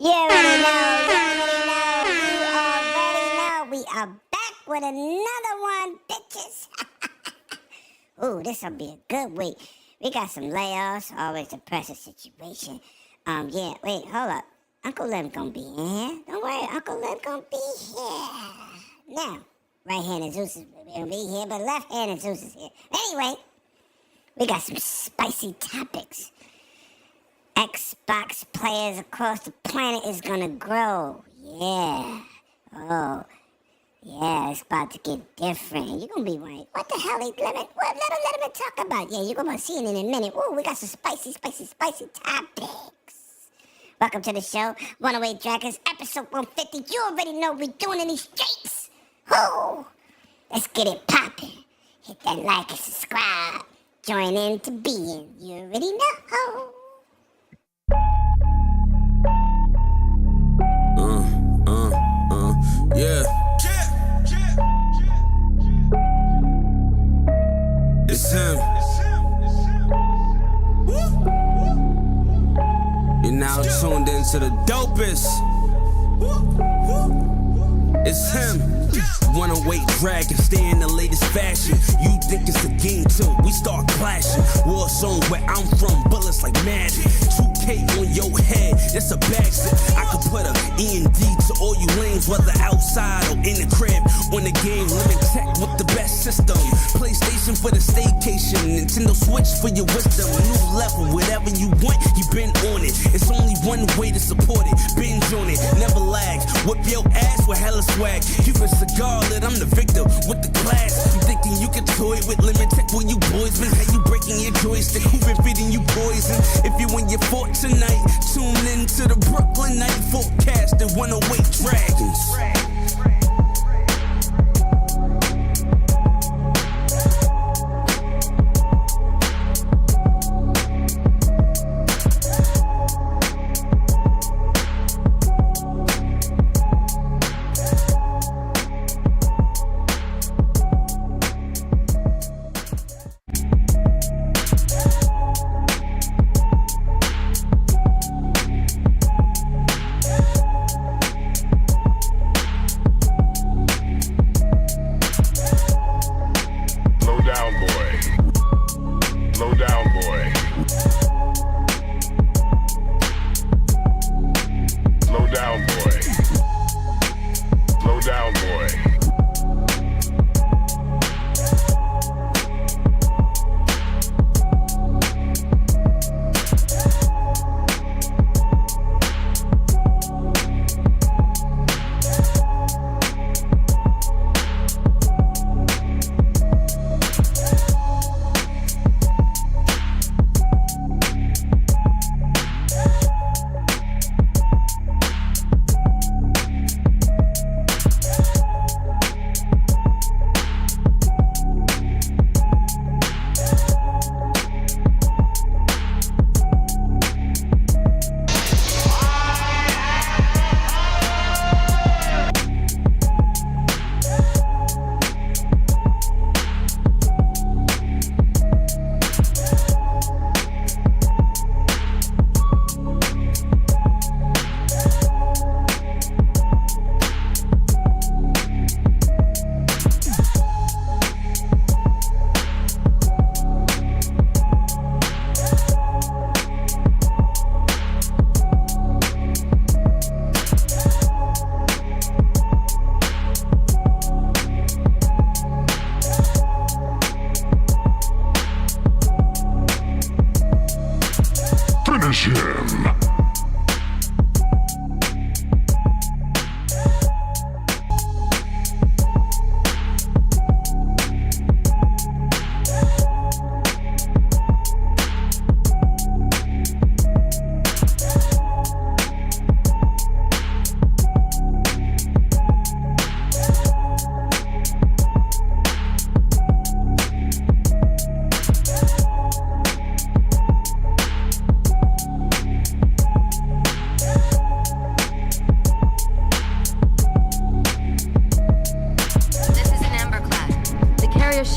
You already know. We are back with another one, bitches. Ooh, this'll be a good week. We got some layoffs, always a pressure situation. Wait, hold up. Uncle Lim gonna be in here. Don't worry, Uncle Lim gonna be here. Now, right-handed Zeus is gonna be here, but left-handed Zeus is here. Anyway, we got some spicy topics. Xbox players across the planet is gonna grow. Yeah. Oh. Yeah, it's about to get different. You're gonna be like, what the hell? Let him talk about. Yeah, you're gonna see it in a minute. Ooh, we got some spicy topics. Welcome to the show, Runaway Dragons, episode 150. You already know what we're doing in these streets. Ooh, let's get it poppin'. Hit that like and subscribe. Join in to being. You already know. Yeah. It's him. You're now tuned into the dopest. It's him. Runaway dragon, stay in the latest fashion. You think it's a game till we start clashing. War zone where I'm from, bullets like magic. 2K on your head, that's a backseat. I could put a END to all you lanes, whether outside or in the crib. On the game, limit tech with the best system. PlayStation for the staycation, Nintendo Switch for your wisdom. New level, whatever you want, you been on it. It's only one way to support it. Binge on it, never lag. Whip your ass with hella swag. Cuban cigar lit, I'm the victor with the class. You thinking you can toy with limit tech? Well, you boys been how you breaking your joystick? Who been feeding you poison? If you in your fort tonight, tune in to the Brooklyn night forecast and Runaway Dragons.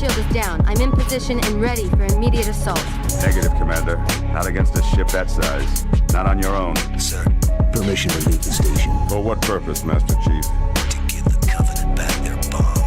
shield is down. I'm in position and ready for immediate assault. Negative, Commander. Not against a ship that size. Not on your own. Sir, permission permission to leave the station. For what purpose, Master Chief? To give the Covenant back their bomb.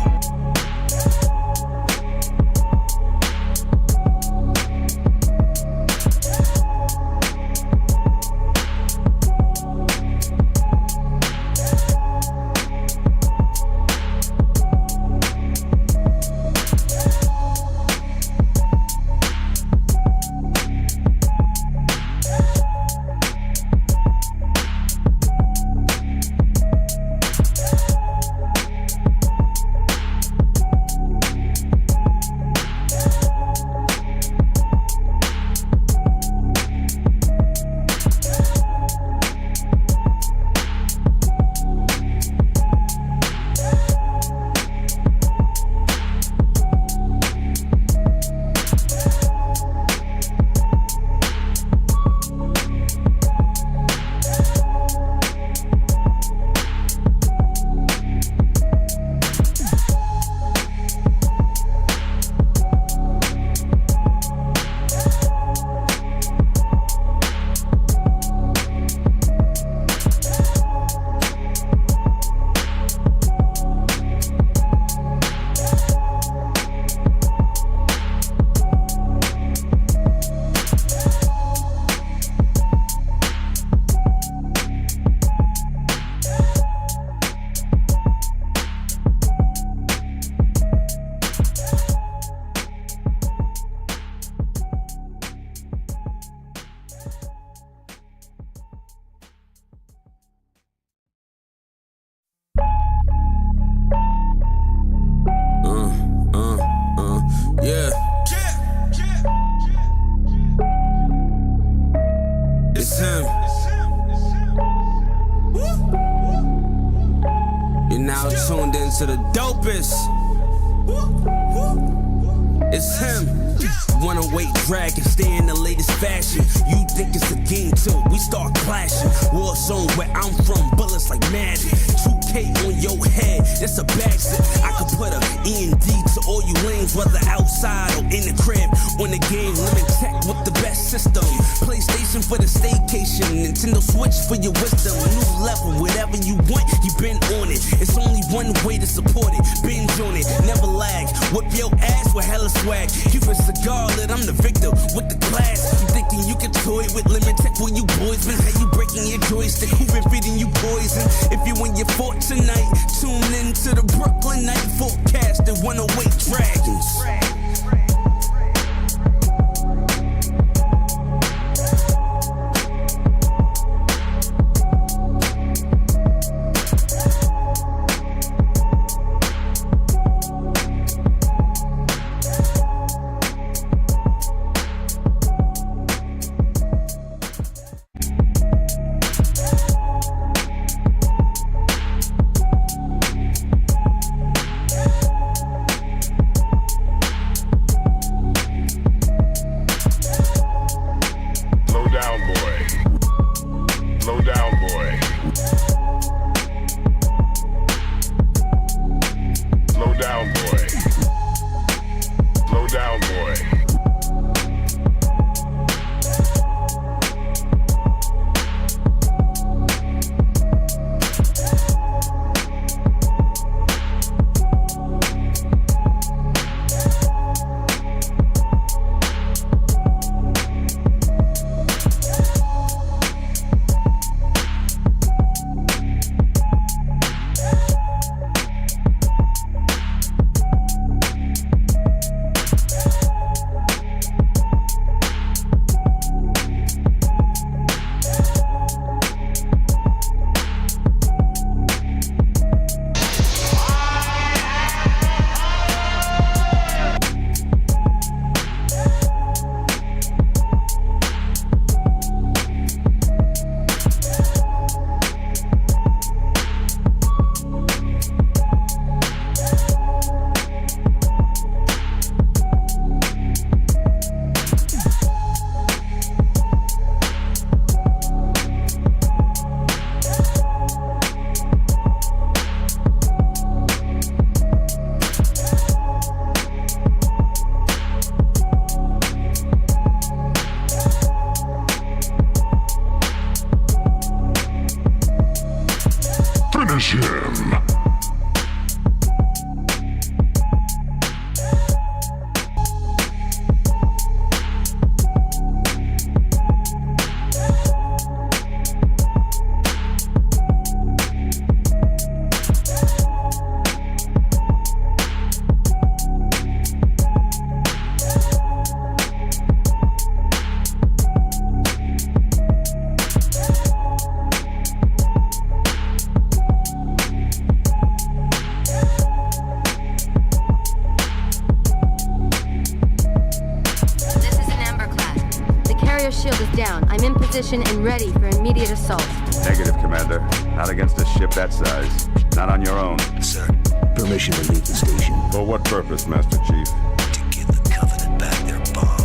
Yeah. It's him. You're now tuned into the dopest. It's him. Wanna wait, drag, and stay in the latest fashion. You think it's a game till we start clashing. War zone where I'm from, bullets like magic. 2K on your head, that's a backseat. I could put a END to all you lanes, whether outside or in the crib. On the game, limit tech with the best system. PlayStation for the staycation, Nintendo Switch for your wisdom. New level, whatever you want, you been on it. It's only one way to support it. Binge on it, never lag. Whip your ass with hella swag. Keep a cigar lit, I'm the victor with the class. You thinking you can toy with limit tech for you boys, man? How you breaking your joystick? Who been feeding you poison? If you in your fort tonight, tune in to the Brooklyn Night Forecast and 108 Dragons. him. This is an Amber class. The carrier shield is down. I'm in position and ready for immediate assault. Negative, Commander. Not against a ship that size. Not on your own. Sir, permission to leave the station. For what purpose, Master Chief? To give the Covenant back their bomb.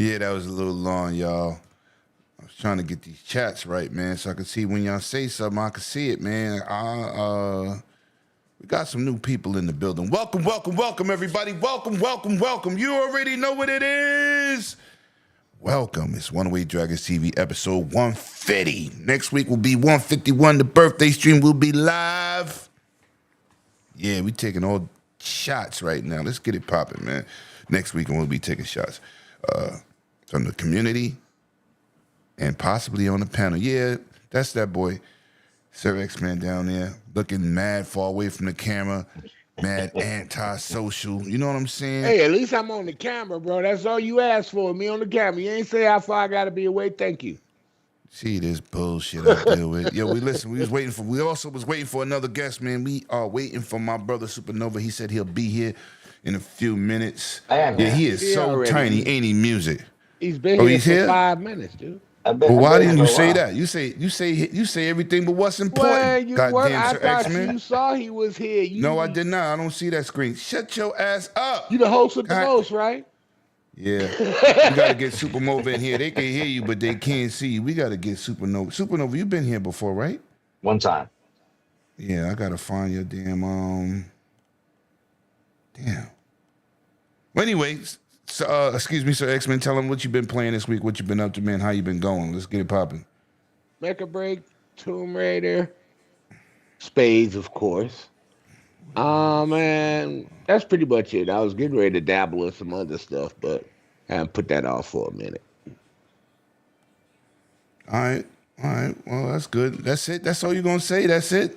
Yeah, that was a little long, y'all. I was trying to get these chats right, man, so I could see when y'all say something, I could see it, man. We got some new people in the building. Welcome, welcome, welcome, everybody. Welcome, welcome, welcome. You already know what it is. Welcome. It's One Way Dragons TV episode 150. Next week will be 151. The birthday stream will be live. Yeah, we taking all shots right now. Let's get it popping, man. Next week we'll be taking shots from the community and possibly on the panel. Yeah, that's that boy, Sir X-Man down there, looking mad far away from the camera, mad anti-social. You know what I'm saying? Hey, at least I'm on the camera, bro. That's all you asked for, me on the camera. You ain't say how far I gotta be away. Thank you. See this bullshit I deal with. Yo, we also was waiting for another guest, man. We are waiting for my brother Supernova. He said he'll be here in a few minutes. Yeah, he is so already. tiny, ain't he, music? He's been he's here for here? 5 minutes, dude. Well, why didn't you say that? You say everything but what's important. Well, Goddamn, I Sir thought X-Man. you saw he was here. No, I did not. I don't see that screen. Shut your ass up. You the host of the God. most, right? Yeah. You got to get Supernova in here. They can hear you, but they can't see you. We got to get Supernova. Supernova, you've been here before, right? One time. Yeah, I got to find your damn. Well, anyway, so, excuse me, Sir X-Men, tell them what you've been playing this week, what you've been up to, man, how you been going. Let's get it popping. Mecha Break, Tomb Raider, Spades, of course. Man, that's pretty much it. I was getting ready to dabble in some other stuff, but I haven't put that off for a minute. All right. Well, that's good. That's it. That's all you're going to say? That's it?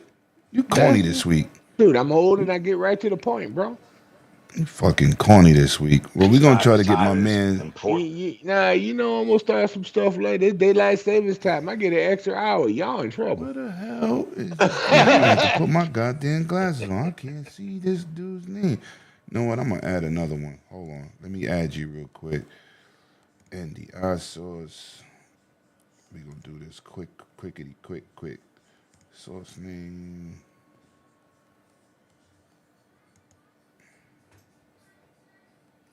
You corny this week. Dude, I'm old and I get right to the point, bro. You fucking corny this week. Well, we're going to try to get my man. Nah, I'm going to start some stuff later. It's daylight savings time. I get an extra hour. Y'all in trouble. What the hell is I have to put my goddamn glasses on. I can't see this dude's name. You know what? I'm going to add another one. Hold on. Let me add you real quick. And the eye source. We're going to do this quick. Source name.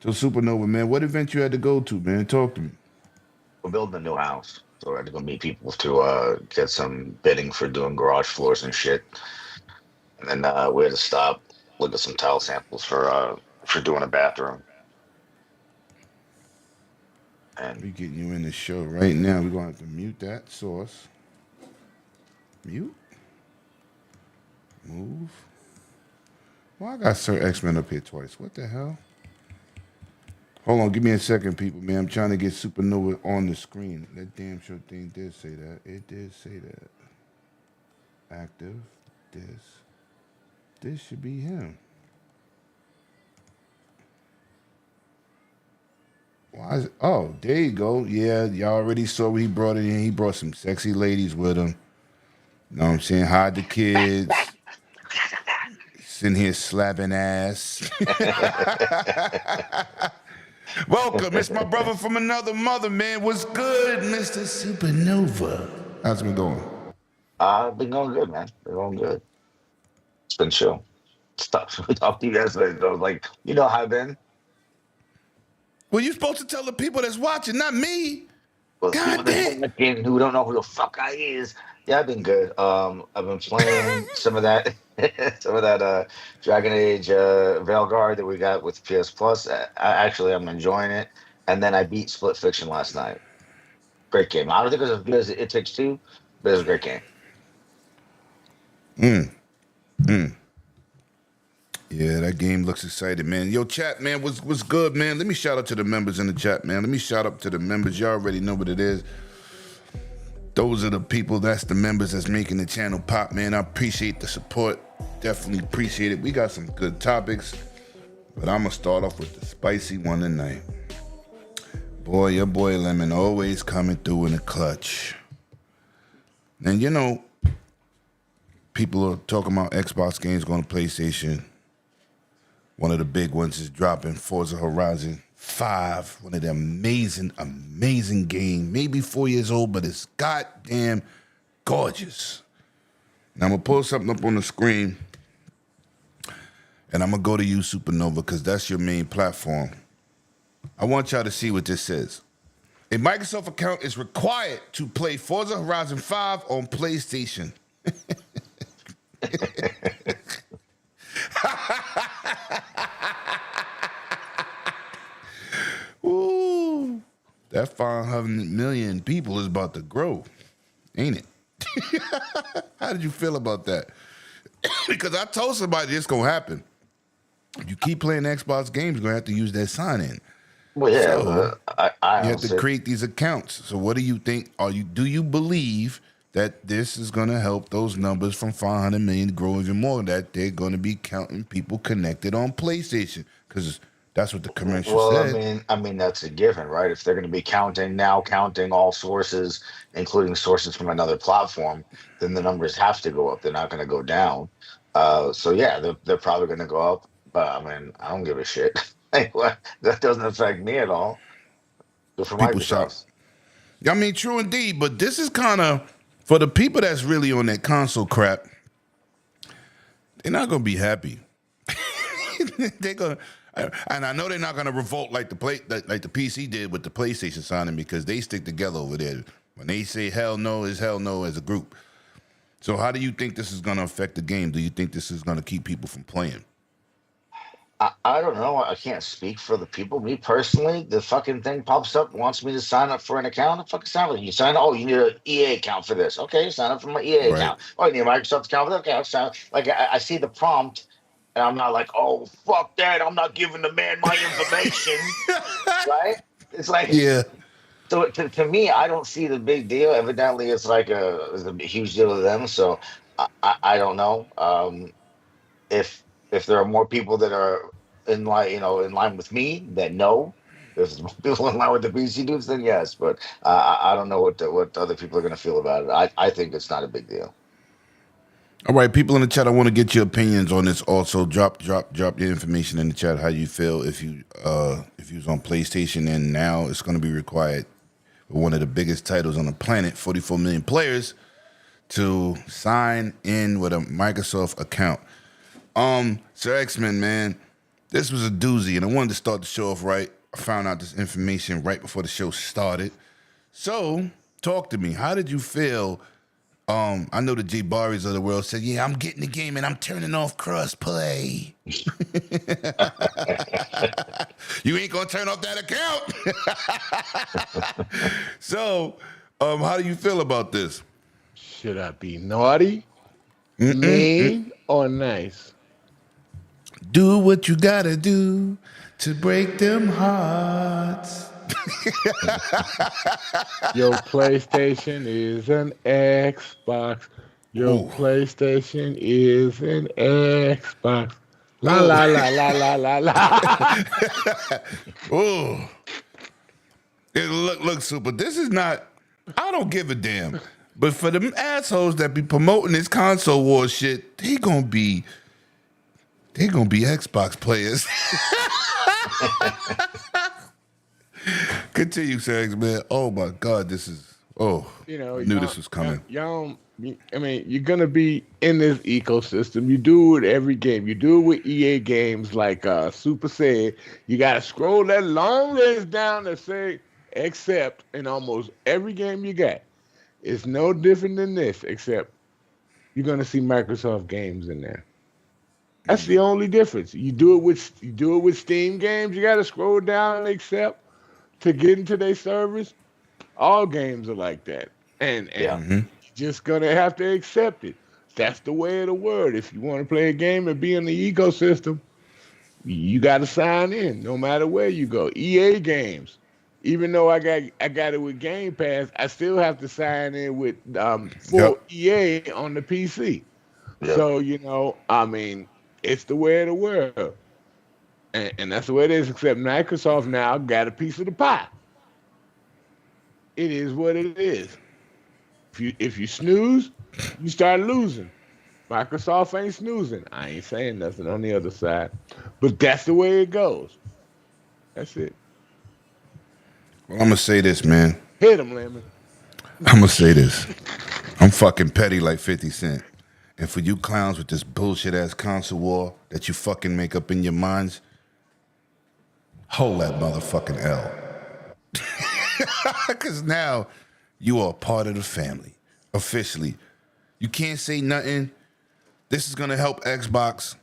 So Supernova, man, what event you had to go to, man? Talk to me. We're building a new house, so I had to go meet people to get some bidding for doing garage floors and shit. And then we had to stop, look at some tile samples for doing a bathroom. And We getting you in the show right now. We're gonna have to mute that source. Mute. Move. Well, I got Sir X-Men up here twice. What the hell? Hold on, give me a second, people, man. I'm trying to get Supernova on the screen. That damn sure thing did say that. It did say that. Active. This should be him. Why is oh, there you go. Yeah, y'all already saw what he brought in. He brought some sexy ladies with him. You know what I'm saying? Hide the kids. Sitting here slapping ass. Welcome. It's my brother from another mother, man. What's good, Mr. Supernova? How's it been going? Been going good, man. Been going good. It's been chill. Stuff. Talk to you guys later. I was like, you know how I've been? Well, you're supposed to tell the people that's watching, not me. Well, the people God that's damn. watching who don't know who the fuck I is. Yeah, I've been good. I've been playing some of that, some of that Dragon Age Veilguard that we got with PS Plus. I'm enjoying it. And then I beat Split Fiction last night. Great game. I don't think it was as good as It Takes Two, but it was a great game. Yeah, that game looks exciting, man. Yo, chat, man, what's good, man? Let me shout out to the members in the chat, man. Let me shout out to the members. Y'all already know what it is. Those are the people, that's the members that's making the channel pop, man. I appreciate the support. Definitely appreciate it. We got some good topics, but I'm going to start off with the spicy one tonight. Boy, your boy Lemon always coming through in the clutch. And you know, people are talking about Xbox games going to PlayStation. One of the big ones is dropping Forza Horizon 5. One of the amazing game. Maybe 4 years old, but it's goddamn gorgeous. Now I'm going to pull something up on the screen. And I'm going to go to you, Supernova, because that's your main platform. I want y'all to see what this says. A Microsoft account is required to play Forza Horizon 5 on PlayStation. Ooh, that 500 million people is about to grow, ain't it? How did you feel about that? Because I told somebody it's going to happen. If you keep playing Xbox games, you're going to have to use that sign-in. Well, yeah, So, I you have to honestly- create these accounts. So what do you think? Do you believe that this is going to help those numbers from 500 million grow even more, that they're going to be counting people connected on PlayStation? Because that's what the commercial Well, said. I mean that's a given, right? If they're going to be counting all sources, including sources from another platform, then the numbers have to go up. They're not going to go down. So yeah, they're probably going to go up. But I mean, I don't give a shit. Like, what? That doesn't affect me at all. Good for People shout. Microsoft. I mean, true indeed, but this is kind of, for the people that's really on that console crap, they're not going to be happy. They're going to, and I know they're not going to revolt like the PC did with the PlayStation signing, because they stick together over there. When they say hell no, is hell no as a group. So how do you think this is going to affect the game? Do you think this is going to keep people from playing? I don't know. I can't speak for the people. Me personally, the fucking thing pops up, wants me to sign up for an account. I fucking sign up. You sign up. Oh, you need an EA account for this. Okay, sign up for my EA Right. account. Oh, you need a Microsoft account for that. Okay, I'll sign up. Like I see the prompt, and I'm not like, oh fuck that. I'm not giving the man my information. Right? It's like, Yeah. so to me, I don't see the big deal. Evidently, it's a huge deal to them. So I don't know. If there are more people that are in line, in line with me that know, if there's more people in line with the PC dudes, then yes. But I don't know what other people are going to feel about it. I think it's not a big deal. All right, people in the chat, I want to get your opinions on this. Also, drop your information in the chat. How you feel if you was on PlayStation and now it's going to be required for one of the biggest titles on the planet, 44 million players, to sign in with a Microsoft account. Sir X-Men, man, this was a doozy, and I wanted to start the show off right. I found out this information right before the show started. So, talk to me. How did you feel? I know the J Barries of the world said, yeah, I'm getting the game and I'm turning off cross-play. You ain't going to turn off that account. So, how do you feel about this? Should I be naughty, mean, or nice? Do what you gotta do to break them hearts. Your PlayStation is an Xbox. Your Ooh. PlayStation is an Xbox. La la la la la la la. Oh, look, Super. This is not. I don't give a damn. But for them assholes that be promoting this console war shit, they gonna be they're gonna be Xbox players. Continue, Sags, man. Oh my God, this is. Oh, You know, I knew this was coming. I mean, you're gonna be in this ecosystem. You do it every game. You do it with EA games like Super said. You gotta scroll that long list down to say accept in almost every game you got. It's no different than this, except you're gonna see Microsoft games in there. That's the only difference. You do it with Steam games. You gotta scroll down and accept to get into their servers. All games are like that, and Yeah. you're just gonna have to accept it. That's the way of the world. If you want to play a game and be in the ecosystem, you got to sign in, no matter where you go. EA games, even though I got it with Game Pass, I still have to sign in with full Yep. EA on the PC. Yep. So I mean, it's the way of the world, and that's the way it is. Except Microsoft now got a piece of the pie. It is what it is. If you snooze, you start losing. Microsoft ain't snoozing. I ain't saying nothing on the other side, but that's the way it goes. That's it. Well, I'm gonna say this, man. Hit him, Lemon. I'm gonna say this. I'm fucking petty like 50 Cent. And for you clowns with this bullshit ass console war that you fucking make up in your minds, hold that motherfucking L. Because now you are a part of the family, officially. You can't say nothing. This is gonna help Xbox.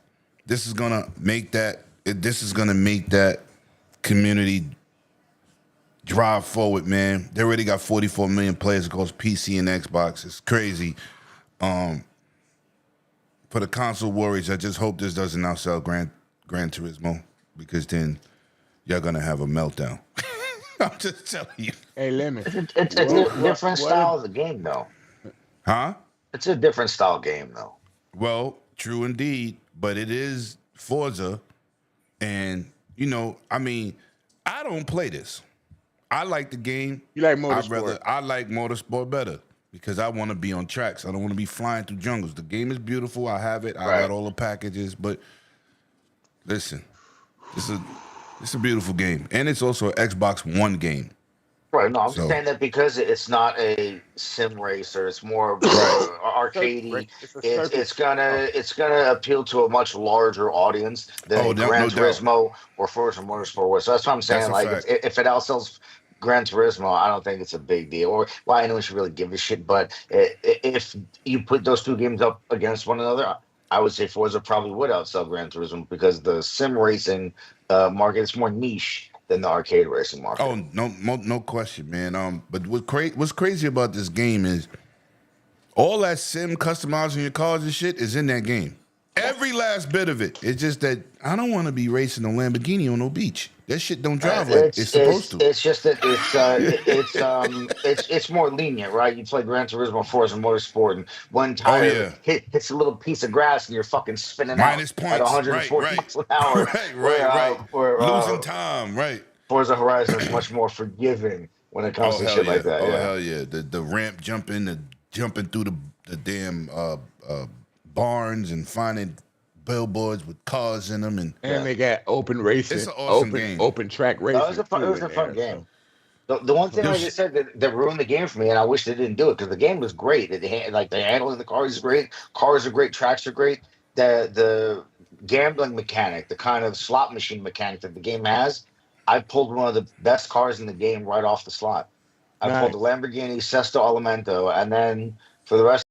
This is gonna make that community drive forward, man. They already got 44 million players across PC and Xbox. It's crazy. For the console warriors, I just hope this doesn't outsell Gran Turismo, because then y'all gonna have a meltdown. I'm just telling you. Hey, Lemon. It's a different What style of the game, though. Huh? It's a different style game, though. Well, true indeed, but it is Forza, and I mean, I don't play this. I like the game. You like motorsport? I like motorsport better because I want to be on tracks. I don't want to be flying through jungles. The game is beautiful. I have it. I Right. got all the packages. But listen, it's a beautiful game, and it's also an Xbox One game. Right. No, I'm just So saying that because it's not a sim racer, it's more right, arcadey. It's a It's circuit. it's gonna it's gonna appeal to a much larger audience than oh, a no, Gran no doubt, Turismo or Forza Motorsport was. So that's what I'm that's saying. a Like fact. if it outsells Gran Turismo, I don't think it's a big deal. Or well, anyone should really give a shit. But if you put those two games up against one another, I would say Forza probably would outsell Gran Turismo because the sim racing market is more niche than the arcade racing market. Oh, no question, man. But what's crazy about this game is all that sim customizing your cars and shit is in that game. Every last bit of it. It's just that I don't want to be racing a Lamborghini on no beach. That shit don't drive like it's supposed to. It's just that it's more lenient, right? You play Gran Turismo, Forza Motorsport, and one Oh tire yeah, hits a little piece of grass, and you're fucking spinning out minus at points. Right, 140 right, miles an hour. right. Where Losing time. Right. Forza Horizon is much more forgiving when it comes Oh to hell shit yeah. like that. Oh Yeah, hell yeah. The ramp jumping through the damn barns and finding billboards with cars in them, and yeah. And they got open racing, it's an awesome game. open track No, it was racing it too was in a fun there. game. So The one thing, Yo, like I said, that ruined the game for me, and I wish they didn't do it because the game was great. Like the handling of the cars is great. Cars are great. Tracks are great. The gambling mechanic, the kind of slot machine mechanic that the game has, I pulled one of the best cars in the game right off the slot. I pulled the nice. Lamborghini Sesto Elemento, and then for the rest,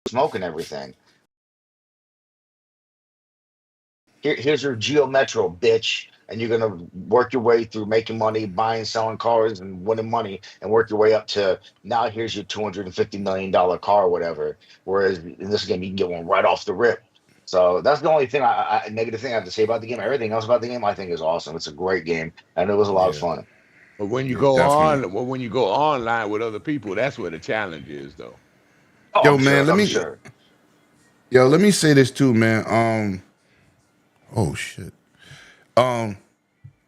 smoking everything. Here's your Geo Metro, bitch. And you're gonna work your way through making money, buying, selling cars, and winning money, and work your way up to now. Here's your $250 million car, or whatever. Whereas in this game, you can get one right off the rip. So that's the only thing negative thing I have to say about the game. Everything else about the game, I think, is awesome. It's a great game, and it was a lot of yeah, fun. But when you yeah, go definitely. when you go online with other people, that's where the challenge is, though. Oh, Yo, I'm man, sure. I'm sure. let me say this too, man. Oh shit. Um,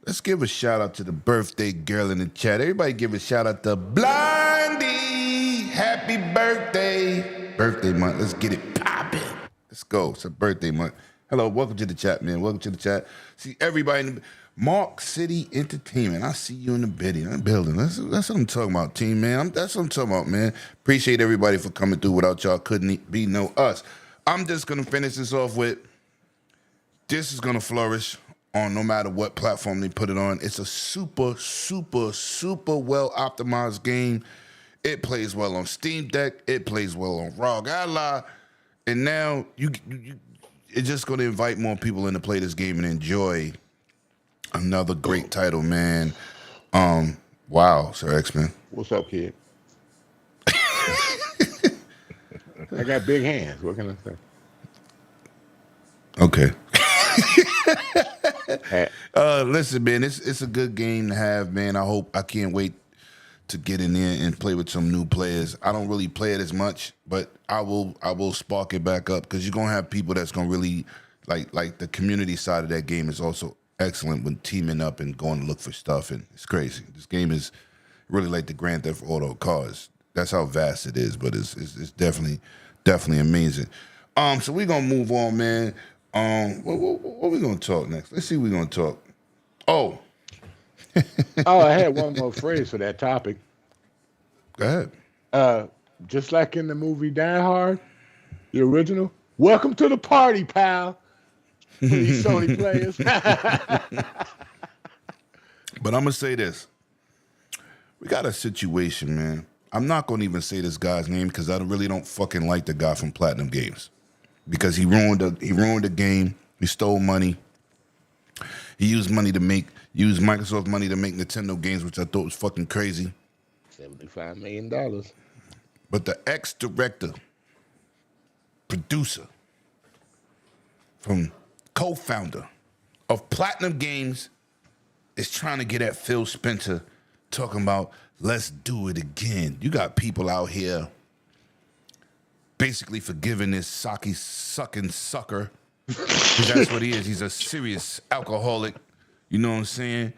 let's give a shout out to the birthday girl in the chat. Everybody give a shout out to Blondie. Happy birthday. Birthday month. Let's get it poppin'. Let's go. It's a birthday month. Hello, welcome to the chat, man. Welcome to the chat. See everybody in the Mark City Entertainment. I see you in the building. That's what I'm talking about, team, man. That's what I'm talking about, man. Appreciate everybody for coming through. Without y'all, couldn't be no us. I'm just gonna finish this off with this is gonna flourish on no matter what platform they put it on. It's a super, super, super well optimized game. It plays well on Steam Deck. It plays well on ROG Ally. And now it's just going to invite more people in to play this game and enjoy another great title, man. Wow, Sir X-Men. What's up, kid? I got big hands. What can I say? Okay. Listen, man, it's a good game to have, man. I can't wait to get in there and play with some new players. I don't really play it as much, but I will spark it back up because you're gonna have people that's gonna really like the community side of that game is also excellent when teaming up and going to look for stuff, and it's crazy. This game is really like the Grand Theft Auto cars. That's how vast it is, but it's definitely amazing. So we're gonna move on, man. What we gonna talk next? Let's see what we're gonna talk. Oh, I had one more phrase for that topic. Go ahead. Just like in the movie Die Hard, the original. Welcome to the party, pal. For these Sony players. But I'm gonna say this: we got a situation, man. I'm not gonna even say this guy's name because I really don't fucking like the guy from Platinum Games because he ruined the game. He stole money. He used Microsoft money to make Nintendo games, which I thought was fucking crazy. $75 million. But the ex-director, producer, co-founder of Platinum Games is trying to get at Phil Spencer talking about, let's do it again. You got people out here basically forgiving this sake-sucking sucker. Because that's what he is. He's a serious alcoholic. You know what I'm saying?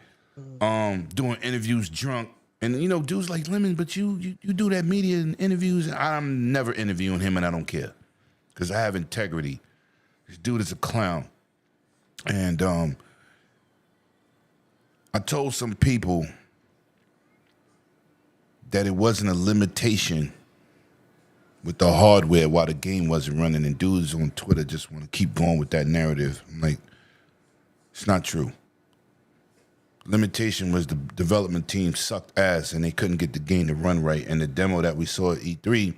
Doing interviews drunk. And, dudes like Lemon, but you do that media and interviews. And I'm never interviewing him, and I don't care. Because I have integrity. This dude is a clown. And I told some people that it wasn't a limitation with the hardware while the game wasn't running. And dudes on Twitter just want to keep going with that narrative. I'm like, it's not true. Limitation was the development team sucked ass and they couldn't get the game to run right. And the demo that we saw at E3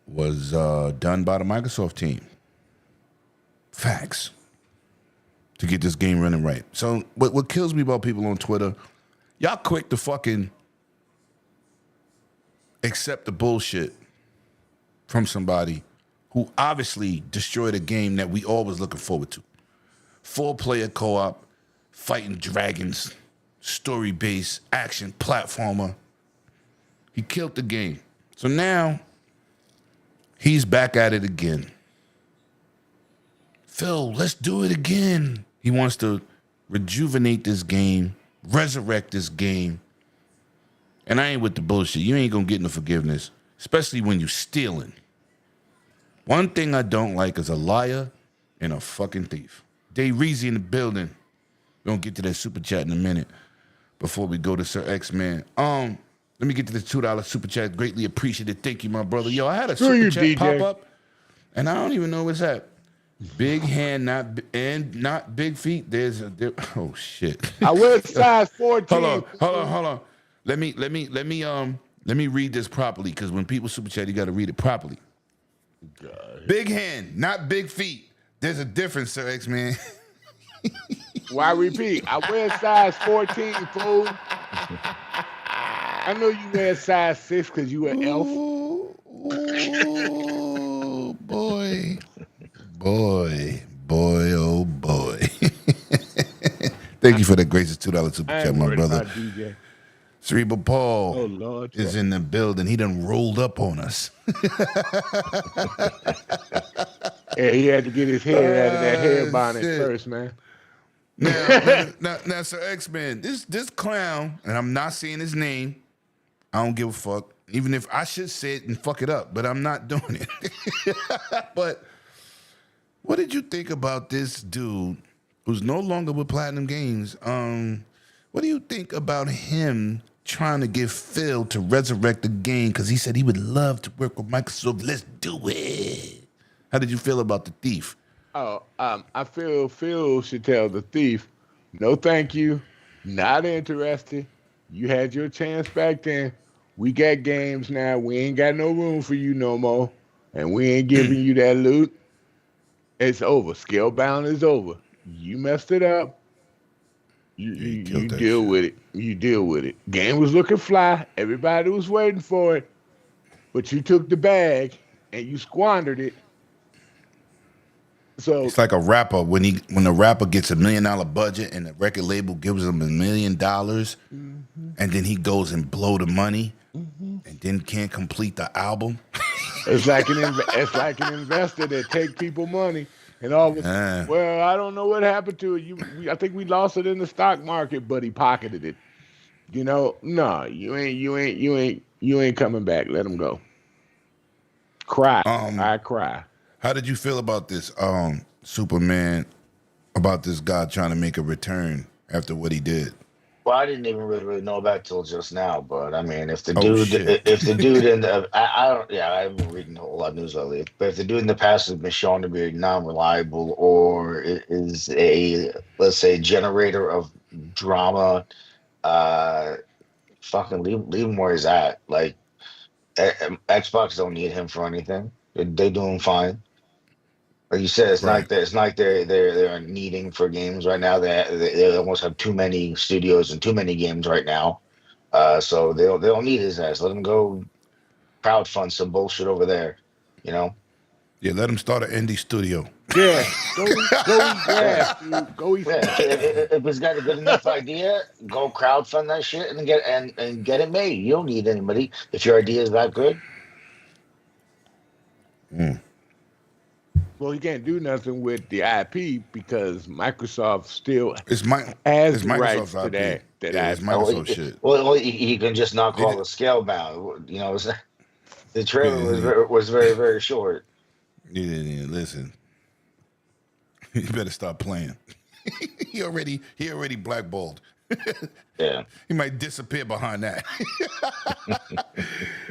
was done by the Microsoft team. Facts. To get this game running right. So what kills me about people on Twitter, y'all quick to fucking accept the bullshit from somebody who obviously destroyed a game that we all was looking forward to. 4-player co-op, fighting dragons, story-based, action, platformer. He killed the game. So now, he's back at it again. Phil, let's do it again. He wants to rejuvenate this game, resurrect this game. And I ain't with the bullshit. You ain't gonna get no forgiveness, especially when you stealing. One thing I don't like is a liar and a fucking thief. Dave Reezy in the building. We're gonna get to that super chat in a minute before we go to Sir X-Man. Let me get to the $2 super chat. Greatly appreciated. Thank you, my brother. Yo, I had a super chat pop up, and I don't even know what's that. Big hand, not big feet. Oh shit. I wear size 14. Hold on. Let me read this properly because when people super chat, you got to read it properly. God. Big hand, not big feet. There's a difference, Sir X-Man. Why repeat? I wear size 14, fool. I know you wear size 6 because you an elf. Oh, boy, oh boy. Thank you for the gracious $2 super chat, my brother. Cerebral Paul is in the building. He done rolled up on us. Yeah, he had to get his head out of that hair bonnet first, man. Now, Sir X-Men, this clown, and I'm not saying his name. I don't give a fuck. Even if I should say it and fuck it up, but I'm not doing it. But What did you think about this dude who's no longer with Platinum Games? What do you think about him trying to get Phil to resurrect the game? Because he said he would love to work with Microsoft. Let's do it. How did you feel about the thief? Oh, I feel Phil should tell the thief, no, thank you, not interested. You had your chance back then. We got games now. We ain't got no room for you no more, and we ain't giving you that loot. It's over. Scalebound is over. You messed it up. You Yeah, he you killed you that deal shit. with it. You deal with it. Game was looking fly. Everybody was waiting for it, but you took the bag and you squandered it. So It's like a rapper when the rapper gets $1 million budget and the record label gives him $1 million, mhm, and then he goes and blow the money mhm. and then can't complete the album. It's like an investor that take people money and all of a sudden, Ah, well, I don't know what happened to it. I think we lost it in the stock market, but he pocketed it. No, you ain't coming back. Let him go. Cry, um, I cry. how did you feel about this Superman, about this guy trying to make a return after what he did? Well, I didn't even really know about it till just now. But I mean, Oh shit. if the dude in the, I don't, yeah, I haven't been reading a whole lot of news lately. But if the dude in the past has been shown to be non-reliable or is a, let's say, generator of drama, uh, fucking leave him where he's at. Like Xbox don't need him for anything. They doing fine. Like you said, Right. it's not like they're needing for games right now. They almost have too many studios and too many games right now. So they don't need his ass. Let him go crowdfund some bullshit over there. You know? Yeah, let him start an indie studio. Yeah, go eat Yeah, grass, dude. Go eat some yeah. grass. If he's got a good enough idea, go crowdfund that shit and get it made. You don't need anybody if your idea is that good. Mm. Well, he can't do nothing with the IP because Microsoft still It's my has it's the rights Microsoft's to IP. that Yeah, it's IP. Microsoft shit. He can just not They call did, it scale bound. You know, the yeah, trailer yeah, was very short. yeah, listen, you better stop playing. he already blackballed. Yeah. He might disappear behind that.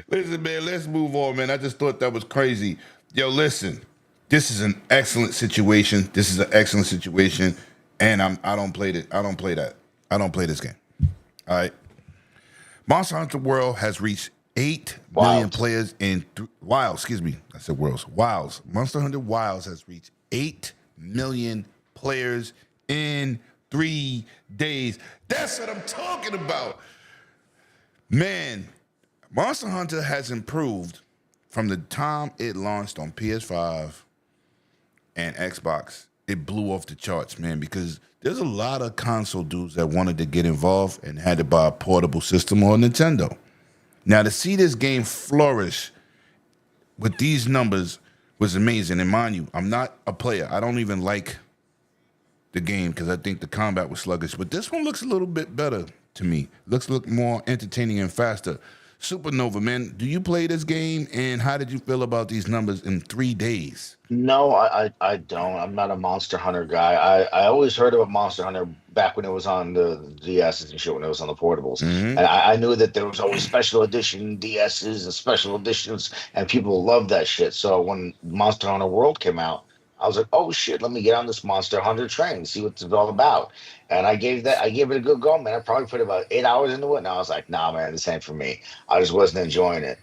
Listen, man, let's move on, man. I just thought that was crazy. Yo, listen, this is an excellent situation. This is an excellent situation, and I don't play it. I don't play that. I don't play this game. All right. Monster Hunter World has reached 8 million Wild. players in Wilds. Excuse me, I said Worlds. Wilds. Monster Hunter Wilds has reached 8 million players in 3 days. That's what I'm talking about, man. Monster Hunter has improved from the time it launched on PS5 and Xbox. It blew off the charts, man, because there's a lot of console dudes that wanted to get involved and had to buy a portable system or Nintendo. Now, to see this game flourish with these numbers was amazing. And mind you, I'm not a player. I don't even like the game because I think the combat was sluggish. But this one looks a little bit better to me. Look more entertaining and faster. Supernova, man, do you play this game? And how did you feel about these numbers in 3 days? No, I don't. I'm not a Monster Hunter guy. I always heard about Monster Hunter back when it was on the DSs and shit, when it was on the portables. Mm-hmm. And I knew that there was always special edition DSs and special editions, and people loved that shit. So when Monster Hunter World came out, I was like, oh shit, let me get on this Monster Hunter train, see what it's all about. And I gave it a good go, man. I probably put about 8 hours into it, and I was like, nah, man, this ain't for me. I just wasn't enjoying it.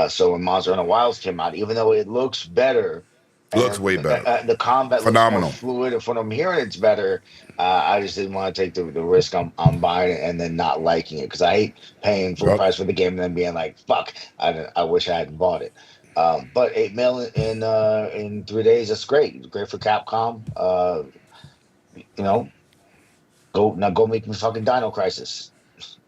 So when Monster Hunter Wilds came out, even though it looks better Looks and way better. the combat looks more Phenomenal. fluid, and from what I'm hearing, it's better. I just didn't want to take the risk on buying it and then not liking it because I hate paying full Yup. price for the game and then being like, "Fuck, I wish I hadn't bought it." But 8 million in 3 days, that's great. It's great for Capcom. You know, go make me fucking Dino Crisis.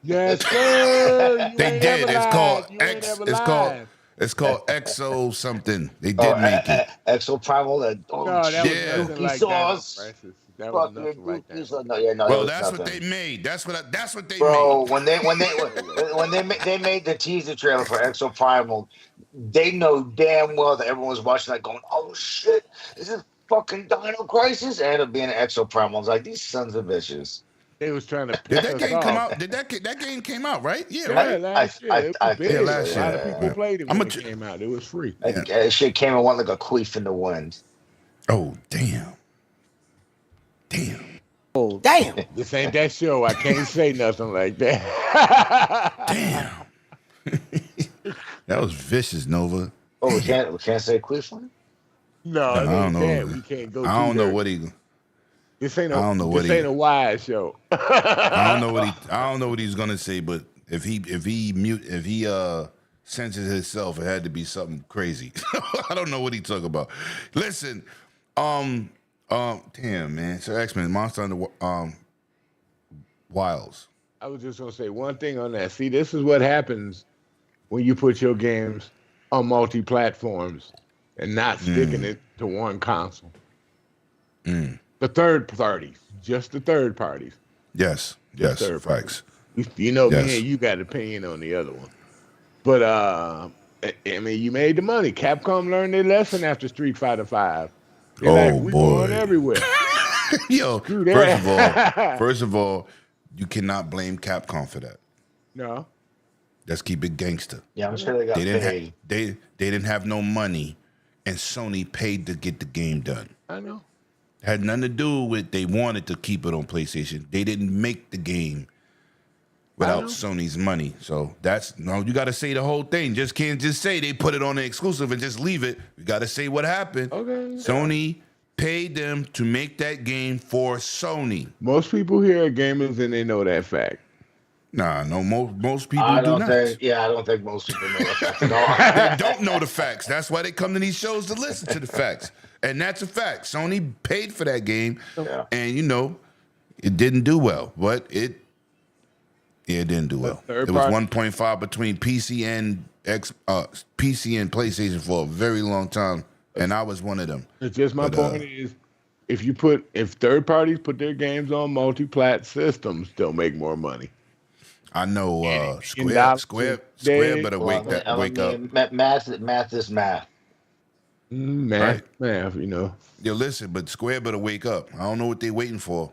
Yes, sir. You They ain't ever did. It's called lied. You ain't X. ever It's called lied. it's called Exo something. They Oh, did make it. Exo Primal, oh No, that was shit, Yeah. nothing Dookie like Dino sauce. Crisis. That was Fucking nothing like Dookie Dino sauce. No, yeah, no, it Well, was that's what they nothing. made. That's what they made. Bro, they made the teaser trailer for Exo Primal, they know damn well that everyone's watching that going, "Oh shit, this is fucking Dino Crisis? It ended up being an Exo Prime. I was like, these sons of bitches. They was trying to Did piss that us game come off. out? That game came out, right? Yeah, Yeah, right? last year. It was I Yeah, big. think so, last A lot year. of people yeah. played it I'm when a it t- came out. It was free. Like, that shit came and went like a queef in the wind. Oh, damn. Damn. This ain't that show. I can't say nothing like that. Damn. That was vicious, Nova. Oh, we Damn. can't say queef on it? No, I it don't ain't that. know. We can't go I too don't know there. what he. This ain't I don't know what this he. ain't a wise show. I don't know what he. I don't know what he's gonna say. But if he censors himself, it had to be something crazy. I don't know what he talk about. Listen, damn man. So X-Men, Monster on the Wilds. I was just gonna say one thing on that. See, this is what happens when you put your games on multi-platforms and not sticking it to one console. The third parties, just the third parties. Yes. Yes. third Facts. You know, Yes. me and you got opinion on the other one. But I mean, you made the money. Capcom learned their lesson after Street Fighter V. They're Oh, like, we boy. going everywhere. Yo, Do that. first of all, you cannot blame Capcom for that. No. Let's keep it gangster. Yeah, I'm sure they got They didn't paid. have they didn't have no money, and Sony paid to get the game done. I know. Had nothing to do with they wanted to keep it on PlayStation. They didn't make the game without Sony's money. So you got to say the whole thing. Just can't just say they put it on the exclusive and just leave it. You got to say what happened. Okay. Sony paid them to make that game for Sony. Most people here are gamers and they know that fact. Nah, no, most people I do don't not. think. Yeah, I don't think most people know that at all. They don't know the facts. That's why they come to these shows to listen to the facts. And that's a fact. Sony paid for that game, and it didn't do well. But it didn't do well. It was 1.5 between PC and PC and PlayStation for a very long time, and I was one of them. It's just my point is, if third parties put their games on multi-plat systems, they'll make more money. I know Square better wake up. Math is math. Math, Yo, listen, but Square better wake up. I don't know what they waiting for.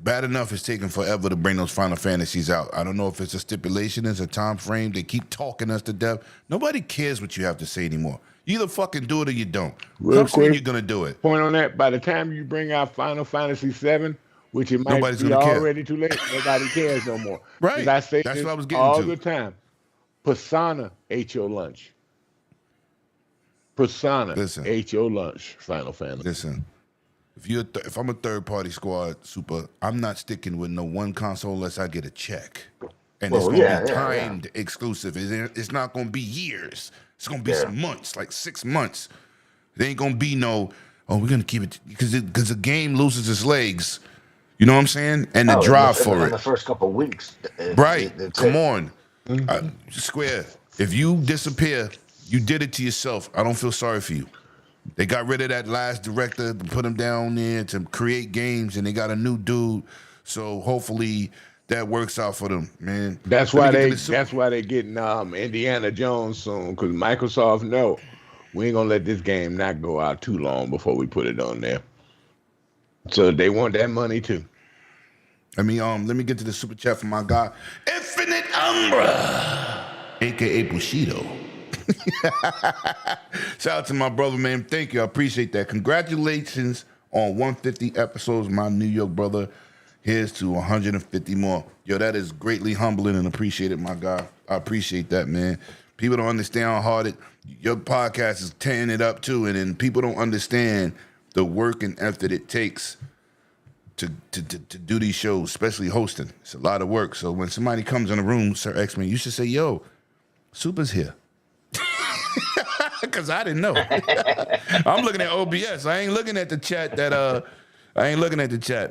Bad enough it's taking forever to bring those Final Fantasies out. I don't know if it's a stipulation, it's a time frame. They keep talking us to death. Nobody cares what you have to say anymore. You either fucking do it or you don't. Real quick, you're gonna do it. Point on that. By the time you bring out Final Fantasy VII, which it might Nobody's be gonna care. already too late, nobody cares no more. Right. 'Cause I say That's this what I was getting all to. the time. Persona ate your lunch. Persona ate your lunch. Final Fantasy. Listen, if I'm a third party squad, I'm not sticking with no one console unless I get a check. And it's gonna be timed exclusive. It's not gonna be years. It's gonna be some months, like 6 months. It ain't gonna be we're gonna keep it because the game loses its legs. You know what I'm saying? And the drive for it. In the first couple of weeks. Right. Come on. Square, if you disappear, you did it to yourself. I don't feel sorry for you. They got rid of that last director to put him down there to create games, and they got a new dude. So hopefully that works out for them, man. That's why they're getting Indiana Jones soon, because Microsoft know we ain't gonna let this game not go out too long before we put it on there. So they want that money too. Let me get to the super chat from my guy, Infinite Umbra, aka Bushido. Shout out to my brother, man. Thank you. I appreciate that. Congratulations on 150 episodes, my New York brother. Here's to 150 more. Yo, that is greatly humbling and appreciated, my guy. I appreciate that, man. People don't understand how hard your podcast is tearing it up too, and then people don't understand the work and effort it takes to do these shows, especially hosting. It's a lot of work. So when somebody comes in the room, Sir X-Men, you should say, yo, Super's here. Because I didn't know. I'm looking at OBS. I ain't looking at the chat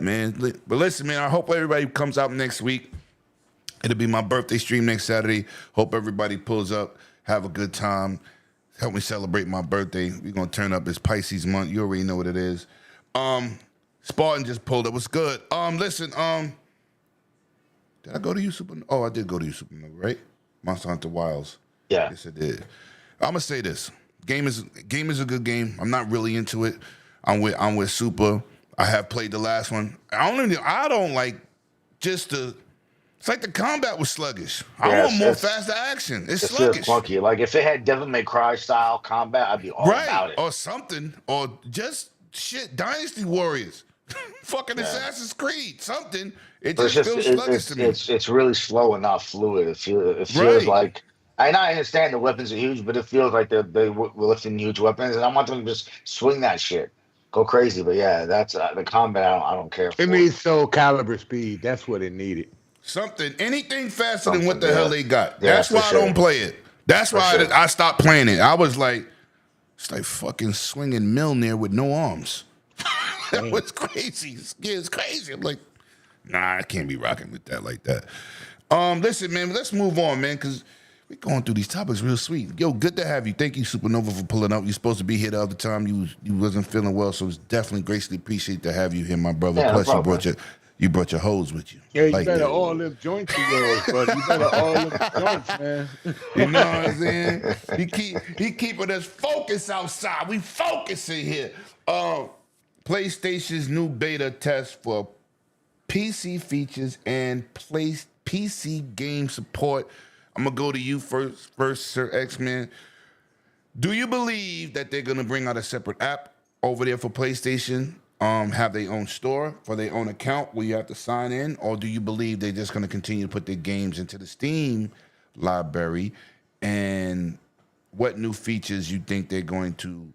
man. But listen, man, I hope everybody comes out next week. It'll be my birthday stream next Saturday. Hope everybody pulls up, have a good time. Help me celebrate my birthday. We're going to turn up. It's Pisces month. You already know what it is. Spartan just pulled up. What's good? Listen, did I go to you, Supernova? Oh, I did go to you, Supernova, right? Monster Hunter Wilds. Yeah. Yes, I did. I'm going to say this. Game is a good game. I'm not really into it. I'm with Super. I have played the last one. I don't like just the. It's like the combat was sluggish. I want more faster action. It's It feels sluggish. clunky. Like if it had Devil May Cry style combat, I'd be all Right. about it. Or something. Or just shit. Dynasty Warriors. Fucking Yeah. Assassin's Creed. Something. It But just feels sluggish to me. it's really slow and not fluid. It feels Right. like I understand the weapons are huge, but it feels like we're lifting huge weapons, and I want them to just swing that shit, go crazy. But yeah, that's the combat. I don't care It for. needs Soul Calibur speed. That's what it needed. Something. Anything faster than what Something, the hell yeah. they got. Yeah, That's for why I sure. don't play it. That's For why sure. I stopped playing it. I was like, it's like fucking swinging Milner with no arms. That was crazy. It's crazy. I'm like, nah, I can't be rocking with that like that. Listen, man, let's move on, man, because we're going through these topics real sweet. Yo, good to have you. Thank you, Supernova, for pulling up. You're supposed to be here the other time. You wasn't feeling well, so it's definitely greatly appreciate to have you here, my brother. Yeah, no Plus, problem, you brought your hoes with you. Yeah, you Like better that. all them joints of yours, but you better all them joints, man. You know what I'm saying? He keeping us focused outside. We focusing here. PlayStation's new beta test for PC features and PC game support. I'm gonna go to you first, Sir X-Man. Do you believe that they're gonna bring out a separate app over there for PlayStation? Have their own store for their own account where you have to sign in, or do you believe they're just gonna continue to put their games into the Steam library? And what new features you think they're going to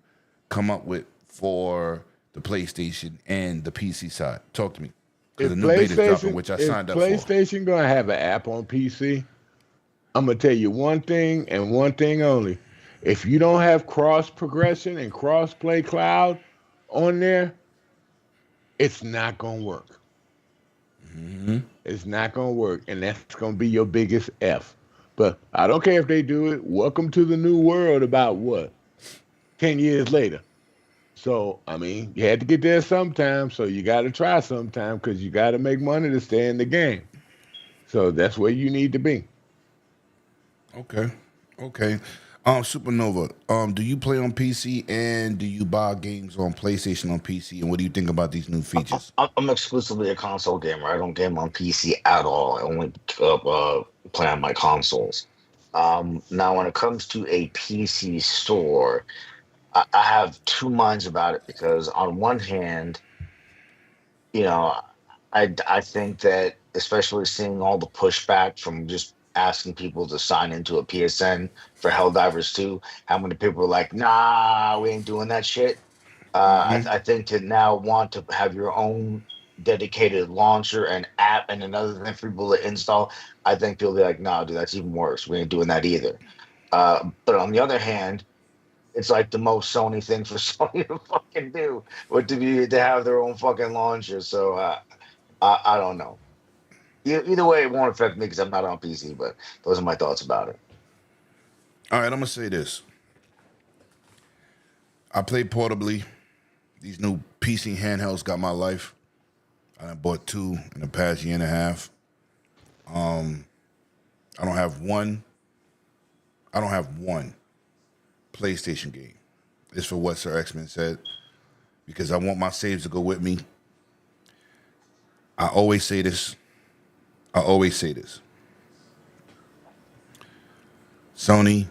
come up with for the PlayStation and the PC side? Talk to me. Because the new beta's dropping, which I signed up for. PlayStation gonna have an app on PC, I'm gonna tell you one thing and one thing only. If you don't have cross progression and cross play cloud on there, it's not gonna work. It's not gonna work, and that's gonna be your biggest F. But I don't care if they do it. Welcome to the new world. About what? 10 years later. So I mean, you had to get there sometime. So you got to try sometime because you got to make money to stay in the game. So that's where you need to be. Okay. Supernova, do you play on PC and do you buy games on PlayStation on PC? And what do you think about these new features? I'm exclusively a console gamer. I don't game on PC at all. I only play on my consoles. Now, when it comes to a PC store, I have two minds about it because on one hand, you know, I think that especially seeing all the pushback from just asking people to sign into a PSN for Helldivers 2, how many people are like, nah, we ain't doing that shit. I think to now want to have your own dedicated launcher and app and another thing for people to install, I think people be like, nah, dude, that's even worse. We ain't doing that either. But on the other hand, it's like the most Sony thing for Sony to fucking do, would to have their own fucking launcher. So I don't know. Either way, it won't affect me because I'm not on PC. But those are my thoughts about it. All right, I'm going to say this. I play portably. These new PC handhelds got my life. I bought two in the past year and a half. I don't have one PlayStation game. It's for what Sir X-Men said, because I want my saves to go with me. I always say this. Sony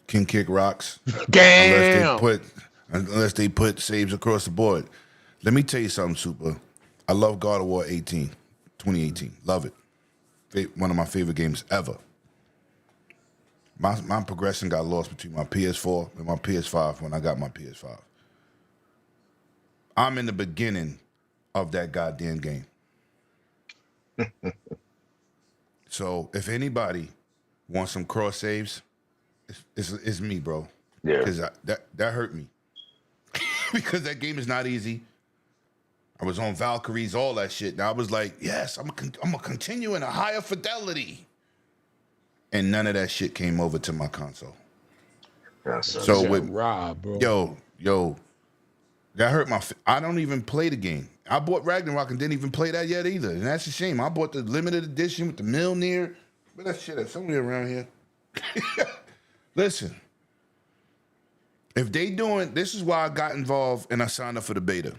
can kick rocks Damn. unless they put saves across the board. Let me tell you something, Super. I love God of War 2018. Love it. One of my favorite games ever. My progression got lost between my PS4 and my PS5 when I got my PS5. I'm in the beginning of that goddamn game. So if anybody wants some cross saves, it's me, bro. Yeah. Because that hurt me. Because that game is not easy. I was on Valkyries, all that shit. And I was like, yes, I'm gonna continue in a higher fidelity. And none of that shit came over to my console. Yes, So with Rob, bro. yo, that hurt my. I don't even play the game. I bought Ragnarok and didn't even play that yet either, and that's a shame. I bought the limited edition with the Milner. But that shit is somewhere around here. Listen, If they doing, this is why I got involved and I signed up for the beta.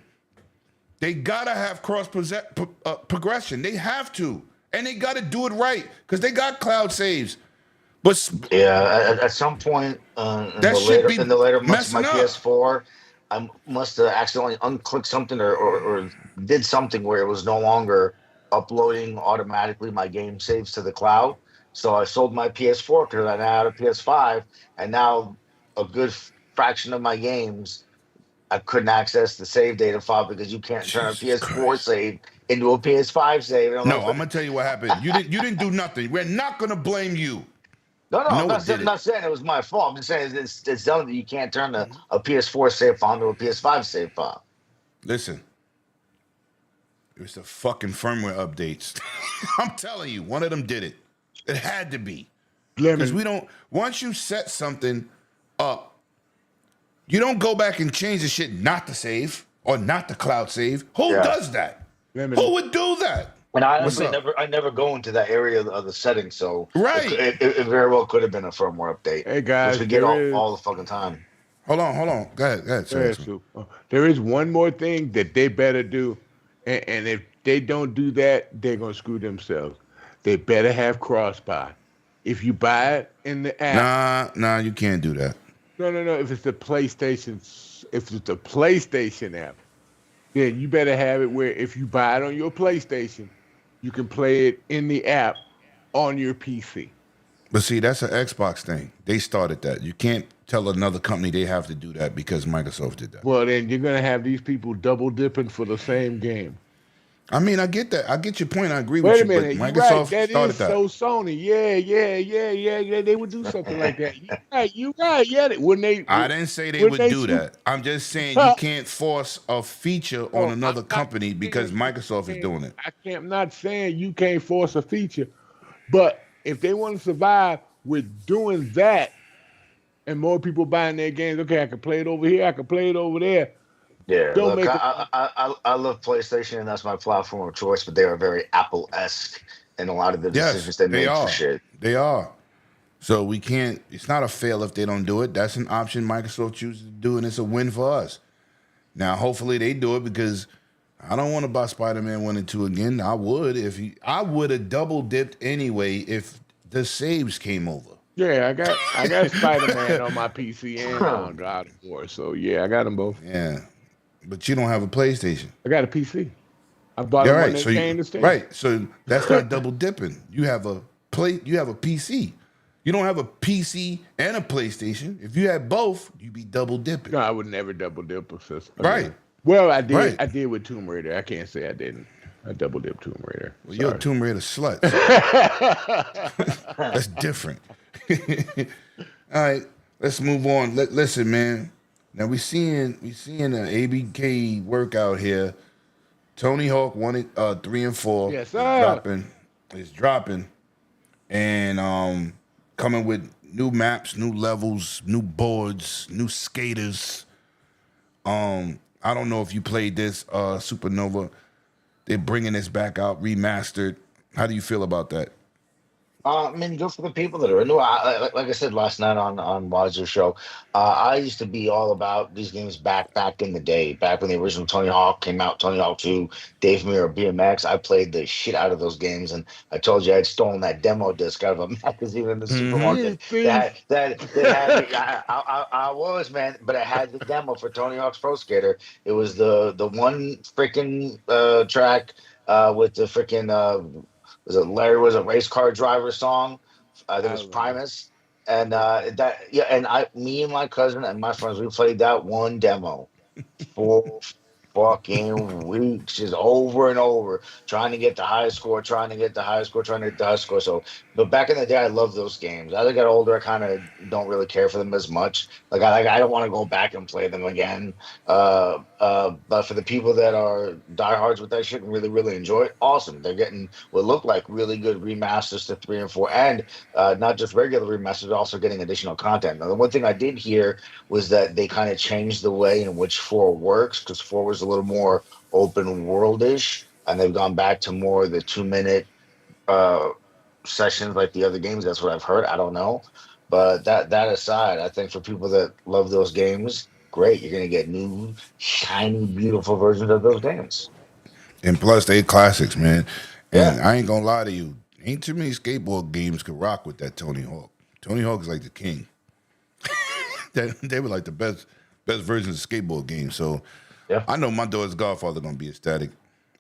They gotta have progression. They have to, and they gotta do it right because they got cloud saves. But Yeah, at some point that should in be the later months of my messing up. PS4, I must have accidentally unclicked something or did something where it was no longer uploading automatically my game saves to the cloud. So I sold my PS4 because I now had a PS5, and now a good fraction of my games I couldn't access the save data file because you can't turn a Jesus PS4 Christ. save into a PS5 save. And I'm No, like, I'm what? gonna tell you what happened. You didn't do nothing. We're not gonna blame you. No, no, I'm Noah did it. not saying it was my fault. I'm just saying it's dumb that you can't turn a PS4 save file into a PS5 save file. Listen, it was the fucking firmware updates. I'm telling you, one of them did it. It had to be. Because Lemon. we don't, once you set something up, you don't go back and change the shit not to save or not to cloud save. Who Yeah. does that? Lemon. Who would do that? And I What's honestly up? I never go into that area of the settings, so Right. it very well could have been a firmware update, Hey which guys, we get there is all the fucking time. Hold on. Go ahead, sir. So, there is one more thing that they better do, and if they don't do that, they're gonna screw themselves. They better have cross-buy. If you buy it in the app, Nah, you can't do that. no. If it's the PlayStation app, then you better have it where if you buy it on your PlayStation, you can play it in the app on your PC. But see, that's an Xbox thing. They started that. You can't tell another company they have to do that because Microsoft did that. Well, then you're gonna have these people double dipping for the same game. I mean, I get that. I get your point. I agree Wait with a you. minute, But you're right. Microsoft That started is that. so Sony. Yeah. They would do something like that. You're right. Yeah, when they, I didn't say they when would they do shoot- that. I'm just saying you can't force a feature on I'm another not company because saying- Microsoft is doing it. I'm not saying you can't force a feature, but if they want to survive with doing that, and more people buying their games, okay, I can play it over here, I can play it over there. Yeah, Don't look, make it. I love PlayStation, and that's my platform of choice. But they are very Apple-esque in a lot of the decisions Yes, they they make for are. shit. They are. So we can't. It's not a fail if they don't do it. That's an option Microsoft chooses to do, and it's a win for us. Now, hopefully, they do it because I don't want to buy Spider-Man 1 and 2 again. I would I would have double dipped anyway if the saves came over. Yeah, I got Spider-Man on my PC and on God of War. So yeah, I got them both. Yeah, but you don't have a PlayStation. I got a PC. I bought Yeah, it when right. they So came to stand. right. So that's not double dipping. You have a PC. You don't have a PC and a PlayStation. If you had both, you'd be double dipping. No, I would never double dip a system. Right. Well, I did. Right. I did with Tomb Raider. I can't say I didn't. I double dipped Tomb Raider. Well, you're a Tomb Raider slut. That's different. All right, let's move on. Listen, man. Now we seeing an ABK workout here. Tony Hawk 3 and 4. Yes, is sir. dropping, and coming with new maps, new levels, new boards, new skaters. I don't know if you played this Supernova. They're bringing this back out remastered. How do you feel about that? I mean, good for the people that are into it. Like I said last night on Waz's show, I used to be all about these games back in the day, back when the original Tony Hawk came out, Tony Hawk 2, Dave Mirra, BMX. I played the shit out of those games, and I told you I'd stolen that demo disc out of a magazine in the supermarket. That had I was, man, but I had the demo for Tony Hawk's Pro Skater. It was the one freaking track with the freaking. Was it Larry was a race car driver song? I think it was Primus. And me and my cousin and my friends, we played that one demo for fucking weeks, just over and over, trying to get the highest score, trying to get the highest score. So, but back in the day, I loved those games. As I got older, I kind of don't really care for them as much. I don't want to go back and play them again. But for the people that are diehards with that shit and really, really enjoy it, awesome. They're getting what look like really good remasters to 3 and 4, and not just regular remasters, also getting additional content. Now, the one thing I did hear was that they kind of changed the way in which 4 works, because 4 was a little more open world-ish, and they've gone back to more of the 2-minute sessions like the other games. That's what I've heard. I don't know. But that aside, I think for people that love those games, great. You're gonna get new, shiny, beautiful versions of those games. And plus, they classics, man. Yeah. And I ain't gonna lie to you, ain't too many skateboard games could rock with that Tony Hawk. Tony Hawk is like the king. They were like the best versions of skateboard games. So Yeah. I know my daughter's Godfather gonna be ecstatic.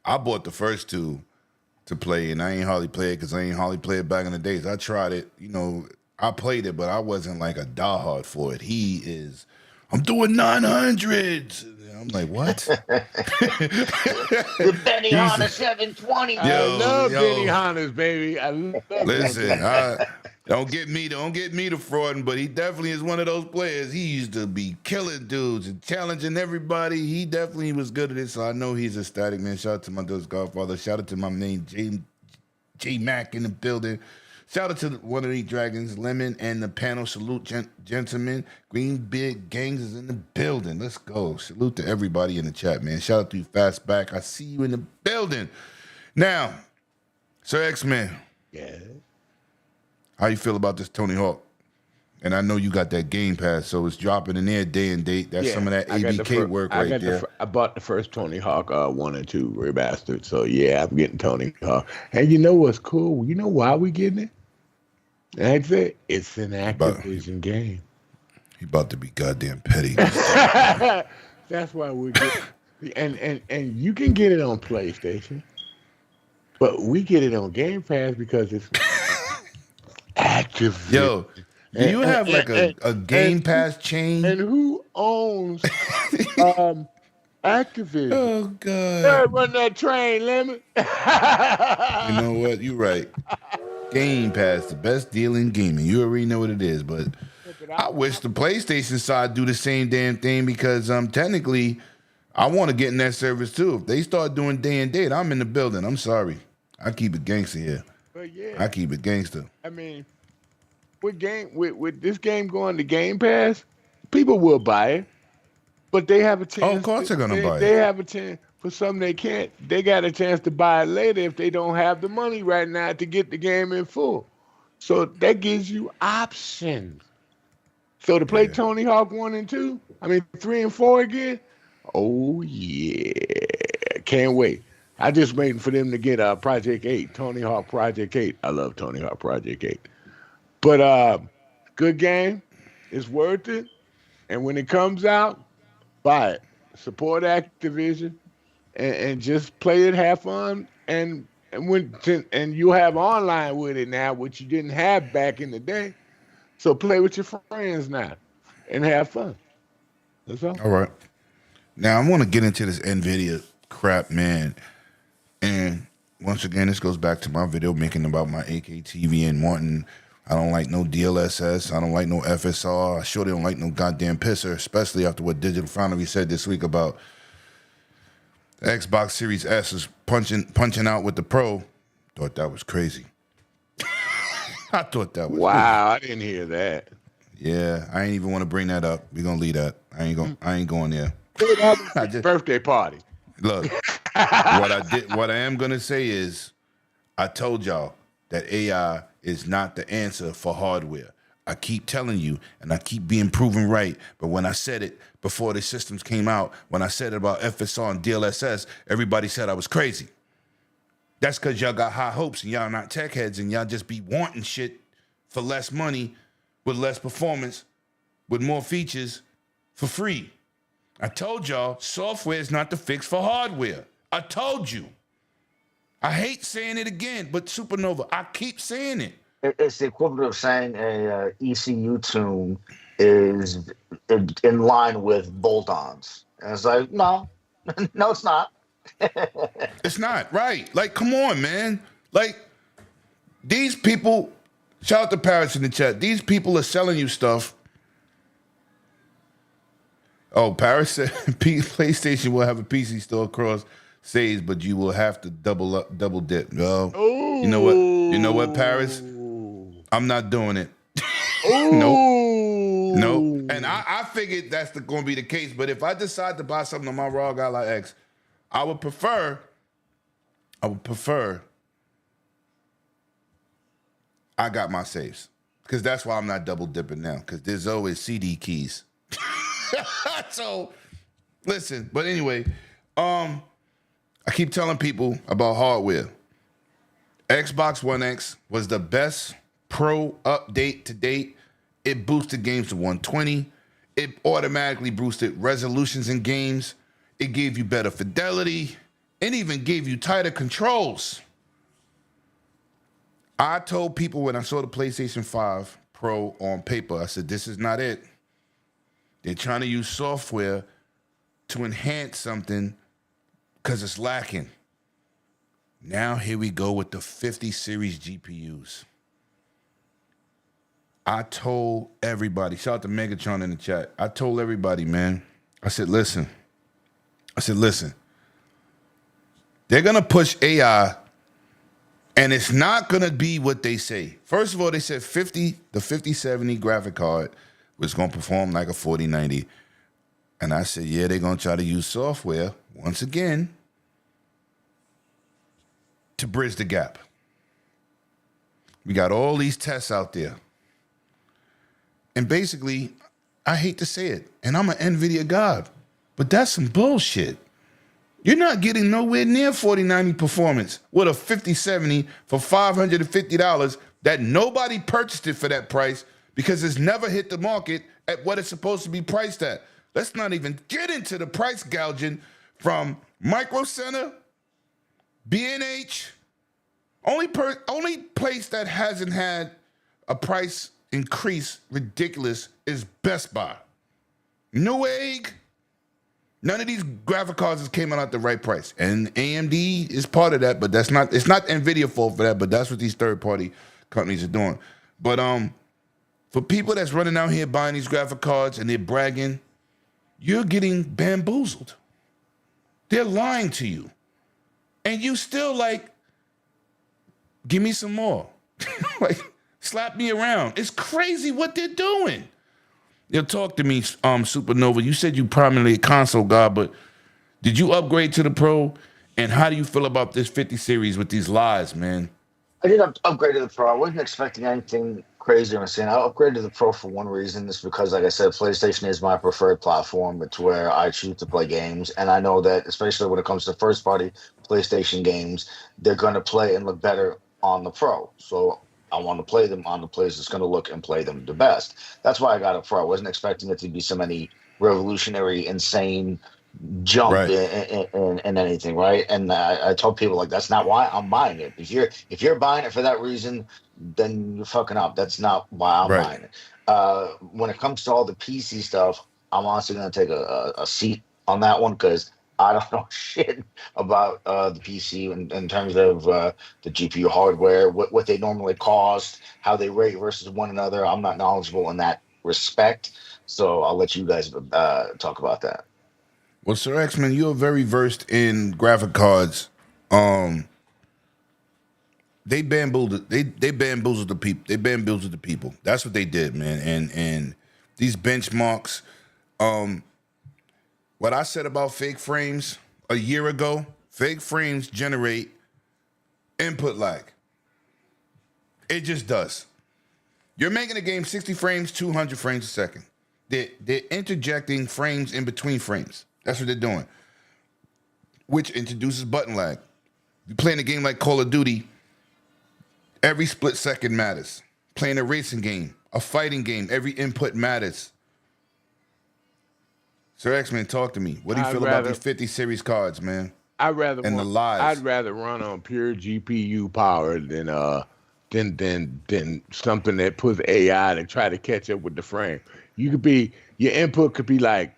I bought the first two to play, and I ain't hardly play it because I ain't hardly play it back in the days. I tried it, I played it, but I wasn't like a diehard for it. He is, I'm doing 900s. I'm like, what? The Benny He's, Hanna 720. I yo, love Benny yo, Hanna's, baby. I love listen, that. don't get me to frauding, but he definitely is one of those players. He used to be killing dudes and challenging everybody. He definitely was good at it, so I know he's ecstatic, man. Shout out to my daughter's Godfather. Shout out to my main J Mac in the building. Shout out to one of these dragons, Lemon, and the panel. Salute, gentlemen. Green Big Gangs is in the building. Let's go. Salute to everybody in the chat, man. Shout out to you, Fastback. I see you in the building. Now, Sir X-Men, Yeah. how you feel about this Tony Hawk? And I know you got that Game Pass, so it's dropping in there day and date. That's some of that I got the ABK work right there. I bought the first Tony Hawk 1 and 2 remastered. So yeah, I'm getting Tony Hawk. And you know what's cool? You know why we getting it? That's it. It's an Activision game. He about to be goddamn petty. That's why we're getting and you can get it on PlayStation, but we get it on Game Pass because it's Activision. Yo, do you have like a Game Pass chain? And who owns Activision? Oh God! Hey, run that train, Lemon. You know what? You're right. Game Pass, the best deal in gaming. You already know what it is, but I wish the PlayStation side do the same damn thing because technically I want to get in that service too. If they start doing day and date, I'm in the building. I'm sorry. I keep it gangster here. But yeah, I keep it gangster. I mean, with this game going to Game Pass, people will buy it, but they have a chance. Oh, of course they're gonna buy it. They have a chance for something they can't. They got a chance to buy it later if they don't have the money right now to get the game in full. So that gives you options. So to play Tony Hawk 1 and 2, 3 and 4 again. Oh yeah, can't wait. I just waiting for them to get Project 8, Tony Hawk Project 8. I love Tony Hawk Project 8. But good game. It's worth it. And when it comes out, buy it. Support Activision and just play it, have fun, and you'll have online with it now, which you didn't have back in the day. So play with your friends now and have fun. That's all. All right. Now I want to get into this Nvidia crap, man. And once again, this goes back to my video making about my AK TV and wanting. I don't like no DLSS. I don't like no FSR. I sure don't like no goddamn pisser, especially after what Digital Foundry said this week about the Xbox Series S is punching out with the Pro. Thought that was crazy. I thought that was wow. I didn't hear that. Yeah, I ain't even want to bring that up. We're gonna leave that. I ain't going there. Birthday party. Look, what I am gonna say is, I told y'all that AI is not the answer for hardware. I keep telling you, and I keep being proven right. But when I said it before the systems came out, when I said it about FSR and DLSS, everybody said I was crazy. That's because y'all got high hopes and y'all not tech heads and y'all just be wanting shit for less money, with less performance, with more features for free. I told y'all software is not the fix for hardware. I told you. I hate saying it again, but Supernova, I keep saying it. It's the equivalent of saying a ECU tune is in line with bolt-ons. And it's like, no, no, it's not. It's not, right. Like, come on, man. Like, these people, shout out to Paris in the chat, these people are selling you stuff. Oh, Paris said PlayStation will have a PC store across states, but you will have to double dip. Well, you know what, Paris? I'm not doing it. Nope. And I figured that's going to be the case. But if I decide to buy something on my Raw Gala X, I would prefer. I got my saves. Because that's why I'm not double dipping now. Because there's always CD keys. So listen, but anyway, I keep telling people about hardware. Xbox One X was the best pro update to date. It boosted games to 120. It automatically boosted resolutions in games. It gave you better fidelity. It even gave you tighter controls. I told people when I saw the PlayStation 5 Pro on paper, I said, this is not it. They're trying to use software to enhance something because it's lacking. Now here we go with the 50 series GPUs. I told everybody, shout out to Megatron in the chat. I told everybody, man, I said, listen. They're going to push AI, and it's not going to be what they say. First of all, they said the 5070 graphic card was going to perform like a 4090. And I said, yeah, they're going to try to use software, once again, to bridge the gap. We got all these tests out there. And basically, I hate to say it, and I'm an Nvidia god, but that's some bullshit. You're not getting nowhere near 4090 performance with a 5070 for $550 that nobody purchased it for that price because it's never hit the market at what it's supposed to be priced at. Let's not even get into the price gouging from Micro Center, B&H. Only place that hasn't had a price increase ridiculous is Best Buy. Newegg. None of these graphic cards has came out at the right price. And AMD is part of that, but it's not Nvidia fault for that, but that's what these third-party companies are doing. But for people that's running out here buying these graphic cards and they're bragging, you're getting bamboozled. They're lying to you. And you still like, give me some more. Like, slap me around. It's crazy what they're doing. You'll talk to me, Supernova. You said you primarily a console guy, but did you upgrade to the Pro? And how do you feel about this 50 series with these lies, man? I did upgrade to the Pro. I wasn't expecting anything crazy or insane. I upgraded to the Pro for one reason. It's because, like I said, PlayStation is my preferred platform. It's where I choose to play games. And I know that, especially when it comes to first-party PlayStation games, they're going to play and look better on the Pro. So I want to play them on the place that's going to look and play them the best. That's why I got a Pro. I wasn't expecting it to be so many revolutionary, insane jump Right. in anything, right? And I told people, like, that's not why I'm buying it. If you're buying it for that reason, then you're fucking up. That's not why I'm Right. buying it. When it comes to all the PC stuff, I'm honestly going to take a seat on that one because I don't know shit about the PC in terms of the GPU hardware, what they normally cost, how they rate versus one another. I'm not knowledgeable in that respect, so I'll let you guys talk about that. Well, Sir X-Men, you're very versed in graphic cards. They bamboozled the people. They bamboozled the people. That's what they did, man. And these benchmarks. What I said about fake frames a year ago, fake frames generate input lag. It just does. You're making a game 60 frames, 200 frames a second. They're interjecting frames in between frames. That's what they're doing, which introduces button lag. You're playing a game like Call of Duty, every split second matters. Playing a racing game, a fighting game, every input matters. Sir X-Men, talk to me. What do you feel about these 50 series cards, man? I'd rather And the lies. I'd rather run on pure GPU power than something that puts AI to try to catch up with the frame. Your input could be like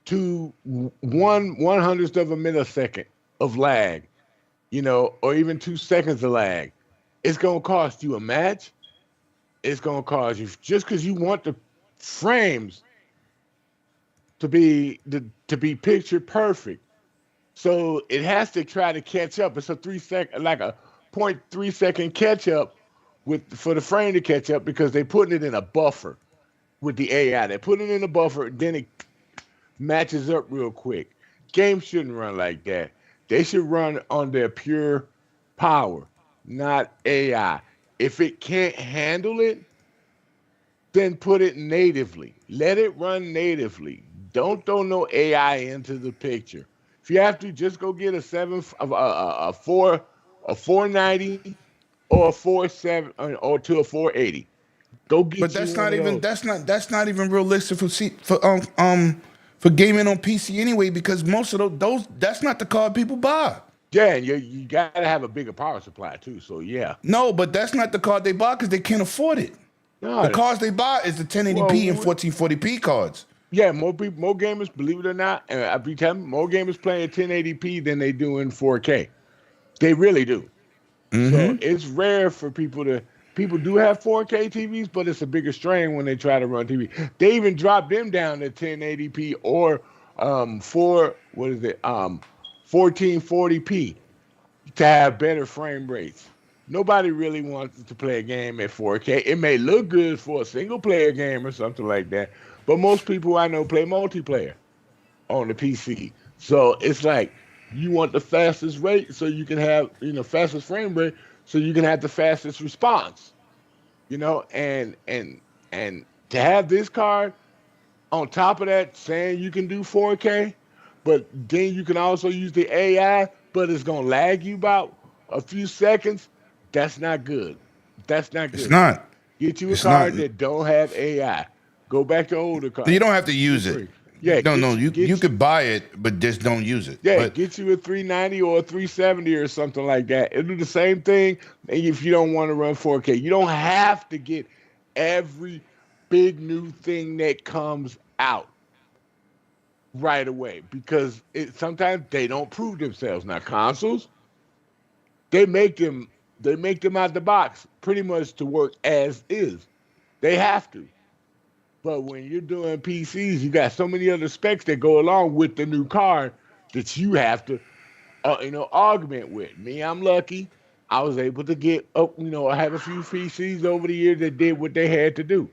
1/100th of a millisecond of lag, or even 2 seconds of lag. It's gonna cost you a match. It's gonna cost you just because you want the frames to be picture perfect. So it has to try to catch up. It's a 0.3 second catch up for the frame to catch up because they're putting it in a buffer with the AI. They're putting it in a buffer, then it matches up real quick. Games shouldn't run like that. They should run on their pure power, not AI. If it can't handle it, then put it natively. Let it run natively. Don't throw no AI into the picture. If you have to, just go get a 490 or a 47 or to a 480. Go But get you that's one not of even those. that's not even realistic for gaming on PC anyway, because most of those that's not the card people buy. Yeah, and you gotta have a bigger power supply too. So yeah. No, but that's not the card they buy because they can't afford it. The No, cards they buy is the 1080p and well, 1440p cards. yeah, more people, more gamers, believe it or not, and I be telling you, more gamers playing 1080p than they do in 4K. They really do. So it's rare for people to. People do have 4K TVs, but it's a bigger strain when they try to run TV. They even drop them down to 1080p or what is it 1440p to have better frame rates. Nobody really wants to play a game at 4K. It may look good for a single player game or something like that, but most people I know play multiplayer on the PC. So it's like you want the fastest rate so you can have, fastest frame rate so you can have the fastest response. And to have this card on top of that saying you can do 4K, but then you can also use the AI, but it's gonna lag you about a few seconds. That's not good. That's not It's good. not. Get you a It's not. card that don't have AI. Go back to older You cards. don't have to use it. Free. Yeah, No. You get you could buy it, but just don't use it. yeah, But get you a 390 or a 370 or something like that. It'll do the same thing if you don't want to run 4K. You don't have to get every big new thing that comes out right away because sometimes they don't prove themselves. Now consoles, they make them out the box pretty much to work as is. They have to. But when you're doing PCs, you got so many other specs that go along with the new card that you have to, augment with. Me, I'm lucky. I was able to get up, I have a few PCs over the years that did what they had to do,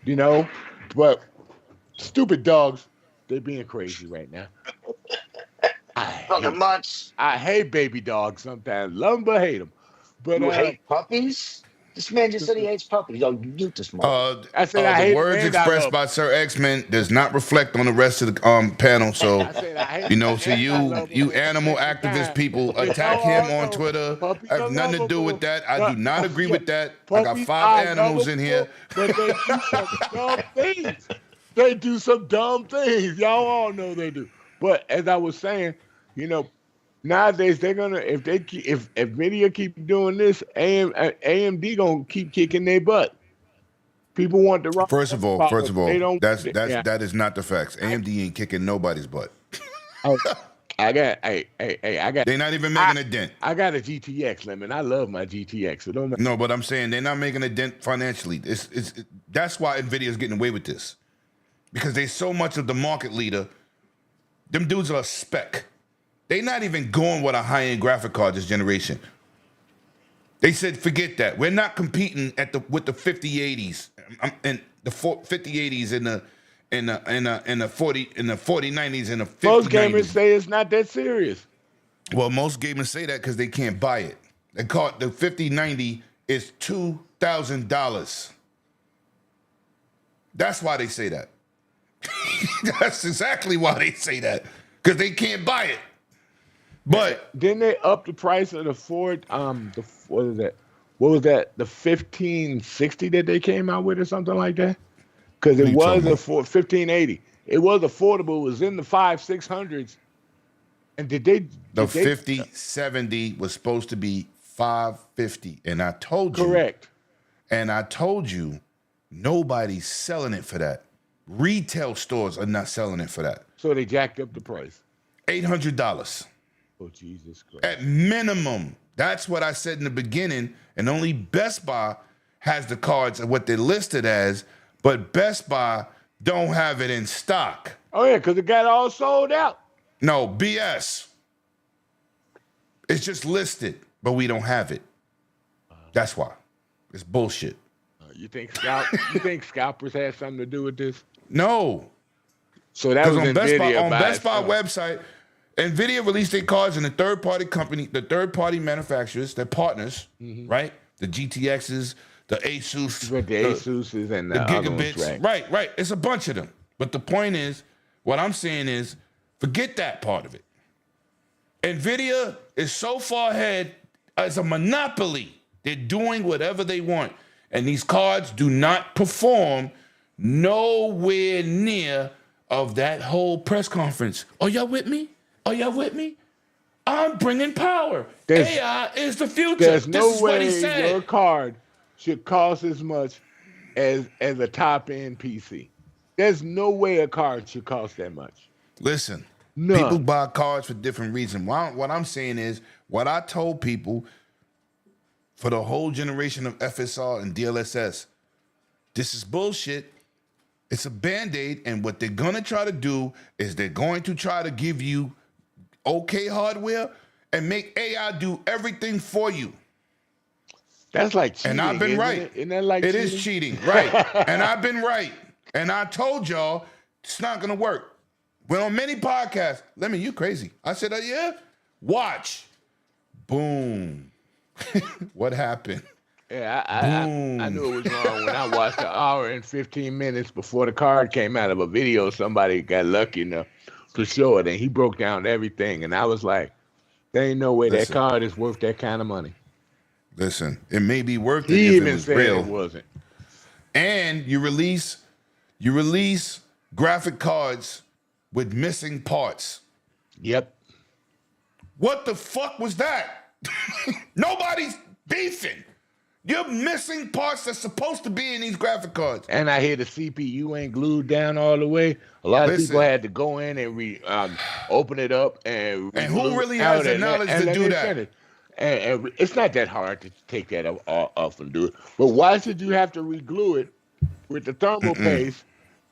you know. But stupid dogs, they being crazy right now. I Fucking hate, months. I hate baby dogs sometimes. Love them, but hate them. But You hate puppies? This man just said he hates puppies. Yo, you mute this motherfucker. I said I the hate words them and I expressed love by Sir X-Men does not reflect on the rest of the panel. So, I said I hate them so and I you love them you at the animal same activist time. people It's attack all him I on know. Twitter. Puppies I are have nothing to do lovable. with that. I do not agree Yeah, with that. I got puppies 5 are animals in here. lovable, but they do some dumb things. They do some dumb things. Y'all all know they do. But as I was saying, you know, nowadays they're gonna if Nvidia keep doing this, AMD gonna keep kicking their butt. People want the raw First horsepower, of but they all, don't that's want it. that's Yeah, that is not the facts. I, AMD ain't kicking nobody's butt. oh, I got They're not even I making a dent. I got a GTX lemon. I love my GTX. So don't matter. No, but I'm saying they're not making a dent financially. That's why Nvidia is getting away with this, because they're so much of the market leader. Them dudes are a spec. They're not even going with a high-end graphic card this generation. They said, forget that. We're not competing with the 5080s and the 5080s and the 4090s and the Most gamers 5090s. say it's not that serious. Well, most gamers say that because they can't buy it. They call it the 5090 is $2,000. That's why they say that. That's exactly why they say that, because they can't buy it. But Didn't they up the price of the Ford? What is that? What was that? The 1560 that they came out with, or something like that? Because what it are you was talking a about? 1580. It was affordable. It was in the 500-600s. And did they? The Did they 5070 was supposed to be 550, and I told you, correct? nobody's selling it for that. Retail stores are not selling it for that. So they jacked up the price. $800 Oh Jesus Christ! at minimum. That's what I said in the beginning, and only Best Buy has the cards of what they're listed as, but Best Buy don't have it in stock. Oh yeah, because it got all sold out. No, BS. It's just listed, but we don't have it. That's why. It's bullshit. You think scalpers had something to do with this? No, So that because was on Best Buy, Nvidia by Best Buy itself. website, Nvidia released their cards, and the third-party company, the third-party manufacturers, their partners, right? The GTXs, the Asus, But the Asuses and the the other ones, gigabits. right? Right. It's a bunch of them. But the point is, what I'm saying is, forget that part of it. Nvidia is so far ahead as a monopoly. They're doing whatever they want. And these cards do not perform nowhere near of that whole press conference. Are y'all with me? Are y'all with me? I'm bringing power. AI is the future. There's This no is what he way said. your card should cost as much as a top end PC. There's no way a card should cost that much. Listen, None. people buy cards for different reasons. What I'm saying is, what I told people for the whole generation of FSR and DLSS, this is bullshit. It's a Band-Aid, and what they're going to try to do is they're going to try to give you okay hardware and make AI do everything for you. That's like cheating. And I've been right. Isn't that like it cheating? is cheating, right? And I've been right. And I told y'all it's not gonna work. Went on many podcasts. Lemon, you crazy. I said, yeah. Watch. Boom. What happened? Yeah, I knew it was wrong when I watched an hour and 15 minutes before the card came out of a video. Somebody got lucky enough to show it, and he broke down everything. And I was like, there ain't no way that card is worth that kind of money. Listen, it may be worth it He if even it was said real. it wasn't. And you release graphic cards with missing parts. Yep. What the fuck was that? Nobody's beefing. You're missing parts that's supposed to be in these graphic cards. And I hear the CPU ain't glued down all the way. A lot of people had to go in and open it up and who really has the knowledge to do that? And it's not that hard to take that off and do it. But why should you have to re-glue it with the thermal paste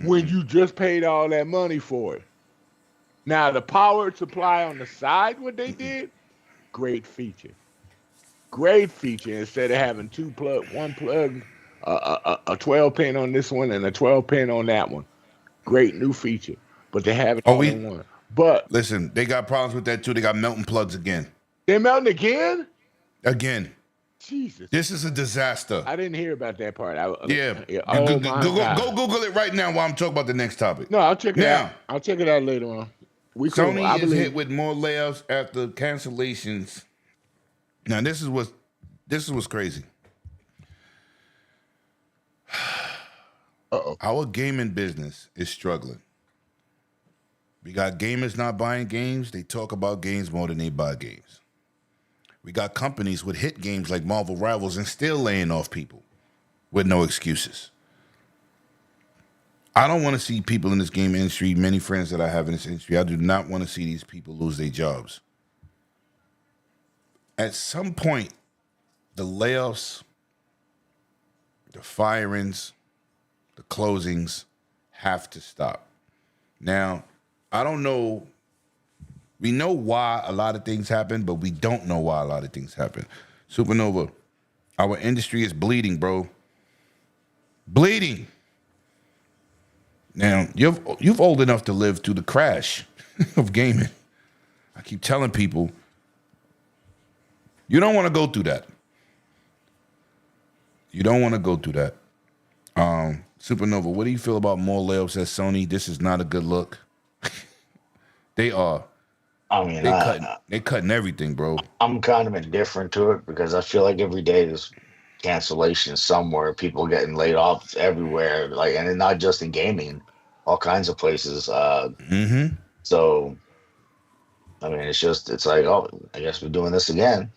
when you just paid all that money for it? Now, the power supply on the side, what they did, great feature. Great feature. Instead of having one plug, a 12 pin on this one and a 12 pin on that one. Great new feature. But they have it all in one. But listen, they got problems with that too. They got melting plugs again. They're melting again? Again. Jesus. This is a disaster. I didn't hear about that part. Oh, Go Google it right now while I'm talking about the next topic. No, I'll check it out. I'll check it out later on. Sony is hit with more layoffs after cancellations. Now this is what's crazy. Our gaming business is struggling. We got gamers not buying games. They talk about games more than they buy games. We got companies with hit games like Marvel Rivals and still laying off people with no excuses. I don't want to see people in this game industry, many friends that I have in this industry, I do not want to see these people lose their jobs. At some point, the layoffs, the firings, the closings have to stop. Now, I don't know. We know why a lot of things happen, but we don't know why a lot of things happen. Supernova, our industry is bleeding, bro. Bleeding. Now, you've old enough to live through the crash of gaming. I keep telling people, you don't want to go through that. You don't want to go through that. Supernova, what do you feel about more layoffs at Sony? This is not a good look. They are. I mean, they're cutting everything, bro. I'm kind of indifferent to it because I feel like every day there's cancellation somewhere, people getting laid off everywhere, like, and not just in gaming, all kinds of places. So, I mean, it's like, oh, I guess we're doing this again.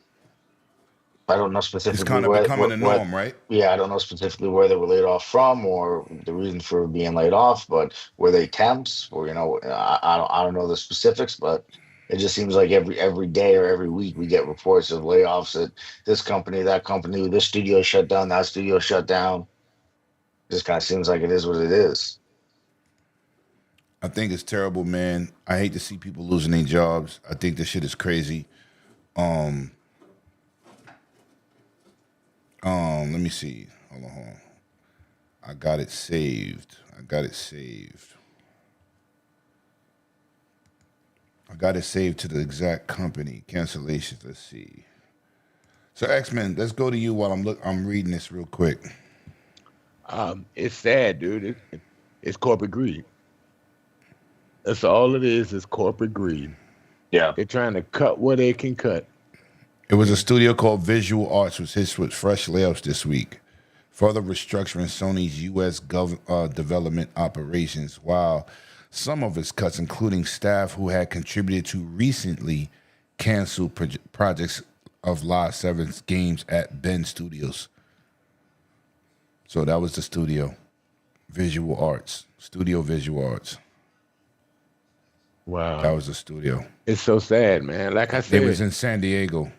I don't know specifically. It's kind of becoming a norm, right? Yeah, I don't know specifically where they were laid off from or the reason for being laid off, but were they temps or I don't know the specifics, but it just seems like every day or every week we get reports of layoffs at this company, that company, this studio shut down, that studio shut down. Just kind of seems like it is what it is. I think it's terrible, man. I hate to see people losing their jobs. I think this shit is crazy. Let me see. Hold on. I got it saved. I got it saved to the exact company. Cancellations, let's see. So X-Men, let's go to you while I'm reading this real quick. It's sad, dude. It's corporate greed. That's all it is corporate greed. Yeah. They're trying to cut what they can cut. It was a studio called Visual Arts was hit with fresh layoffs this week, further restructuring Sony's U.S. development operations, while some of its cuts, including staff who had contributed to recently canceled projects of Live 7's games at Ben Studios. So that was the studio, Visual Arts, Studio Visual Arts. Wow. That was the studio. It's so sad, man. Like I said, They was in San Diego.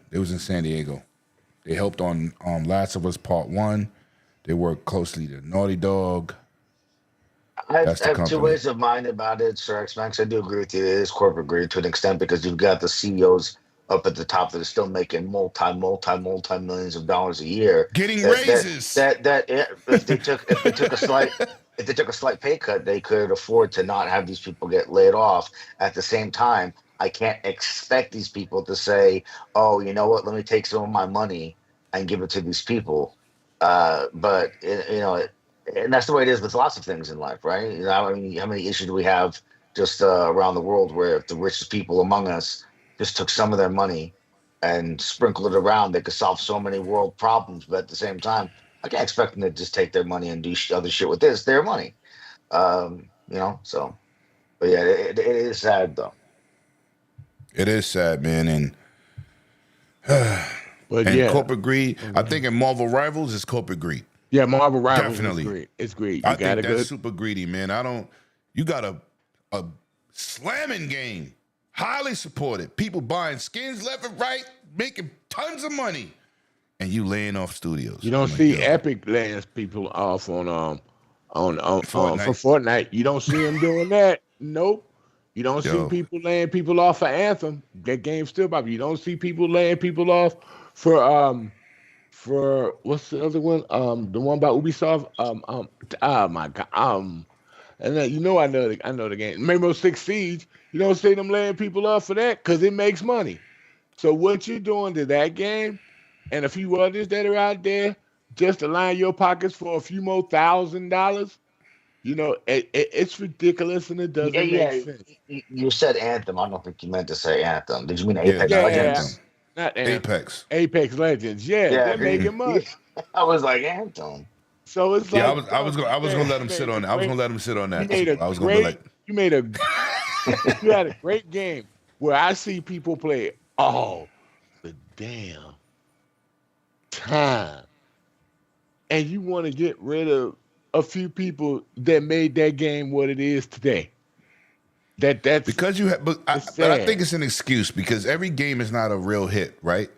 They helped on Last of Us Part 1. They worked closely to Naughty Dog. I That's the have two company. ways of mind about it, Sir X Max. I do agree with you. It is corporate greed to an extent because you've got the CEOs up at the top that are still making multi millions of dollars a year. Getting That raises. if they took a slight pay cut, they could afford to not have these people get laid off. At the same time, I can't expect these people to say, "Oh, you know what? Let me take some of my money and give it to these people." But and that's the way it is with lots of things in life, right? You know, I mean, how many issues do we have just around the world where if the richest people among us just took some of their money and sprinkled it around, they could solve so many world problems. But at the same time, I can't expect them to just take their money and do other shit with this. Their money, So, but yeah, it is sad though. It is sad, man, and but and yeah, corporate greed. I think in Marvel Rivals is corporate greed. yeah, Marvel Rivals Definitely. is great. It's great. You I got think a that's good. super greedy, man. You got a slamming game, highly supported. People buying skins left and right, making tons of money, and you laying off studios. You don't Oh my see God. Epic laying people off on Fortnite. for Fortnite. You don't see them doing that. Nope. You don't Yo. see people laying people off for Anthem. That game's still popular. You don't see people laying people off for what's the other one? The one by Ubisoft. Oh my God. And then I know the game. Rainbow Six Siege. You don't see them laying people off for that because it makes money. So what you're doing to that game and a few others that are out there just to line your pockets for a few more $1,000, it's ridiculous and it doesn't make sense. You said Anthem. I don't think you meant to say Anthem. Did you mean Yeah, Apex not Legends? Anthem. Not Anthem. Apex. Apex Legends. Yeah, they're making money. I was like Anthem. So it's Yeah, like I was gonna let him sit on that. I was gonna let him sit on that. You had a great game where I see people play all the damn time, and you want to get rid of a few people that made that game what it is today. That's because you have, but I think it's an excuse because every game is not a real hit, right?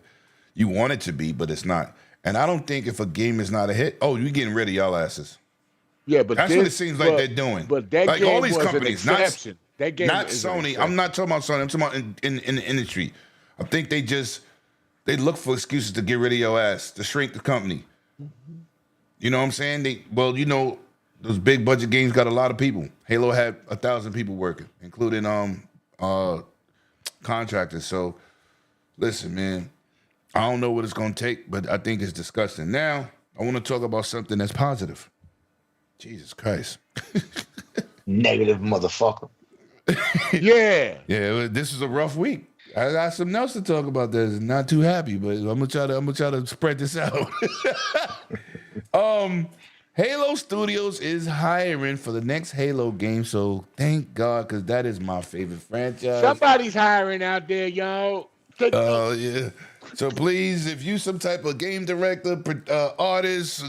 You want it to be, but it's not. And I don't think if a game is not a hit, you're getting rid of y'all asses. Yeah, but that's what it seems like they're doing. But that like game all these was companies, an exception. That game not is an Sony. exception. I'm not talking about Sony. I'm talking about in the industry. I think they look for excuses to get rid of your ass to shrink the company. You know what I'm saying? Those big budget games got a lot of people. Halo had 1,000 people working, including contractors. So listen, man, I don't know what it's gonna take, but I think it's disgusting. Now I want to talk about something that's positive. Jesus Christ. Negative motherfucker. Yeah. Yeah, this is a rough week. I got something else to talk about that's not too happy, but I'm gonna try to spread this out. Halo Studios is hiring for the next Halo game, so thank God, because that is my favorite franchise. Somebody's hiring out there, y'all. Yeah. So please, if you some type of game director, artist,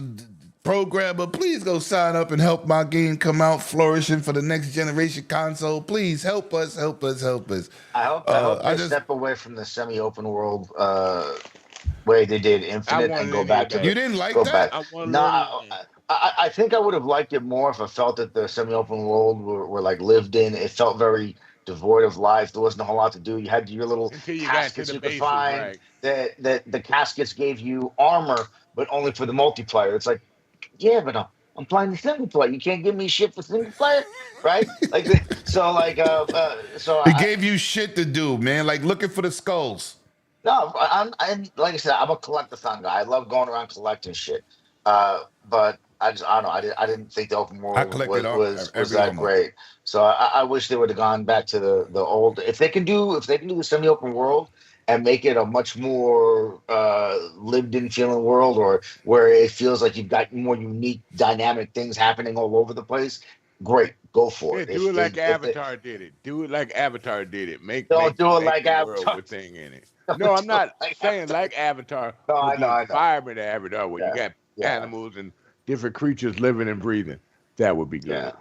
programmer, please go sign up and help my game come out flourishing for the next generation console. Please help us. I hope they step away from the semi-open world way they did Infinite and go back to. You didn't like that? I think I would have liked it more if I felt that the semi-open world were like lived in. It felt very devoid of life. There wasn't a whole lot to do. You had your little caskets you could find. Right. That the caskets gave you armor, but only for the multiplayer. It's like, yeah, but I'm playing the single player. You can't give me shit for single player, right? It gave you shit to do, man. Like looking for the skulls. No, I'm like I said, I'm a collectathon guy. I love going around collecting shit. But I don't know. I didn't think the open I world collected was every that armor. great. So I wish they would have gone back to the old. If they can do the semi open world and make it a much more lived in feeling world, or where it feels like you've got more unique dynamic things happening all over the place, great, go for Yeah, it. do it like If they Avatar did it. Do it like Avatar did it. Make don't make do it make like the world Avatar, with thing in it. No, don't I'm do it not like saying Avatar. like Avatar, No, but I know, the I know. environment of Avatar where you Yeah, got yeah, animals and different creatures living and breathing. That would be yeah.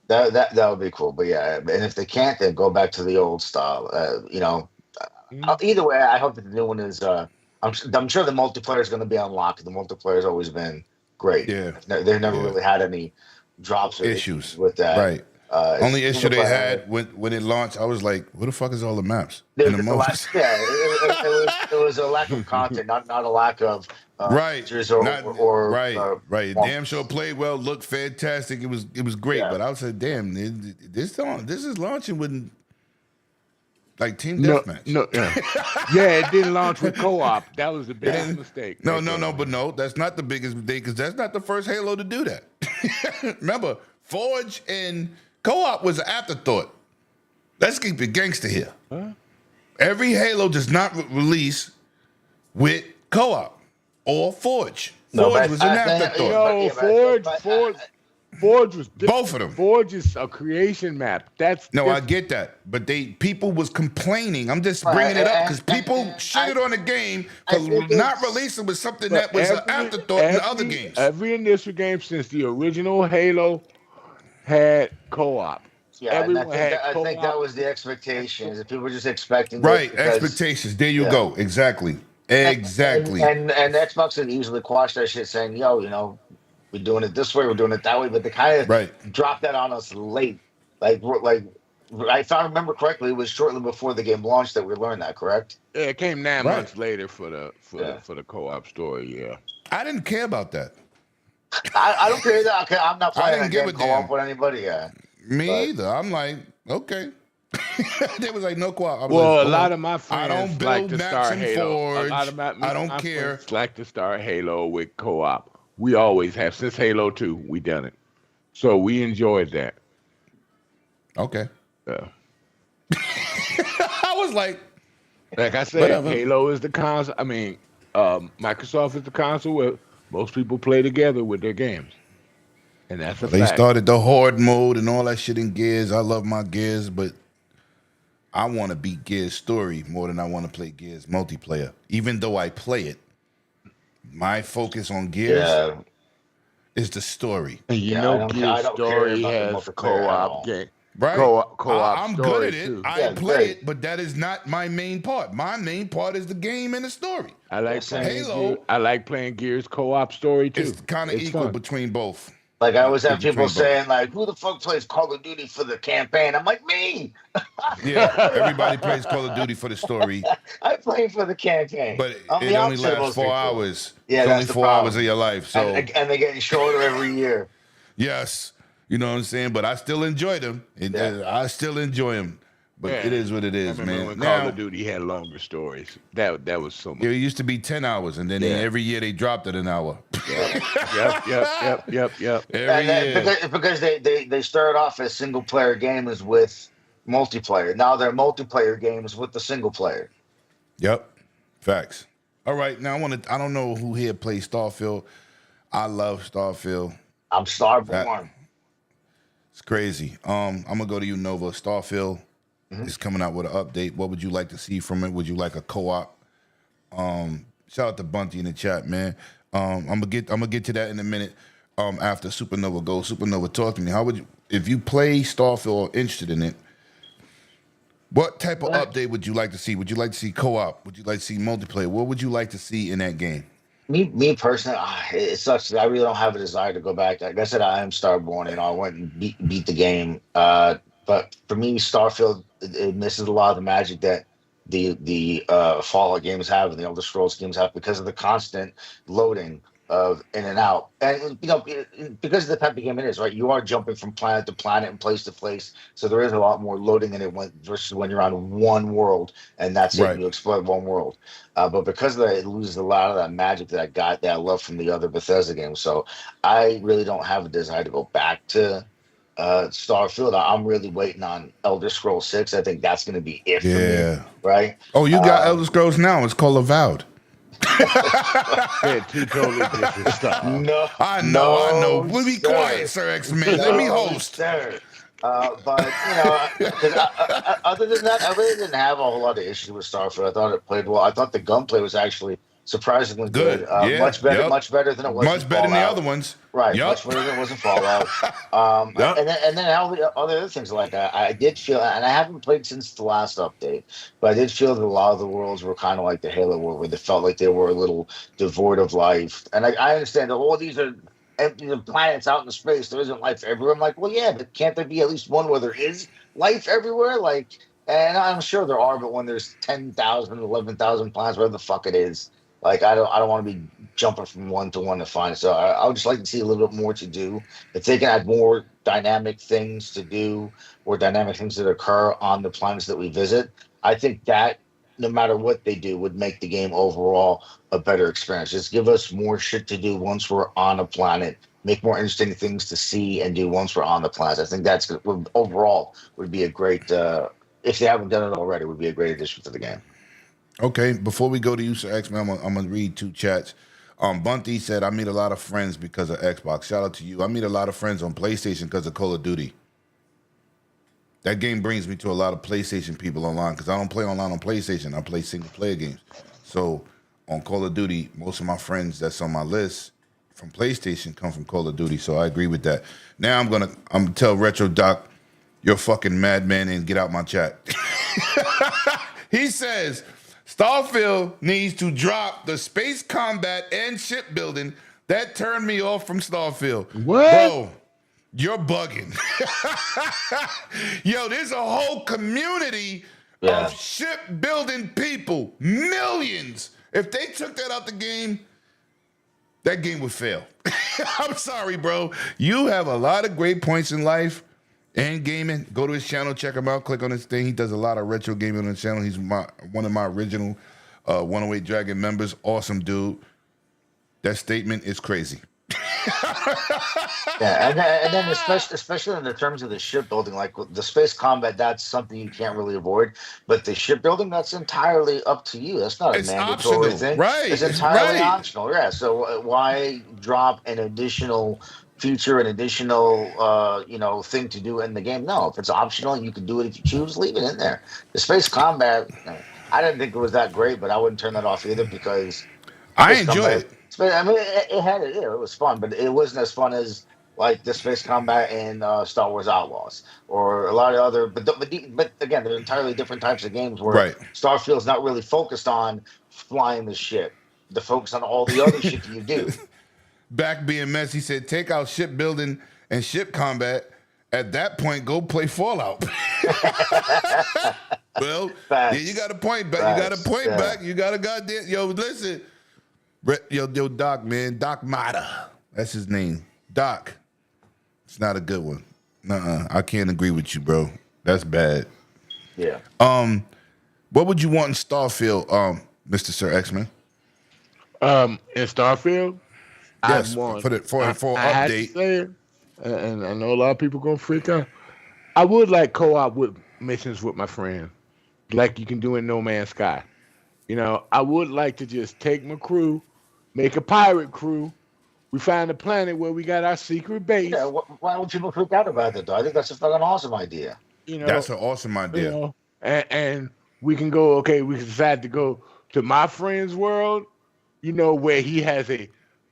good. That would be cool. But yeah, and if they can't, then go back to the old style. Mhm. Either way, I hope that the new one is. I'm sure the multiplayer is going to be unlocked. The multiplayer has always been great. Yeah, They've never yeah. really had any drops or issues Issues. with that. Right. It's Only issue single they player. had when it launched, I was like, "Where the fuck is all the maps There and was the just a lack. modes?" Yeah, it was a lack of content, not a lack of Right. features Not right. Right. Damn sure bumps. played well, looked fantastic. It was great. Yeah. But I was like, damn, this is launching with like team No, deathmatch. no, yeah, yeah. It didn't launch with co-op. That was the It biggest didn't. mistake No, right no, there. no, but no, that's not the biggest mistake because that's not the first Halo to do that. Remember, Forge and co-op was an afterthought. Let's keep it gangster here. Huh? Every Halo does not release with co-op or Forge. No, Forge but was an yeah, afterthought. but No, yeah, Forge was Both of different. them. Forge is a creation map. That's No, I different. get that, but people was complaining. I'm just right, bringing it up because people and shitted on the game I for think not it's releasing with something But that was an afterthought in the other games. every initial game since the original Halo had co-op. yeah, and I Everyone think that had I think that co-op. was the expectation. Is that people were just expecting it Right, because expectations. There you yeah. go. Exactly. And, Exactly. and Xbox could easily quash that shit, saying, "Yo, we're doing it this way, we're doing it that way." But they kind Right. of dropped that on us late. Like if I remember correctly, it was shortly before the game launched that we learned that. Correct? Yeah, it came nine Right. months later for the Yeah. co-op story. Yeah. I didn't care about that. I don't care that. Okay, I'm not I playing didn't a give game a co-op damn. with anybody. Yeah, Me but either. I'm like, okay. They was like, no co-op. I was Well, like, a lot oh, of my I don't friends like build to maps start in Halo. A lot Forge. of my I don't my care. friends like to start Halo with co-op. We always have since Halo 2. We done it, so we enjoyed that. Okay. Yeah. I was like, Like I said, whatever. Halo is the console. I mean, Microsoft is the console where most people play together with their games, and that's a They fact. started the horde mode and all that shit in Gears. I love my Gears, but I want to beat Gears story more than I want to play Gears multiplayer. Even though I play it, my focus on Gears yeah, is the story. And yeah. I Gears don't care Story about the has multiplayer at co-op all. game, Right. co-op I'm good story at it. too. I Yeah, play great. it, but that is not my main part. My main part is the game and the story. I like Same. playing Halo- I like playing Gears co-op story too. It's kind of It's equal fun. between both. Like I always have It's people between both. saying, like, "Who the fuck plays Call of Duty for the campaign?" I'm like, "Me." Yeah, everybody plays Call of Duty for the story, I play for the campaign. but I'm it the only opposite of lasts most 4 people. hours. Yeah, It's only that's the 4 hours problem. of your life. So And they're getting shorter every year. yes, you know what I'm saying. But I still enjoy them. Yeah. I still enjoy them. But Yeah. it is what it I is, remember man. when Call Now of Duty had longer stories. That was so much. it used to be 10 hours, and then Yeah. every year they dropped it an hour. Yep. Every And year. because they started off as single player games with multiplayer. Now they're multiplayer games with the single player. Yep. Facts. All right. Now I don't know who here plays Starfield. I love Starfield. I'm Starborn. It's crazy. I'm gonna go to you, Nova. Starfield is coming out with an update. What would you like to see from it? Would you like a co-op? Shout out to Bunty in the chat, man. I'm gonna get to that in a minute. After Supernova goes. Supernova, talk to me. How would you, if you play Starfield or interested in it? What type of update would you like to see? Would you like to see co-op? Would you like to see multiplayer? What would you like to see in that game? Me personally, it sucks. I really don't have a desire to go back. Like I said, I am Starborn, and I went and beat the game. But for me, Starfield it misses a lot of the magic that the Fallout games have and the Elder Scrolls games have because of the constant loading of in and out. And because of the type of game it is, right? You are jumping from planet to planet and place to place, so there is a lot more loading in it versus when you're on one world and that's it. Right. You explore one world, but because of that, it loses a lot of that magic that I love from the other Bethesda games. So I really don't have a desire to go back to Starfield. I'm really waiting on Elder Scrolls 6. I think that's going to be it for me, Yeah. right? Oh, you got Elder Scrolls now. It's called Avowed. Man, two totally different stuff. No, I no, know. We'll be sir. quiet, Sir X-Men. Let me No, host. sir. But 'cause other than that, I really didn't have a whole lot of issues with Starfield. I thought it played well. I thought the gunplay was actually surprisingly good. Good. Yeah. Much better, Yep. much better than it was. Much in better than the Fallout. other ones. Right, Yep. much better than it was in Fallout. Yep. And then all the other things like I did feel, and I haven't played since the last update, but I did feel that a lot of the worlds were kind of like the Halo world, where they felt like they were a little devoid of life. And I understand that all these are empty planets out in space. There isn't life everywhere. I'm like, well, yeah, but can't there be at least one where there is life everywhere? Like, and I'm sure there are, but when there's 10,000, 11,000 planets, whatever the fuck it is, like I don't want to be jumping from one to one to find it. So I would just like to see a little bit more to do. If they can add more dynamic things to do or dynamic things that occur on the planets that we visit, I think that no matter what they do would make the game overall a better experience. Just give us more shit to do once we're on a planet. Make more interesting things to see and do once we're on the planet. I think that's overall would be a great. If they haven't done it already, would be a great addition to the game. Okay, before we go to you, Sir X-Men, I'm gonna read two chats. Bunty said, I meet a lot of friends because of Xbox. Shout out to you. I meet a lot of friends on PlayStation because of Call of Duty. That game brings me to a lot of PlayStation people online because I don't play online on PlayStation. I play single player games. So on Call of Duty, most of my friends that's on my list from PlayStation come from Call of Duty. So I agree with that. Now I'm gonna tell Retro Doc, you're a fucking madman and get out my chat. He says, Starfield needs to drop the space combat and shipbuilding. That turned me off from Starfield. What? Bro, you're bugging. Yo, there's a whole community of shipbuilding people. Millions. If they took that out the game, that game would fail. I'm sorry, bro. You have a lot of great points in life and gaming. Go to his channel, check him out, click on his thing. He does a lot of retro gaming on the channel. He's one of my original 108 Dragon members. Awesome dude. That statement is crazy. Yeah, and then especially in the terms of the shipbuilding, like with the space combat, that's something you can't really avoid. But the shipbuilding, that's entirely up to you. That's not a It's mandatory optional, thing. right? It's entirely Right. optional. Yeah. So why drop an additional feature, an additional thing to do in the game? No, if it's optional, you can do it if you choose. Leave it in there. The space combat, I didn't think it was that great, but I wouldn't turn that off either because I space enjoy combat. it. I mean, it was fun, but it wasn't as fun as like the space combat in Star Wars Outlaws or a lot of other. But again, they're entirely different types of games where Right. Starfield's not really focused on flying the ship. They're focused on all the other shit that you do. Back being messy said, take out shipbuilding and ship combat. At that point, go play Fallout. Well, Facts. yeah, you got a point back. You got a Facts, point yeah. back. You got a goddamn. Yo, listen. Yo, Doc, man. Doc Mata. That's his name. Doc. It's not a good one. Nuh-uh. I can't agree with you, bro. That's bad. Yeah. What would you want in Starfield, Mr. Sir X-Men? In Starfield, Yes, I want for I had to update. say it, and I know a lot of people gonna freak out. I would like co-op with missions with my friend, like you can do in No Man's Sky. You know, I would like to just take my crew, make a pirate crew. We find a planet where we got our secret base. Yeah. Why don't people freak out about that though? I think that's a fucking awesome idea. You know, That's an awesome you idea. know, and we can go. Okay, we can decide to go to my friend's world. You know, where he has a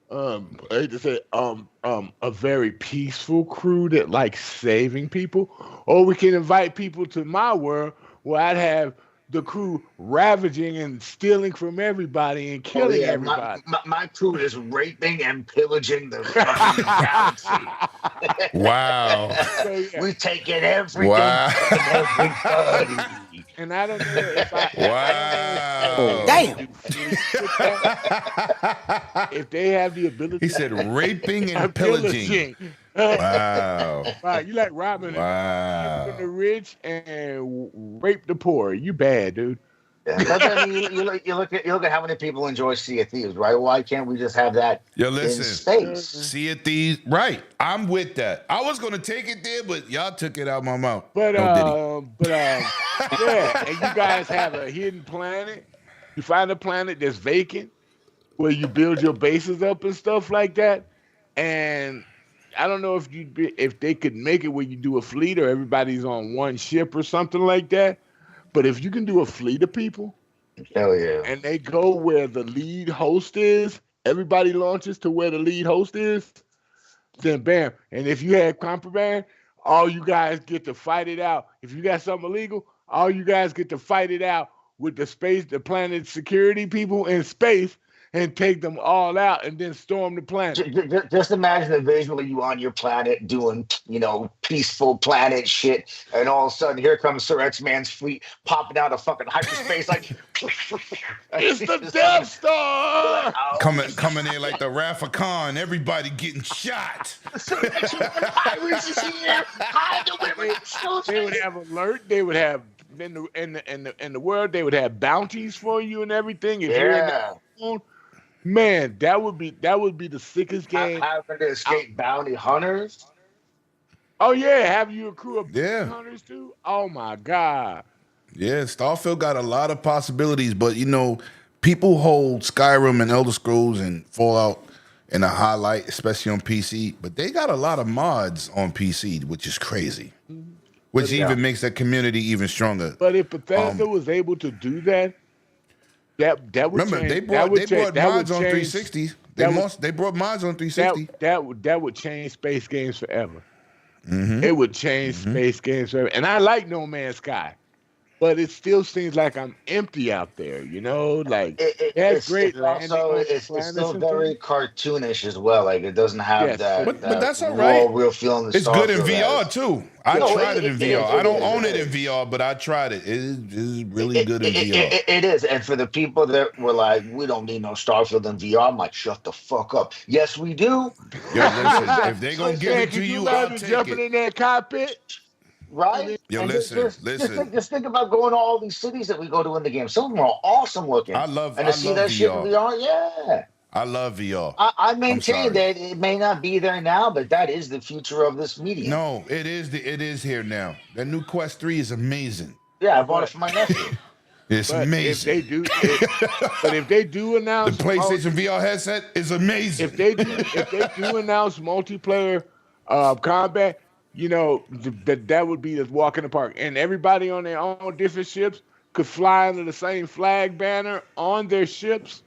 I hate to say a very peaceful crew that likes saving people, or we can invite people to my world where I'd have the crew ravaging and stealing from everybody and killing Oh, yeah, everybody. my crew is raping and pillaging the fucking galaxy. Wow. So, yeah. We're taking everything Wow. from everybody. and I don't know if I don't know if Wow. they Damn. do fleet with that. If they have the He ability said raping and of pillaging. pillaging. Wow. Right, you like robbing and steal from the Wow. rich and rape the poor. You bad, dude. Yeah, but I mean, you look at how many people enjoy Sea of Thieves, right? Why can't we just have that Yo, in listen. space? See it these right. I'm with that. I was gonna take it there, but y'all took it out my mouth. But No diddy. yeah, and you guys have a hidden planet. You find a planet that's vacant where you build your bases up and stuff like that. And I don't know if they could make it where you do a fleet or everybody's on one ship or something like that. But if you can do a fleet of people Hell yeah. and they go where the lead host is, everybody launches to where the lead host is, then bam. And if you have contraband, all you guys get to fight it out. If you got something illegal, all you guys get to fight it out with the planet security people in space and take them all out and then storm the planet. Just imagine the visual of you on your planet doing, peaceful planet shit, and all of a sudden here comes Sir X-Man's fleet popping out of fucking hyperspace like It's the Death Star! Coming in like the Wrath of Khan, everybody getting shot. Sir X-Man Pirates is here. Hide the women and children. They would have alert. They would have in the world. They would have bounties for you and everything. If you're in Yeah. the zone, man, that would be the sickest game. Having to escape bounty hunters. Oh yeah, have you a crew of Yeah. hunters too? Oh my god. Yeah, Starfield got a lot of possibilities, but people hold Skyrim and Elder Scrolls and Fallout in a highlight, especially on PC. But they got a lot of mods on PC, which is crazy. Which even makes that community even stronger. But if Bethesda was able to do that, that would Remember, change. they brought mods on 360. They brought mods on 360. That would change space games forever. It would change space games forever. And I like No Man's Sky, but it still seems like I'm empty out there. Like that's great. It's still very cartoonish as well. Like it doesn't have that. But that's all right. Real feeling. It's good in VR too. I tried it in VR. I don't own it in is. VR, but I tried it. It is really good in VR. It is. And for the people that were like, we don't need no Starfield in VR, I'm like, shut the fuck up. Yes, we do. Yo, listen, if they gonna give it to you, I'll take jumping it. in that cockpit. Right? Yo, And listen. Just think about going to all these cities that we go to in the game. Some of them are awesome looking. I love to see that VR. shit in VR, yeah. I love VR. I maintain sorry. that it may not be there now, but that is the future of this medium. No, it is here now. That new Quest 3 is amazing. Yeah, I bought it for my nephew. It's But amazing. if they do announce The PlayStation VR headset is amazing. if they do announce multiplayer combat, that would be the walk in the park, and everybody on their own different ships could fly under the same flag banner on their ships.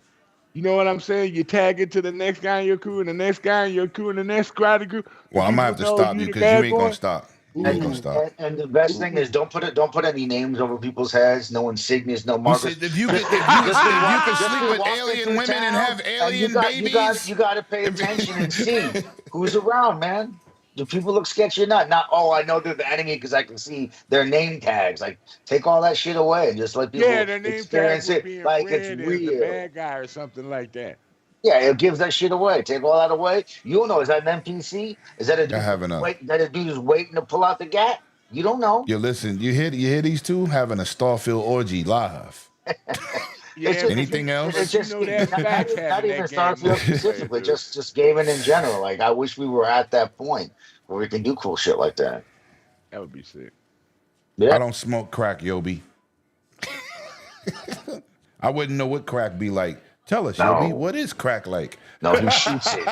You know what I'm saying? You tag it to the next guy in your crew, and the next guy in your crew, and the next guy in your crew. Well, I might have to stop you because you ain't gonna stop. You ain't gonna stop. And the best thing is don't put any names over people's heads, no insignias, no You markers. said if you can Just sleep be with walking alien through women and town, have alien babies. You got to pay attention and see who's around, man. Do people look sketchy or not? Not, oh, I know they're the enemy because I can see their name tags. Like, take all that shit away and just let people their name experience tag it being like red it's as the real. bad guy or something like that. Yeah, it gives that shit away. Take all that away. You don't know. Is that an NPC? Is that a dude? having a- That a dude is waiting to pull out the gat? You don't know. Yo, listen, you hear these two having a Starfield orgy live. Yeah, It's just- Anything else? It's just that's facts not having even that game Starfield multiplayer, specifically, dude. just gaming in general. Like I wish we were at that point where we can do cool shit like that. That would be sick. Yeah. I don't smoke crack, Yobi. I wouldn't know what crack be like. Tell us, No. Yobi, what is crack like? No, he shoots it.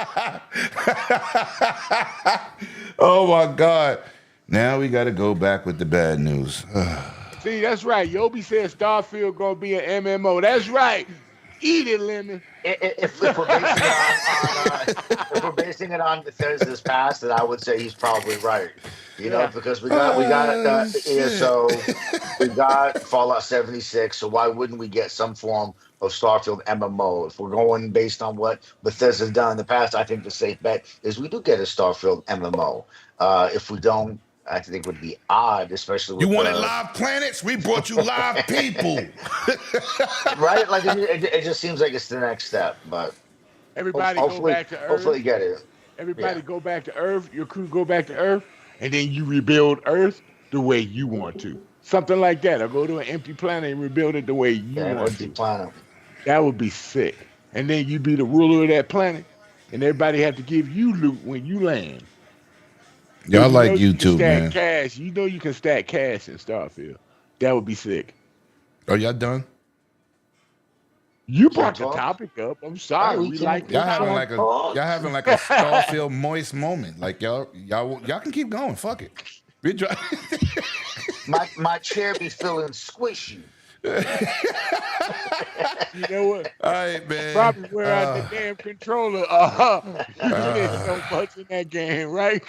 Oh my God. Now we got to go back with the bad news. See, that's right. Yobi said Starfield gonna be an MMO. That's right. Eat it, Lemon. If we're basing it on Bethesda's past, then I would say he's probably right. Because we got ESO, we got Fallout 76. So why wouldn't we get some form of Starfield MMO? If we're going based on what Bethesda's done in the past, I think the safe bet is we do get a Starfield MMO. If we don't, I think would be odd, especially You with wanted the live planets? We brought you live people. right. Like it just seems like it's the next step, but Everybody go hopefully, back to Earth. hopefully get it. Yeah. Everybody go back to Earth. Your crew go back to Earth, and then you rebuild Earth the way you want to. Something like that. Or go to an empty planet and rebuild it the way you Yeah, want empty to. planet. That would be sick. And then you be the ruler of that planet, and everybody have to give you loot when you land. Y'all Because you know like you can YouTube, stack man. cash. You know you can stack cash in Starfield. That would be sick. Are y'all done? You Can't brought the talk. topic up. I'm Right, sorry. we We like can't. We Y'all this having can't like a topic. talk. y'all having like a Starfield moist moment. Like y'all can keep going. Fuck it. We try- My chair be feeling squishy. You know what? All right, man. Probably wear out the damn controller. You said so much in that game, right?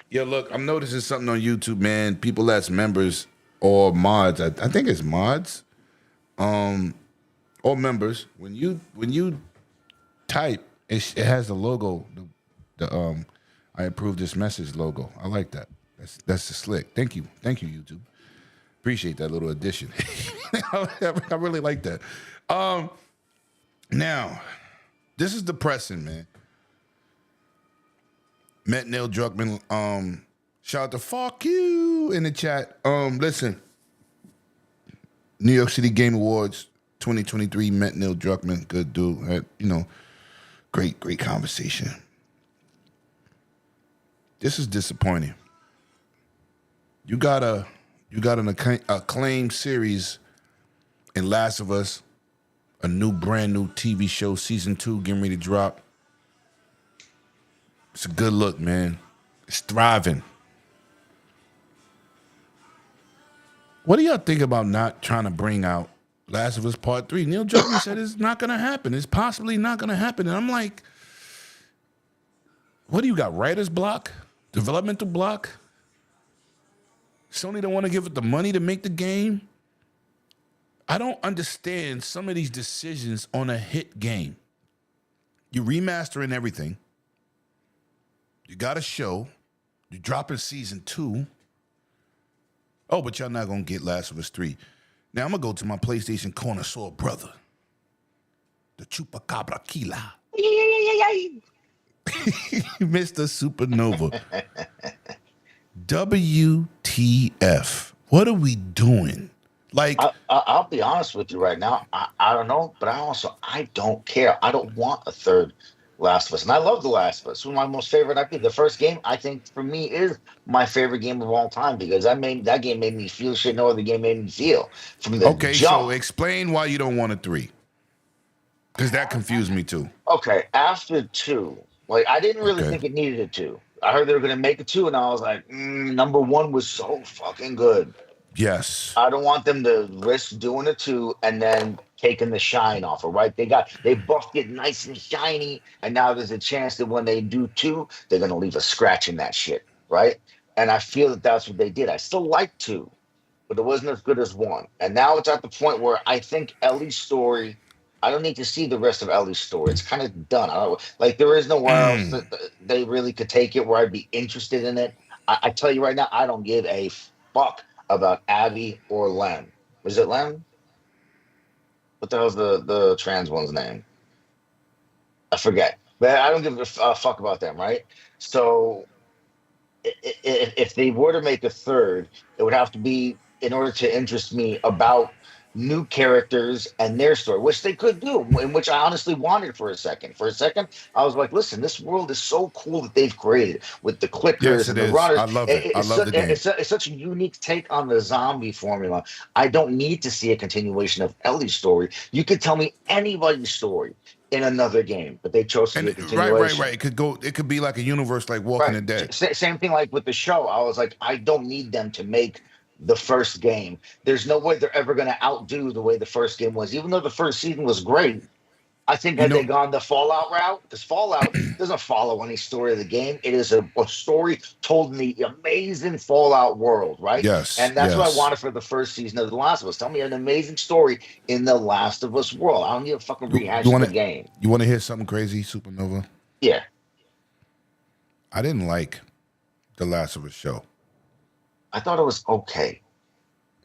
Yo, look, I'm noticing something on YouTube, man. People that's members or mods. I think it's mods. Or members. When you type, it has the logo, the I approve this message logo. I like that. That's the slick. Thank you, YouTube. Appreciate that little addition. I really like that. Now, this is depressing, man. Met Neil Druckmann. Shout out to fuck you in the chat. Listen, New York City Game Awards 2023. Met Neil Druckmann, good dude. Had, great conversation. This is disappointing. You got an acclaimed series in Last of Us, a brand new TV show, season 2 getting ready to drop. It's a good look, man. It's thriving. What do y'all think about not trying to bring out Last of Us Part 3? Neil Druckmann said it's not going to happen. It's possibly not going to happen. And I'm like, what do you got, writer's block? Developmental block? Sony don't want to give it the money to make the game? I don't understand some of these decisions on a hit game. You're remastering everything. You got a show. You're dropping season 2. Oh, but y'all not going to get Last of Us 3. Now, I'm going to go to my PlayStation connoisseur brother. The Chupacabra Kila. Mr. Supernova. WTF. What are we doing? Like, I'll be honest with you right now. I don't know, but I don't care. I don't want a third Last of Us, and I love The Last of Us. One of my most favorite IP. The first game, I think, for me, is my favorite game of all time because that game made me feel shit no other game made me feel from the okay, jump. so explain why you don't want a 3. Because that confused me too. Okay, after 2, like I didn't really think it needed a 2. I heard they were gonna make a 2, and I was like, number 1 was so fucking good. Yes. I don't want them to risk doing a 2 and then taking the shine off it, right? They buffed it nice and shiny, and now there's a chance that when they do 2, they're gonna leave a scratch in that shit, right? And I feel that that's what they did. I still like 2, but it wasn't as good as 1. And now it's at the point where I think Ellie's story. I don't need to see the rest of Ellie's story. It's kind of done. I don't, like there is nowhere else that they really could take it where I'd be interested in it. I tell you right now, I don't give a fuck about Abby or Len. Was it Len? What the hell's the trans one's name? I forget. But I don't give a fuck about them, right? So if they were to make a third, it would have to be in order to interest me about new characters and their story, which they could do, and which I honestly wanted for a second. For a second, I was like, listen, this world is so cool that they've created with the clickers Yes, and it the is. runners. I love it. I love the game. It's such a unique take on the zombie formula. I don't need to see a continuation of Ellie's story. You could tell me anybody's story in another game, but they chose to do a continuation. Right. It could be like a universe like Walking the Dead. Same thing like with the show. I was like, I don't need them to make the first game. There's no way they're ever going to outdo the way the first game was. Even though the first season was great, I think had they gone the Fallout route, because Fallout doesn't follow any story of the game. It is a story told in the amazing Fallout world, right? Yes. And that's what I wanted for the first season of The Last of Us. Tell me an amazing story in the Last of Us world. I don't need a fucking rehash of the game. You want to hear something crazy, Supernova? Yeah. I didn't like the Last of Us show. I thought it was okay.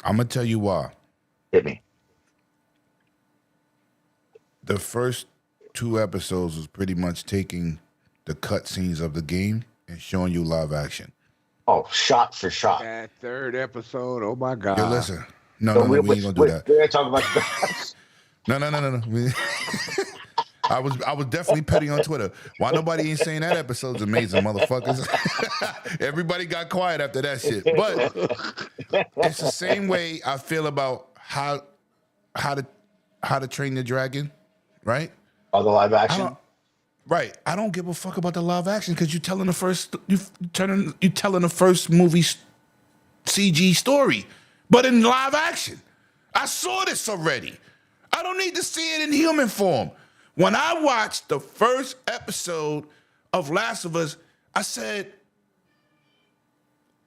I'm gonna tell you why. Hit me. The first 2 episodes was pretty much taking the cutscenes of the game and showing you live action. Oh, shot for shot. That third episode, oh my God. Yo, listen. No, So we ain't gonna do that. We're talking about that. No. I was definitely petty on Twitter. Why nobody ain't saying that episode's amazing, motherfuckers? Everybody got quiet after that shit. But it's the same way I feel about how to Train Your Dragon, right? Oh, the live action. I don't give a fuck about the live action because you're telling the first movie CG story, but in live action, I saw this already. I don't need to see it in human form. When I watched the first episode of Last of Us, I said,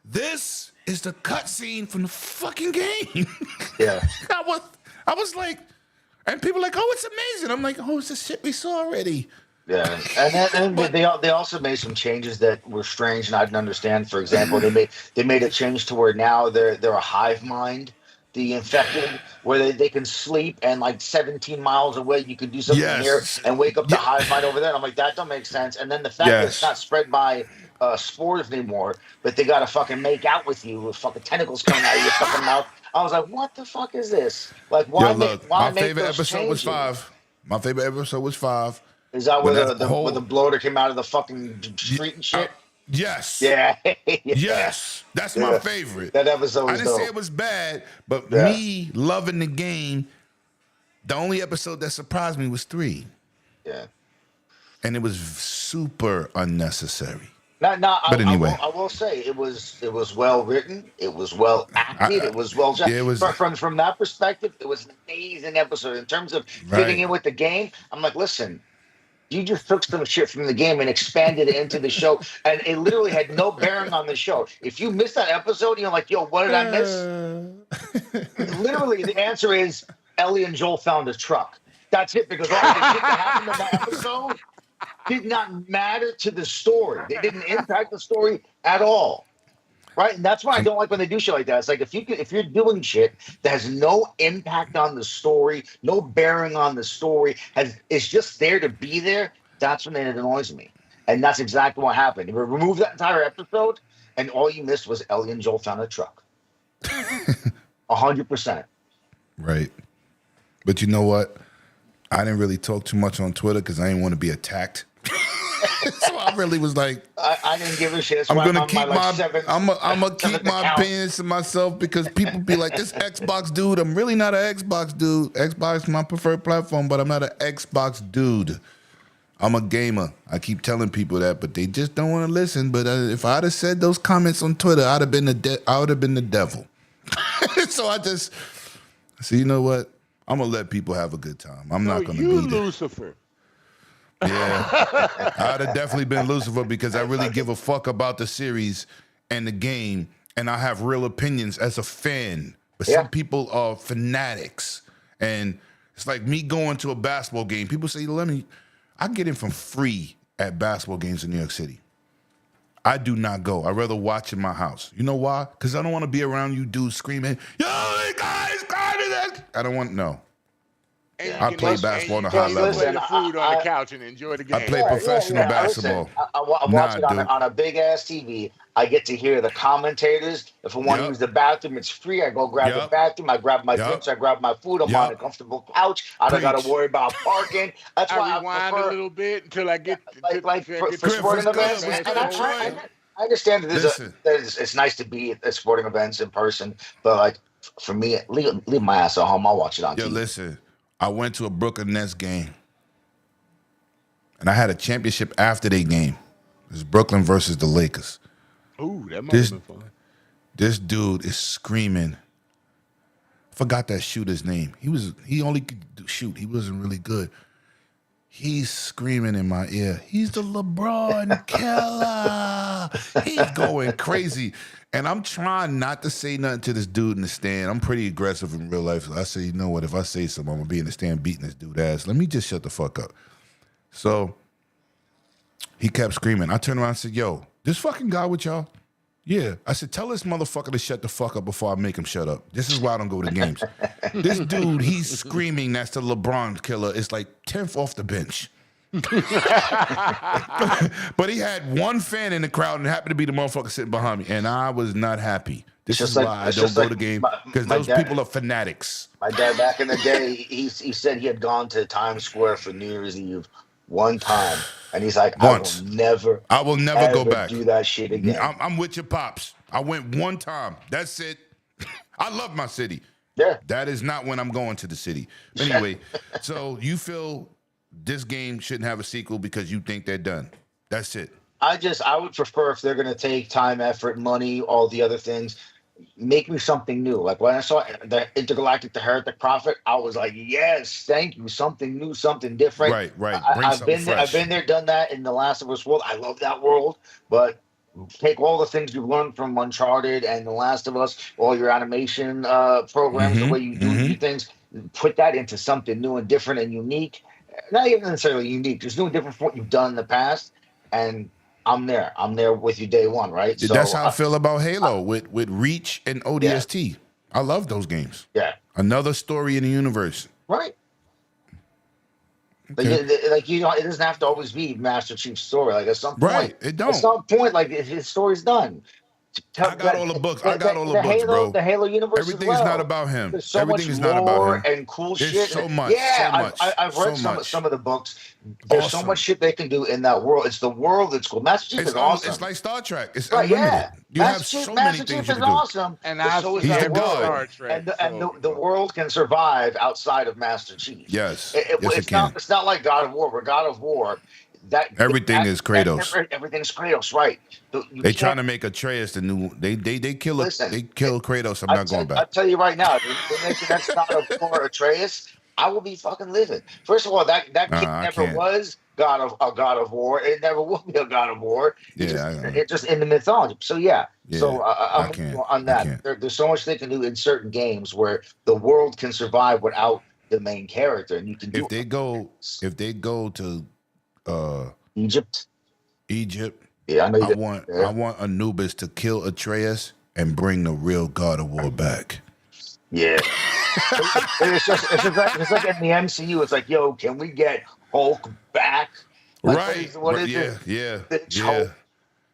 "This is the cutscene from the fucking game." Yeah. I was like, and people were like, "Oh, it's amazing." I'm like, "Oh, it's the shit we saw already." Yeah, and they also made some changes that were strange and I didn't understand. For example, they made a change to where now they're a hive mind, the infected, where they can sleep and like 17 miles away you could do something here and wake up the hive mind over there. And I'm like, that don't make sense. And then the fact that it's not spread by spores anymore, but they gotta fucking make out with you with fucking tentacles coming out of your fucking mouth. I was like, what the fuck is this? Like, why make my favorite episode was 5. My favorite episode was 5. Is that where the bloater came out of the fucking street and shit? Yes. Yeah. Yes. That's my favorite. That episode was I didn't say dope. it was bad, but me loving the game, the only episode that surprised me was 3. Yeah. And it was super unnecessary. But anyway. I will say it was well written. It was well acted. It was well done. Yeah, it was, from that perspective, it was an amazing episode. In terms of fitting in with the game, I'm like, listen, you just took some shit from the game and expanded it into the show, and it literally had no bearing on the show. If you missed that episode, you're like, yo, what did I miss? Literally, the answer is Ellie and Joel found a truck. That's it, because all the shit that happened in that episode did not matter to the story. They didn't impact the story at all. Right? And that's why I don't like when they do shit like that. It's like if you're doing shit that has no impact on the story, no bearing on the story, it's just there to be there, that's when it annoys me. And that's exactly what happened. You remove that entire episode, and all you missed was Ellie and Joel found a truck. 100%. Right. But you know what? I didn't really talk too much on Twitter because I didn't want to be attacked. So I really was like, I didn't give a shit. That's I'm why gonna on keep my I'm gonna keep my account. opinions to myself because people be like, this Xbox dude. I'm really not an Xbox dude. Xbox is my preferred platform, but I'm not an Xbox dude. I'm a gamer. I keep telling people that, but they just don't want to listen. But if I'd have said those comments on Twitter, I would have been the devil. So I just, you know what? I'm gonna let people have a good time. I'm not gonna be there. Lucifer. Yeah, I'd have definitely been Lucifer because I really give a fuck about the series and the game, and I have real opinions as a fan. But some people are fanatics, and it's like me going to a basketball game. People say, I get in from free at basketball games in New York City. I do not go. I'd rather watch in my house. You know why? Because I don't want to be around you dudes screaming, yo, guys, I don't want, no. I play basketball on a high level. Play the food on the couch and enjoy the game. I play professional basketball. Listen, I watch it on a big ass TV. I get to hear the commentators. If I want to use the bathroom, it's free. I go grab the bathroom. I grab my drinks. I grab my food. I'm on a comfortable couch. I don't got to worry about parking. That's why I rewind prefer, a little bit until I get for sporting events. And I understand that it's nice to be at sporting events in person, but like for me, leave my ass at home. I'll watch it on TV. Listen. I went to a Brooklyn Nets game, and I had a championship after their game. It was Brooklyn versus the Lakers. Ooh, that might have been fun. This dude is screaming. I forgot that shooter's name. He only could shoot. He wasn't really good. He's screaming in my ear. He's the LeBron killer. He's going crazy. And I'm trying not to say nothing to this dude in the stand. I'm pretty aggressive in real life. So I say, you know what? If I say something, I'm going to be in the stand beating this dude's ass. Let me just shut the fuck up. So he kept screaming. I turned around and said, yo, this fucking guy with y'all? Yeah, I said, tell this motherfucker to shut the fuck up before I make him shut up. This is why I don't go to games. This dude, he's screaming that's the LeBron killer. It's like 10th off the bench. But he had one fan in the crowd and it happened to be the motherfucker sitting behind me, and I was not happy. This is why I don't go to games, because those people are fanatics. My dad back in the day, he said he had gone to Times Square for New Year's Eve one time, and he's like, Once. I will never go back. do that shit again. I'm with your pops. I went one time. That's it. I love my city. Yeah. That is not when I'm going to the city. Anyway, so you feel this game shouldn't have a sequel because you think they're done. That's it. I would prefer, if they're going to take time, effort, money, all the other things, make me something new. Like when I saw the Intergalactic, the Heretic Prophet, I was like, yes, thank you. Something new, something different. Right. Bring I've something been there. fresh. I've been there, done that in the Last of Us world. I love that world, but take all the things you've learned from Uncharted and The Last of Us, all your animation programs, the way you do things, put that into something new and different and unique. Not even necessarily unique, just new and different from what you've done in the past. And I'm there. I'm there with you day one, right? So that's how I feel about Halo with Reach and ODST. I love those games. Yeah. Another story in the universe. Right. Okay. Like it doesn't have to always be Master Chief's story. Like at some point, Right, it don't. At some point, like his story's done. I got all the books. I got all the books, Halo, bro. The Halo universe. Everything as well. is not about him. There's so Everything much is not about lore him. and cool There's shit. so much. Yeah, so much, I've read so some of the books. There's so much shit they can do in that world. It's the world that's cool. Master Chief is awesome. It's like Star Trek. It's right, unlimited. yeah. You have so many Master things Chief you is can do. awesome. And so is He's that the god. world. Star Trek, And the world can survive outside of Master Chief. Yes. It's can. It's not like God of War. Where God of War, Everything is Kratos. Everything's Kratos, right? They trying to make Atreus the new. They kill it. Listen, They kill Kratos. I'm not going back. I'll tell you right now, if they make the next God of War Atreus, I will be fucking living. First of all, that kid never was God of War. It never will be a God of War. It's just in the mythology. So yeah. So I'm on that. There's so much they can do in certain games where the world can survive without the main character, and you can do. If they go to Egypt. Yeah, I want Anubis to kill Atreus and bring the real God of War back. Yeah. it's just like in the MCU. It's like, yo, can we get Hulk back? Like, right. What is it? Yeah. Hulk.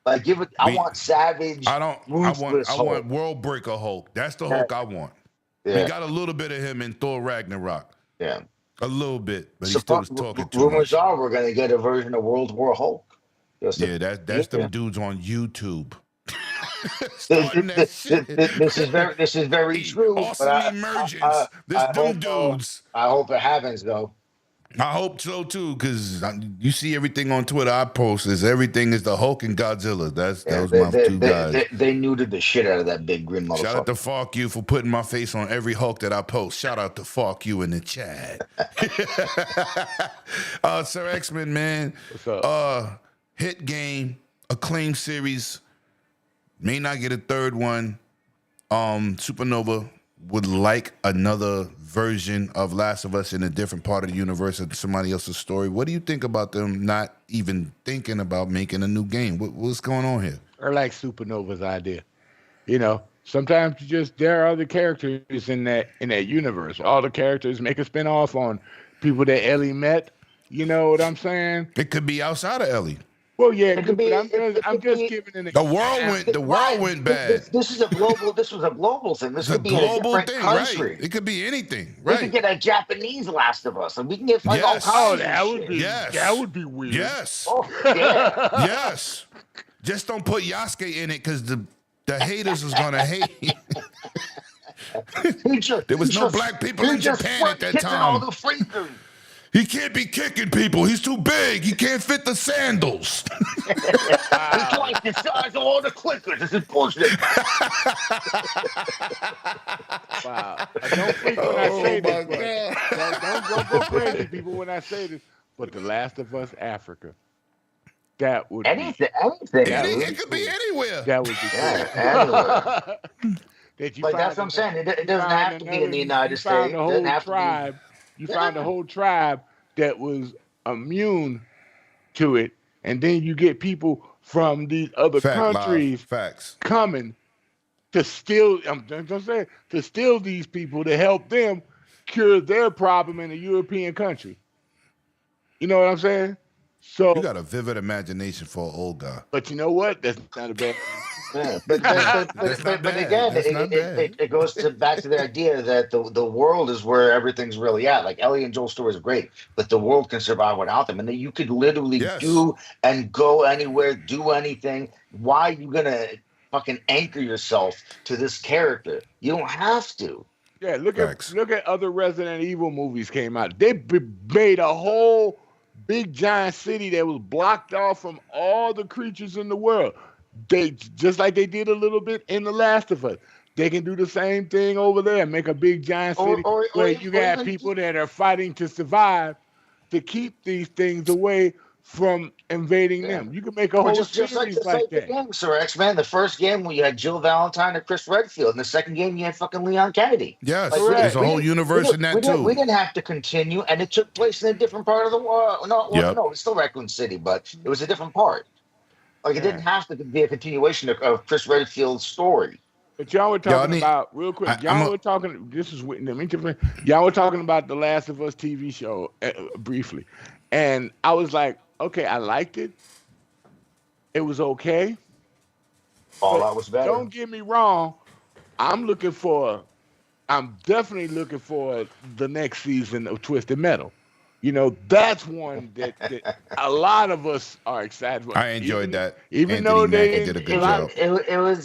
Like, give it. I want Savage. I want World Breaker Hulk. That's the Hulk I want. Yeah. We got a little bit of him in Thor Ragnarok. Yeah. A little bit, but he still was talking too much. Rumors are we're going to get a version of World War Hulk. That's them dudes on YouTube. This is very true. Awesome emergence. Dudes. I hope it happens though. I hope so too, because you see everything on Twitter I post everything is the Hulk and Godzilla. Those my two guys. They neutered the shit out of that big grin motherfucker. Shout out to Fuck You for putting my face on every Hulk that I post. Shout out to Fuck You in the chat. Sir X-Men, man. What's up? Hit game, acclaimed series. May not get a third one. Supernova would like another version of Last of Us in a different part of the universe of somebody else's story. What do you think about them not even thinking about making a new game? What's going on here? I like Supernova's idea. You know, sometimes there are other characters in that universe. All the characters make a spinoff on people that Ellie met. You know what I'm saying? It could be outside of Ellie. Well, yeah, I'm just giving an example. The world went bad. This was a global thing. This could be a global thing, country. Right? It could be anything, right? We could get a Japanese Last of Us, and we can get all kinds of shit. That would be weird. Yes. Oh, yeah. Yes. Just don't put Yasuke in it because the haters is gonna hate. There was no black people in Japan at that time. All the freakers. He can't be kicking people. He's too big. He can't fit the sandals. He's twice the size of all the clickers. This is bullshit. Wow. Don't freak when I say this. Don't go crazy, people, when I say this. But The Last of Us Africa. That would anything. It could be anywhere. That would be anywhere. But that's what I'm saying. It doesn't have to be in the United States. You found a whole tribe that was immune to it, and then you get people from these other Fact, live. countries Facts. coming to steal. I'm just saying to steal these people to help them cure their problem in a European country. You know what I'm saying? So, You got a vivid imagination for an old guy. but you know what? That's not a bad. Yeah, That's not but bad. again, That's not bad. it goes to back to the idea that the world is where everything's really at. Like Ellie and Joel's story is great, but the world can survive without them, and then you could literally Yes. do and go anywhere, do anything. Why are you gonna fucking anchor yourself to this character? You don't have to. Yeah, Facts. look at other Resident Evil movies came out. They made a whole big giant city that was blocked off from all the creatures in the world. They just like they did a little bit in The Last of Us. They can do the same thing over there, make a big giant city where you got people that are fighting to survive to keep these things away from invading them. You can make a Or whole just like series like the that. game, Sir X-Men. The first game where you had Jill Valentine and Chris Redfield, and the second game you had fucking Leon Kennedy. Yes. Like, Correct. There's a we whole didn't- universe in that too. We didn't have to continue, and it took place in a different part of the world. No, Yep. no, it's still Raccoon City, but it was a different part. Like it Yeah. didn't have to be a continuation of Chris Redfield's story. But y'all were talking need- about real quick. Y'all were talking. This is let me interfere. Y'all were talking about the Last of Us TV show briefly, and I was like, okay, I liked it. It was okay. Fallout was better. Don't get me wrong. I'm definitely looking for the next season of Twisted Metal. You know, that's one that a lot of us are excited for. I enjoyed that. Even Anthony though they Mackie did a good It, job.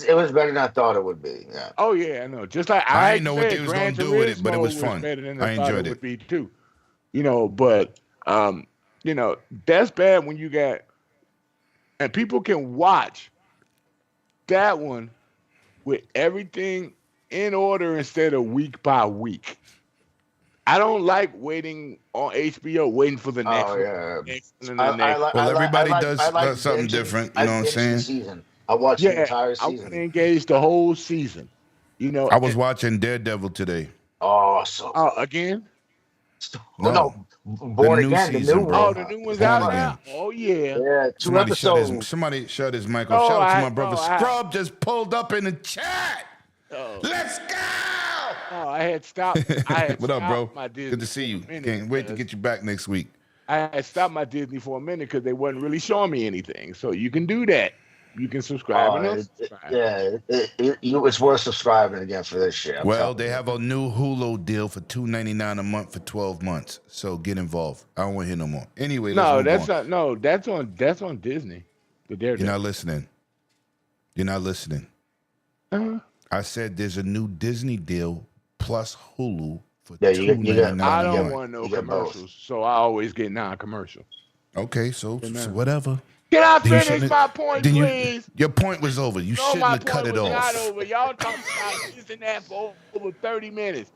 it was better than I thought it would be. Yeah. Oh yeah, I know. Just like I I didn't know what said, they was Gran gonna do with it, but it was Turismo fun. better than I I thought enjoyed it it. would be too. You know, but you know, that's bad when you got and people can watch that one with everything in order instead of week by week. I don't like waiting on HBO, waiting for the next Oh one, yeah. next, and the next. Well, everybody does something binging- different, you I know what I'm binged the saying? Season. I watched the Yeah, entire I want to season. engage the whole season. You know, I was watching Daredevil today. Oh, so again. no, Born new Again, season, the new bro. one. Oh, the new one's Born out Again. now. Oh yeah. Yeah, two Somebody episodes. shut his mic No, off. Shout out to I- my brother no, I- Scrub just pulled up in the chat. Oh. Let's go. Oh, I had stopped. What up, bro? My Disney Good to see you. for a minute Can't wait to because get you back next week. I had stopped my Disney for a minute because they wasn't really showing me anything. So you can do that. You can subscribe and unsubscribe. It's worth subscribing again for this shit. I'm Well, telling they you. have a new Hulu deal for $2.99 a month for 12 months. So get involved. I don't want to hear no more. Anyway, let's No, move that's on. not. No, that's on Disney. The You're Daredevil. not listening. You're not listening. Uh-huh. I said there's a new Disney deal plus Hulu for Yeah, you got- $2.99 I a don't month. want no You get both. commercials, so I always get non-commercial. Okay, so Amen. whatever. Can I Then you finish shouldn't- my point, then please? Your point was over. You No, shouldn't my have cut point it was not off. over. Y'all talking about this and that for over 30 minutes.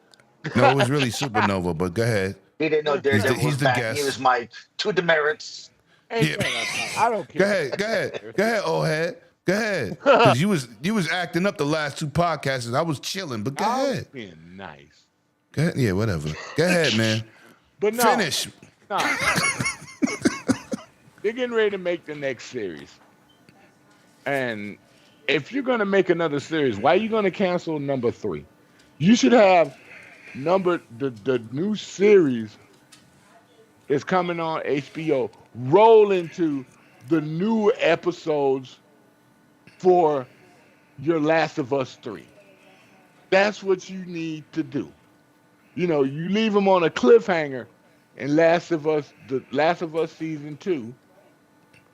No, it was really Supernova, but go ahead. He didn't know Daredevil he's was the back. guest. He was my two demerits. Ain't Yeah. that a- I don't care. Go ahead, old head. Go ahead. Because you was acting up the last two podcasts. And I was chilling, but go I was ahead. being nice. Go ahead. Yeah, whatever. Go ahead, man. But no. Finish. No. They're getting ready to make the next series. And if you're going to make another series, why are you going to cancel number 3? You should have the new series is coming on HBO. Roll into the new episodes for your Last of Us 3. That's what you need to do. You know, you leave them on a cliffhanger in the Last of Us season 2,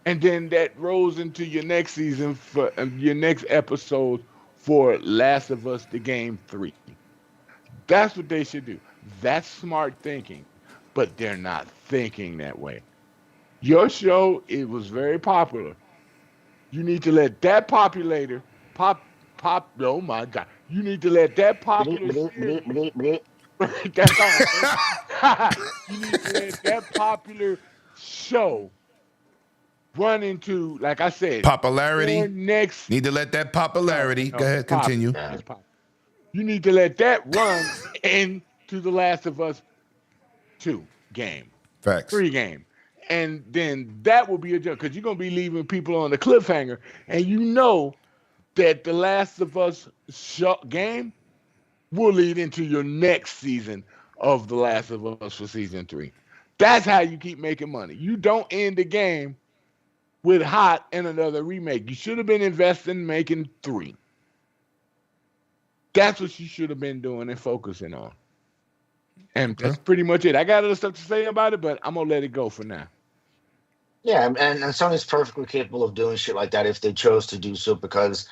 and then that rolls into your next season for your next episode for Last of Us the Game 3. That's what they should do. That's smart thinking, but they're not thinking that way. Your show, it was very popular. You need to let that oh my God. You need to let that popular series, that's all. You need to let that popular show run into, like I said, Popularity. your next. Need to let that popularity. No, Go ahead, pop- continue. it's pop. You need to let that run into the Last of Us 2 game, Facts. 3 game, And then that will be a joke because you're gonna be leaving people on the cliffhanger, and you know that the Last of Us game will lead into your next season of The Last of Us for season 3. That's how you keep making money. You don't end the game with Hot and another remake. You should have been investing in making 3. That's what you should have been doing and focusing on. And Okay. that's pretty much it. I got other stuff to say about it, but I'm gonna let it go for now. Yeah, and Sony's perfectly capable of doing shit like that if they chose to do so, because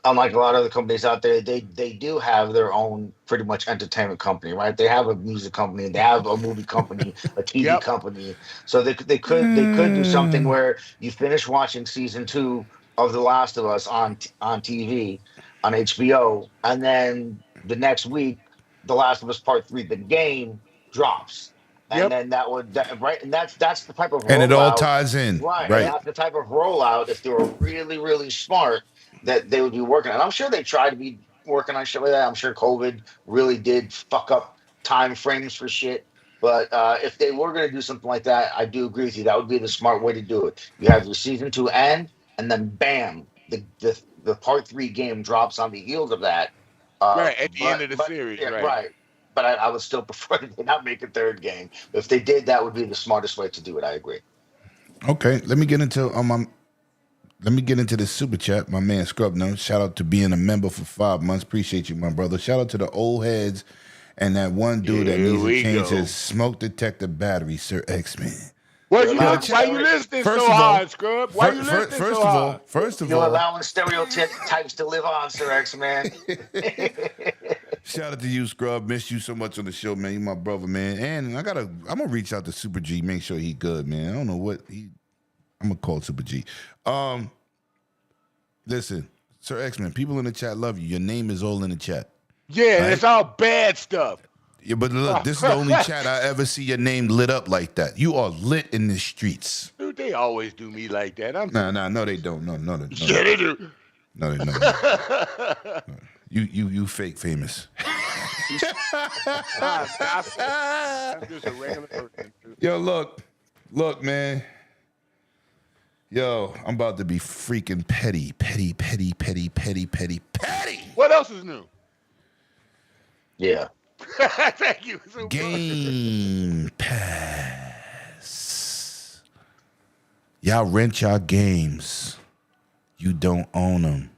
unlike a lot of the companies out there, they do have their own pretty much entertainment company, right? They have a music company, they have a movie company, a TV Yep. company. So they could do something where you finish watching season 2 of The Last of Us on TV on HBO, and then the next week, The Last of Us Part 3, the game drops. And Yep. then right, and that's the type of And it all rollout, ties in, right? And right? that's the type of rollout, if they were really, really smart, that they would be working on. I'm sure they try to be working on shit like that. I'm sure COVID really did fuck up time frames for shit. But if they were going to do something like that, I do agree with you. That would be the smart way to do it. You have your season 2 end, and then bam, the Part 3 game drops on the heels of that. Right at the end But of the but series, yeah, right? right. But I would still prefer that they not make a third game. If they did, that would be the smartest way to do it. I agree. Okay, let me get into the super chat. My man Scrub knows. Shout out to being a member for 5 months. Appreciate you, my brother. Shout out to the old heads and that one dude that Here needs to we change go. his smoke detector battery, Sir X-Men. What You're you allowing look? Why you stereo- listening First so of all, hard, Scrub? Why you listening so hard? first of You're all, allowing stereotypes to live on, Sir X Man. shout out to you, Scrub. Miss you so much on the show, man. You my brother, man. And I'm gonna reach out to Super G, make sure he good, man. I don't know what I'm gonna call Super G. Listen, Sir X-Men, people in the chat love you. Your name is all in the chat. Yeah, Right? it's all bad stuff. Yeah, but look, this is the only chat I ever see your name lit up like that. You are lit in the streets. Dude, they always do me like that. No, they don't. No, Yeah, they do. no, they don't. You fake famous. Stop it. I'm just a regular person. Dude. Yo, look, man. Yo, I'm about to be freaking petty. What else is new? Yeah. Thank you. So much. Game Pass. Y'all rent y'all games. You don't own them.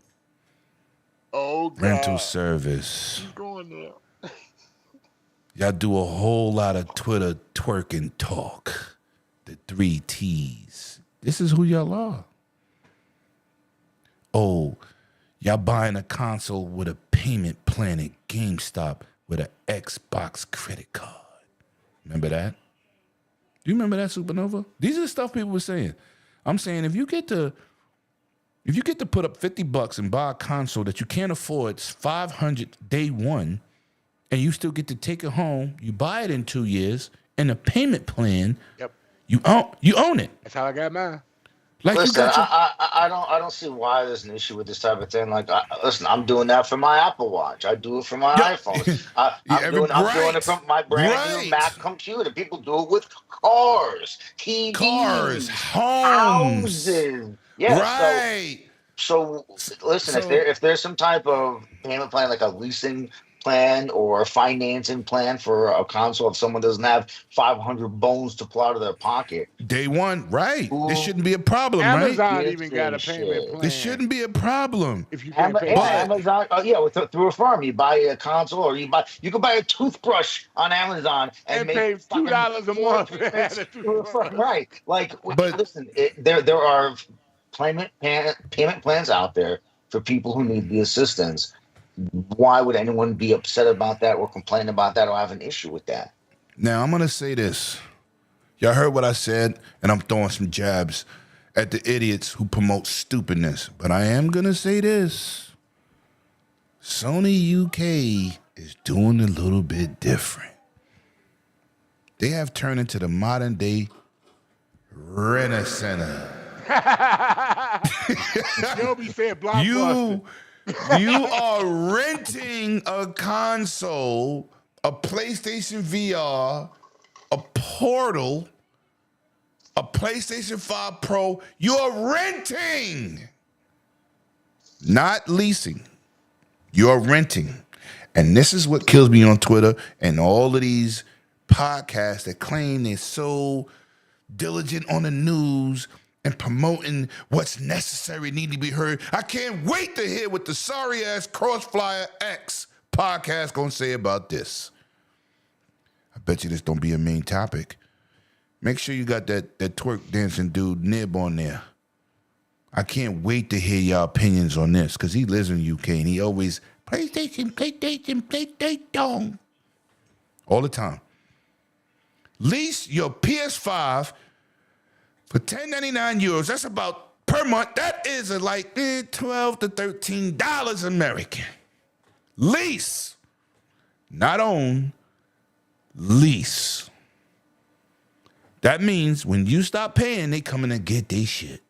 Oh, God. Rental service. Keep going there. Y'all do a whole lot of Twitter twerking talk. The 3 T's. This is who y'all are. Oh, y'all buying a console with a payment plan at GameStop with an Xbox credit card. Remember that? Do you remember that, Supernova? These are the stuff people were saying. I'm saying if you get to put up $50 and buy a console that you can't afford, it's $500 day one, and you still get to take it home. You buy it in 2 years, and a payment plan. Yep. You own it. That's how I got mine. Like Listen, you got your, I don't see why there's an issue with this type of thing. Like, listen, I'm doing that for my Apple Watch. I do it for my Yeah. iPhone. Yeah, I'm doing right. it for my brand Right. new Mac computer. People do it with cars, TVs, cars, homes. houses. Yeah, Right. So listen, So- if there's some type of payment plan, like a leasing plan or a financing plan for a console, if someone doesn't have 500 bones to pull out of their pocket, Day one, right. Ooh. This shouldn't be a problem, right? Amazon Yes, even got a yes, payment yes. plan. This shouldn't be a problem. If you can't pay Yeah, it. Amazon. Through a firm, you buy a console, or you can buy a toothbrush on Amazon And make pay fucking $2 a month to have payments a through a firm. toothbrush. Right? Like, But- listen, there are payment plans out there for people who need the assistance. Why would anyone be upset about that or complain about that or have an issue with that? Now, I'm going to say this. Y'all heard what I said, and I'm throwing some jabs at the idiots who promote stupidness. But I am going to say this. Sony UK is doing a little bit different. They have turned into the modern day Rent-A-Center. Shelby said blockbuster. You are renting a console, a PlayStation VR, a Portal, a PlayStation 5 Pro, you're renting, not leasing. You're renting. And this is what kills me on Twitter and all of these podcasts that claim they're so diligent on the news and promoting what's necessary, need to be heard. I can't wait to hear what the sorry-ass Crossflyer X podcast gonna say about this. I bet you this don't be a main topic. Make sure you got that twerk dancing dude Nib on there. I can't wait to hear your opinions on this because he lives in UK and he always PlayStation all the time. Lease your PS5 for €10.99. That's about per month. That is like $12 to $13 American. Lease, not own. Lease. That means when you stop paying, they come in and get their shit.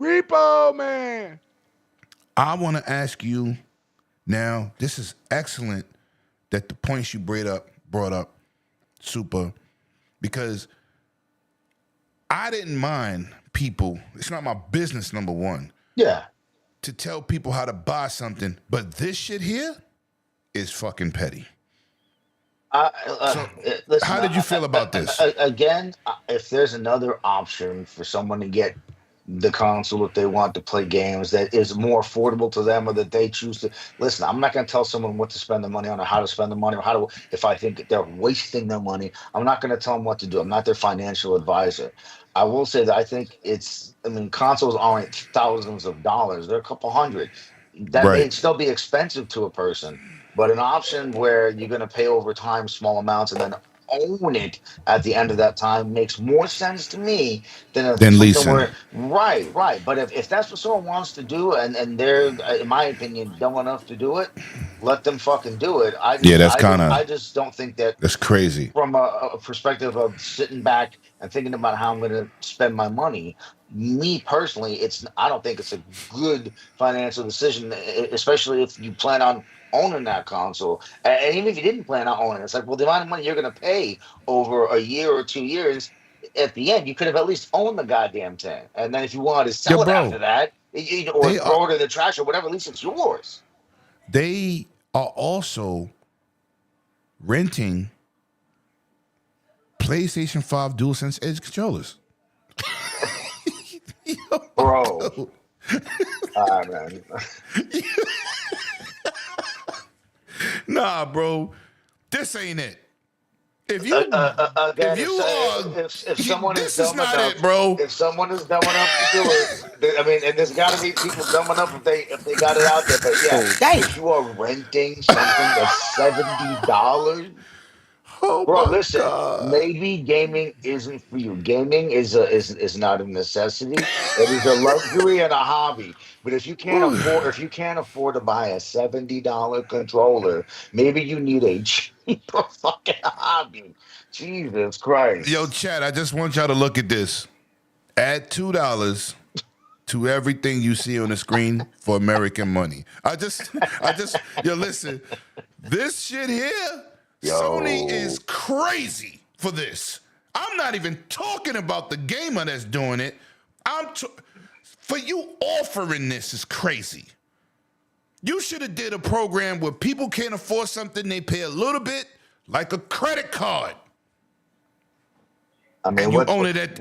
Repo man. I want to ask you now, this is excellent that the points you brought up, super, because I didn't mind people, it's not my business, number one. Yeah. To tell people how to buy something, but this shit here is fucking petty. Listen, how did you feel about this? Again, if there's another option for someone to get the console if they want to play games that is more affordable to them or that they choose to listen, I'm not going to tell someone what to spend the money on or how to spend the money or how to, if I think they're wasting their money, I'm not going to tell them what to do. I'm not their financial advisor. I will say that I think consoles aren't thousands of dollars. They're a couple hundred. That may still be expensive to a person, but an option where you're going to pay over time small amounts and then own it at the end of that time makes more sense to me than leasing. Right. But if that's what someone wants to do and they're, in my opinion, dumb enough to do it, let them fucking do it. I just don't think that's crazy. From a perspective of sitting back and thinking about how I'm going to spend my money. Me personally, I don't think it's a good financial decision, especially if you plan on owning that console. And even if you didn't plan on owning it, it's like, well, the amount of money you're going to pay over a year or 2 years, at the end, you could have at least owned the goddamn thing. And then if you wanted to sell it after that, or throw it in the trash or whatever, at least it's yours. They are also renting PlayStation 5 DualSense Edge controllers. Bro. Man. Nah, bro. This ain't it. If someone is dumb enough, bro. If someone is dumb enough to do it, and there's got to be people dumb enough if they got it out there. But yeah, if you are renting something that's $70. Oh, bro, listen. God. Maybe gaming isn't for you. Gaming is not a necessity. It is a luxury and a hobby. But if you can't afford to buy a $70 controller, maybe you need a cheaper fucking hobby. Jesus Christ. Yo, chat, I just want y'all to look at this. Add $2 to everything you see on the screen for American money. Yo, listen. This shit here. Sony is crazy for this. I'm not even talking about the gamer that's doing it. For you offering this is crazy. You should have did a program where people can't afford something, they pay a little bit, like a credit card. And you own it at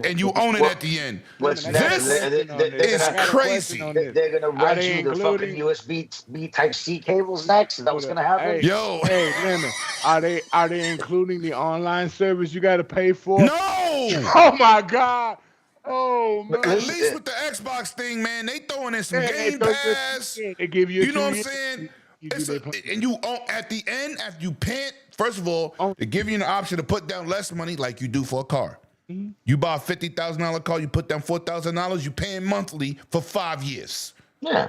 the end. This is crazy. They're gonna rent you the fucking USB Type C cables next. Is that what's gonna happen? Hey, Lemon, are they including the online service you got to pay for? No. Oh my God. Oh man. At least with the Xbox thing, man, they throwing in some Game Pass. They give you. You know what I'm saying? And you own at the end after you pay it. First of all, they give you an option to put down less money, like you do for a car. Mm-hmm. You buy a $50,000 car, you put down $4,000, you paying monthly for 5 years. Yeah.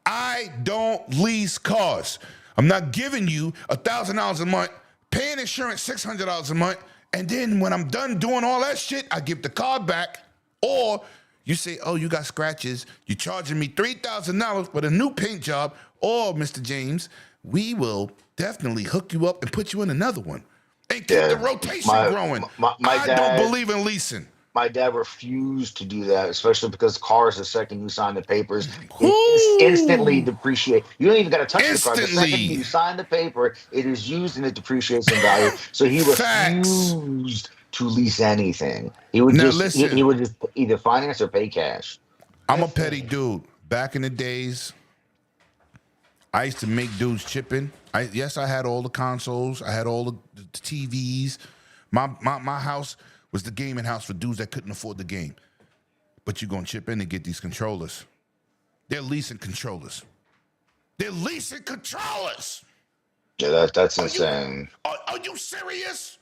I don't lease cars. I'm not giving you $1,000 a month, paying insurance $600 a month, and then when I'm done doing all that shit, I give the car back. Or you say, oh, you got scratches, you're charging me $3,000 for a new paint job, or Mr. James, we will definitely hook you up and put you in another one. And keep the rotation growing. My I don't believe in leasing. My dad refused to do that, especially because cars, the second you sign the papers, it instantly Whoo! depreciate. You don't even got to touch the car. The second Instantly. you sign the paper, it is used and it depreciates in value. So he Facts. refused to lease anything. He would Now just he listen, would just either finance or pay cash. I'm a petty dude. Back in the days, I used to make dudes chipping. Yes, I had all the consoles. I had all the TVs. My house was the gaming house for dudes that couldn't afford the game. But you're going to chip in and get these controllers. They're leasing controllers. They're leasing controllers. Yeah, that's Are you, insane. are you serious?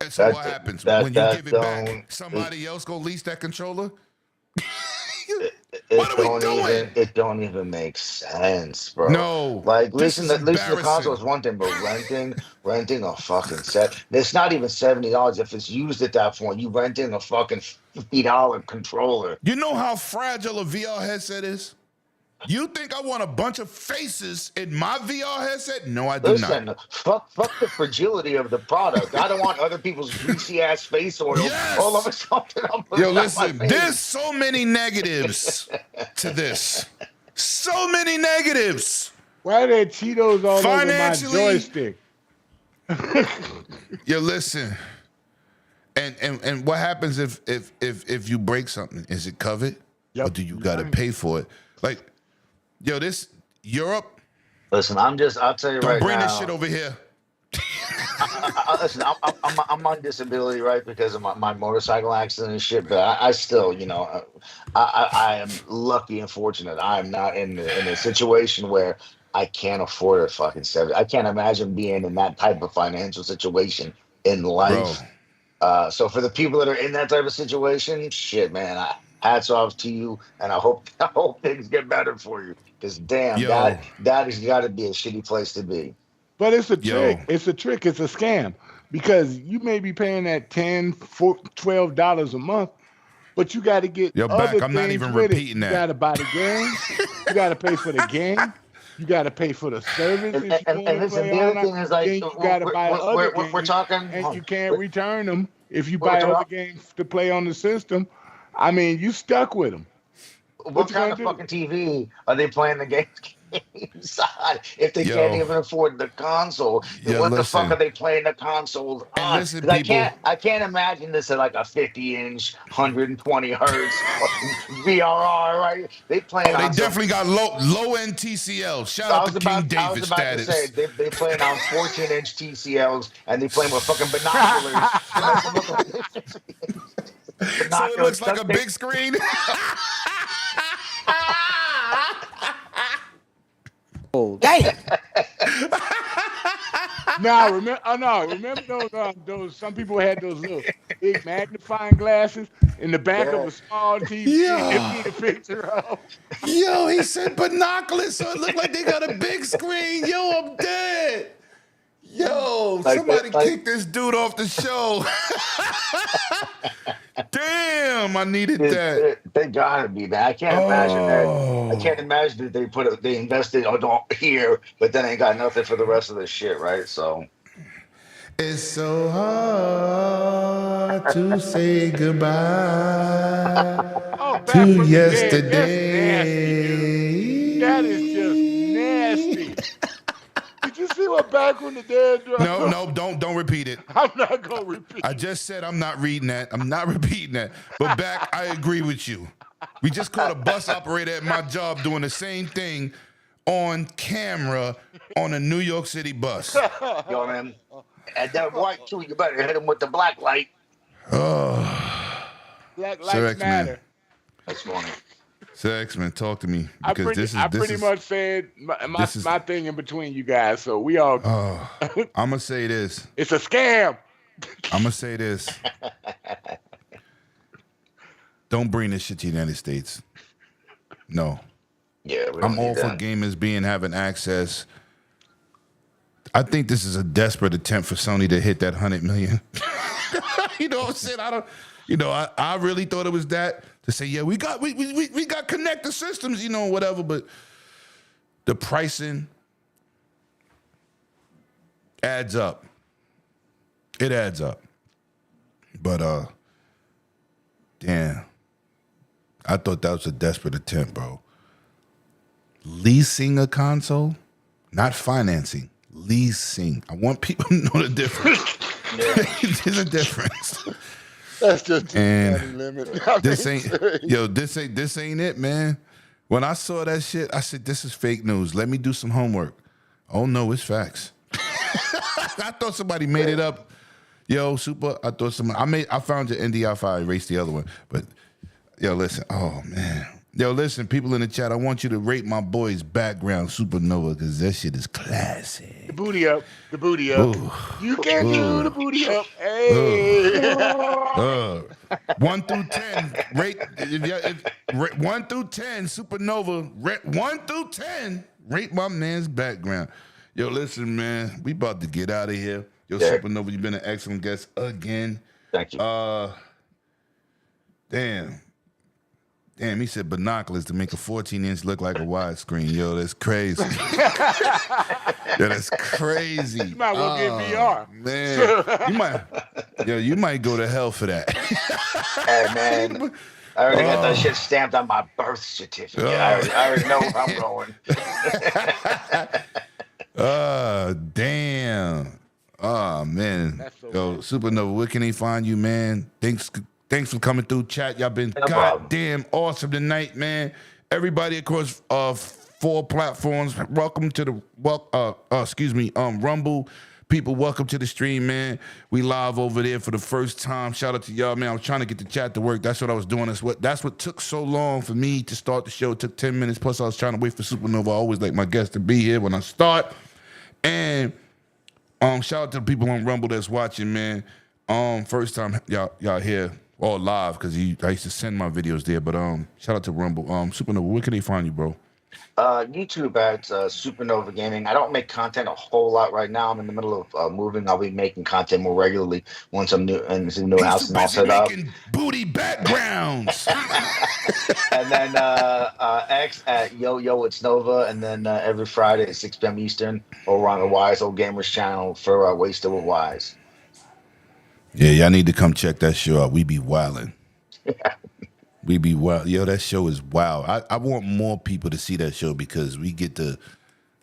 And so That what happens? that When you that give it back, don't. somebody else go lease that controller? What It are we don't doing? even make sense, bro. No, Like this is leasing the console embarrassing. is one thing, but renting a fucking set. It's not even $70 if it's used at that point. You renting a fucking $50 controller. You know how fragile a VR headset is? You think I want a bunch of faces in my VR headset? No, I do not. Listen, fuck the fragility of the product. I don't want other people's greasy ass face oils all over Yes. something I'm Yo, putting on my listen, there's face. so many negatives to this. So many negatives. Why are there Cheetos all over my Financially, joystick? yo, listen. And what happens if you break something? Is it covered? Or Yep. do you gotta pay for it? Like, yo, this Europe, Listen, I'll tell you don't right bring this shit now. over here. Listen, I'm on disability, right, because of my motorcycle accident and shit. But I still, I am lucky and fortunate. I am not in a situation where I can't afford a fucking 70. I can't imagine being in that type of financial situation in Bro, life. So for the people that are in that type of situation, shit, man, hats off to you, and I hope things get better for you. Because damn, yo, that has got to be a shitty place to be. But it's a yo, trick. It's a trick. It's a scam because you may be paying that $10, $12 a month, but you got to get yo, other back. I'm not things even with it. repeating You that. got to buy the game. You got to pay for the game. You got to pay for the service And, if you and want to listen, play the other online. thing is like Then you got to buy other we're games, talking. and Hold you on. can't return them if you We're buy other talking. games to play on the system. I mean, you stuck with them. What What you kind gonna of do? fucking TV are they playing the games on? If they can't Yo, even afford the console, then yo, what the fuck are listen. they playing the consoles And on? listen, Because people. I can't imagine this at like a 50-inch, 120 hertz VRR, right? They playing Oh, they on some. definitely got low end TCL. Shout out to King I was David about to say status. they playing on 14-inch TCLs and they playing with fucking binoculars. They like some fucking So it binoculars looks like stuck a they big screen. Damn. Now remember, no, remember those. Some people had those little big magnifying glasses in the back of yeah. a small TV. It Yeah. need a picture of. Yo, he said binoculars, so it looked like they got a big screen. Yo, I'm dead. Yo, somebody Like kick this dude off the show. Damn, I needed that. they gotta be, man. I can't imagine that. I can't Oh, imagine that they invested here, but then ain't got nothing for the rest of the shit, right? So it's so hard to say goodbye Oh, back to from the dead. That's nasty, dude. That is just yesterday. nasty. Did you see what back from the dead? No, don't repeat it. I'm not gonna repeat. I just said I'm not reading that. I'm not repeating that. But back, I agree with you. We just caught a bus operator at my job doing the same thing on camera on a New York City bus. yo, man, and that white too, you better hit him with the black light. Oh, Black Sir lives X-Man. matter. That's funny. Sir X-Man, talk to me I because pretty much said this is- my thing in between you guys. So we all. I'm gonna say this. It's a scam. I'm gonna say this. Don't bring this shit to the United States. No. Yeah, we don't I'm all need for that. gamers being having access. I think this is a desperate attempt for Sony to hit that 100 million. You know what I'm saying? I really thought it was that to say, yeah, we got connected systems, whatever, but the pricing adds up. It adds up. But damn, I thought that was a desperate attempt, bro. Leasing a console, not financing. Leasing. I want people to know the difference. There's a difference. That's just too And limit. this ain't it, man. When I saw that shit, I said, this is fake news. Let me do some homework. Oh no, it's facts. I thought somebody made it up. Yo, Super, I thought I found your NDI file, erased the other one. But yo, listen, oh man. Yo, listen, people in the chat, I want you to rate my boy's background Supernova, because that shit is classic. The booty up. Ooh. You can do the booty up. Hey. 1 through 10, rate 1 through 10, Supernova, 1 through 10, rate my man's background. Yo, listen, man, we about to get out of here. Yo, yeah. Supernova, you've been an excellent guest again. Thank you. Damn, he said binoculars to make a 14-inch look like a widescreen. Yo, that's crazy. Yo, that's crazy. You might well get VR. Man, you might go to hell for that. Hey, man. I already got that shit stamped on my birth certificate. I already know where I'm going. Damn. Oh, man. Yo, Supernova, where can they find you, man? Thanks for coming through, chat. Y'all been goddamn awesome tonight, man. Everybody across 4 platforms, welcome to the Rumble. People, welcome to the stream, man. We live over there for the first time. Shout out to y'all, man. I was trying to get the chat to work. That's what I was doing. That's what took so long for me to start the show. It took 10 minutes. Plus, I was trying to wait for Supernova. I always like my guests to be here when I start. And shout out to the people on Rumble that's watching, man. First time y'all here. All live, because I used to send my videos there. But shout out to Rumble. Supernova, where can they find you, bro? YouTube at Supernova Gaming. I don't make content a whole lot right now. I'm in the middle of moving. I'll be making content more regularly once I'm new in this new house and all set up. Making booty backgrounds. And then X at Yo It's Nova, and then every Friday at 6 p.m. Eastern over on the Wise Old Gamers channel for Wasted with Wise. Yeah, y'all need to come check that show out. We be wildin'. We be wild. Yo, that show is wild. I want more people to see that show because we get to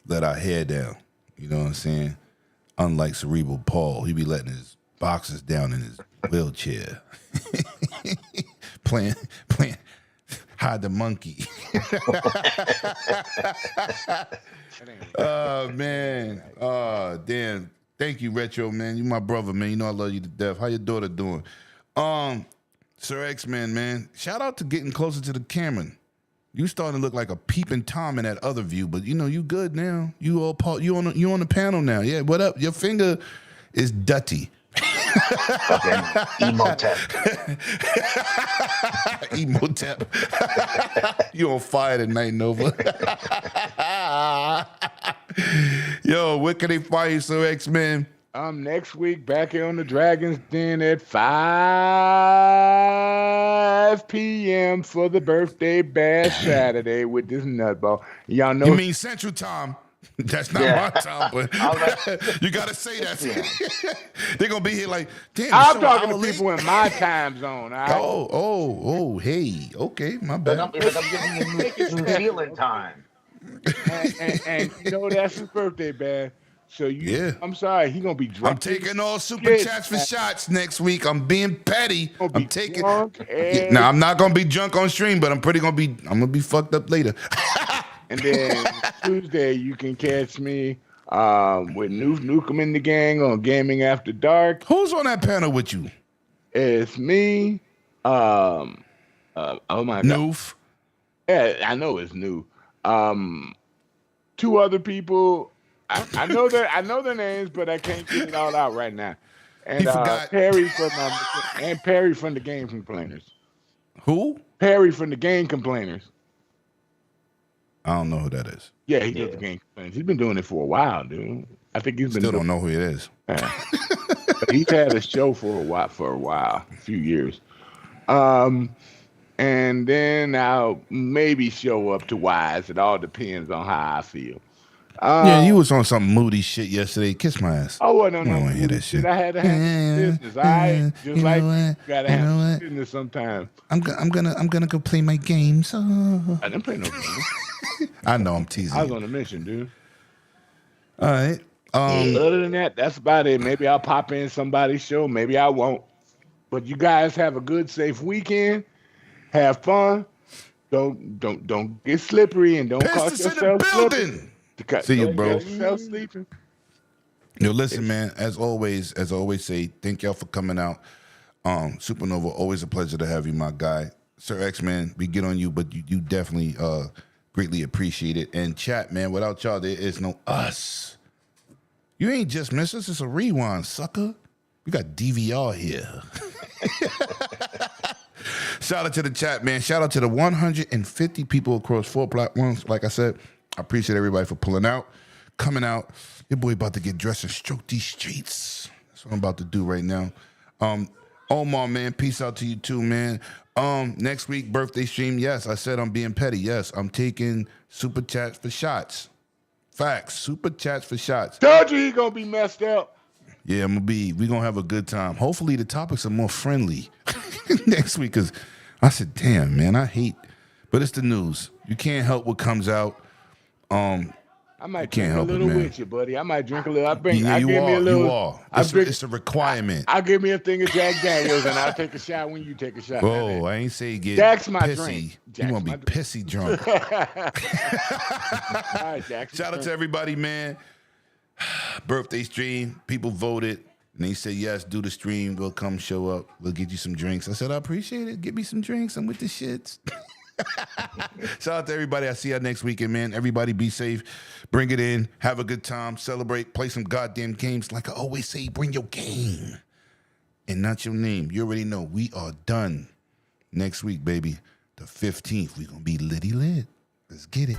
let our hair down. You know what I'm saying? Unlike Cerebral Paul, he be letting his boxes down in his wheelchair. playing hide the monkey. Oh, man. Oh, damn. Thank you, Retro, man. You my brother, man. You know I love you to death. How your daughter doing? Sir X-Man, man. Shout out to getting closer to the camera. You starting to look like a peeping Tom in that other view, but you know you good now. You on the panel now. Yeah, what up? Your finger is dutty. Emotep. Emotep. You on fire tonight, Nova. Yo, where can they find you, Sir X-Man? Next week back here on the Dragon's Den at 5 p.m. for the birthday bash Saturday with this nutball. Y'all know. You mean Central Time? That's not my time, but you gotta say that. They're gonna be here like, damn. I'm talking to people in my time zone. Right? Oh, hey, okay, my bad. I'm giving you New Zealand time. And you know that's his birthday, man. So I'm sorry, he gonna be drunk. I'm taking all super chats for shots next week. I'm being petty. I'm taking. Now I'm not gonna be drunk on stream, but I'm gonna be fucked up later. And then Tuesday you can catch me with Nukem in the gang on Gaming After Dark. Who's on that panel with you? It's me. Oh my God. Noof. Yeah, I know it's new. 2 other people. I know their names, but I can't get it all out right now. And Perry from the Game Complainers. Who? Perry from the Game Complainers. I don't know who that is. Yeah, he does the Game Complainers. He's been doing it for a while, dude. I think he's been. Still don't know who it is. Yeah. He's had a show for a while, a few years. And then I'll maybe show up to Wise. It all depends on how I feel. Yeah, you was on some moody shit yesterday. Kiss my ass. I wasn't on I don't no want to hear moody that shit. I had to handle some business. All right, just You like know you what? gotta You handle know some what? business sometimes. I'm gonna go play my games. Oh. I didn't play no game. I know I'm teasing I was you. on a mission, dude. All right. Other than that, that's about it. Maybe I'll pop in somebody's show. Maybe I won't. But you guys have a good, safe weekend. Have fun. Don't get slippery and don't caught Pistis in the yourself slipping. building. See you, Don't bro. get yourself sleeping. Yo, listen, man. As always say, thank y'all for coming out. Supernova, always a pleasure to have you, my guy. Sir X, man, we get on you, but you definitely greatly appreciate it. And chat, man, without y'all, there is no us. You ain't just missed us. It's a rewind, sucker. We got DVR here. Shout out to the chat, man. Shout out to the 150 people across 4 platforms. Like I said, I appreciate everybody for pulling out, coming out. Your boy about to get dressed and stroke these streets. That's what I'm about to do right now. Omar, man, peace out to you too, man. Next week, birthday stream. Yes, I said I'm being petty. Yes, I'm taking super chats for shots. Facts, super chats for shots. Told you he gonna be messed up. Yeah, we gonna have a good time. Hopefully the topics are more friendly next week, because I said, damn, man, I hate, but it's the news. You can't help what comes out. I might drink a little with you, buddy. I might drink a little. Yeah, you are. It's a requirement. I'll give me a thing of Jack Daniels and I'll take a shot when you take a shot. Oh, I ain't say get Jack's my pissy. drink. You gonna be pissy drunk. All right, Jack. Shout out to everybody, man. Birthday stream. People voted. And they said, yes, do the stream. We'll come show up. We'll get you some drinks. I said, I appreciate it. Get me some drinks. I'm with the shits. Shout out to everybody. I'll see y'all next weekend, man. Everybody be safe. Bring it in. Have a good time. Celebrate. Play some goddamn games. Like I always say, bring your game and not your name. You already know. We are done. Next week, baby. The 15th. We're going to be litty lit. Let's get it.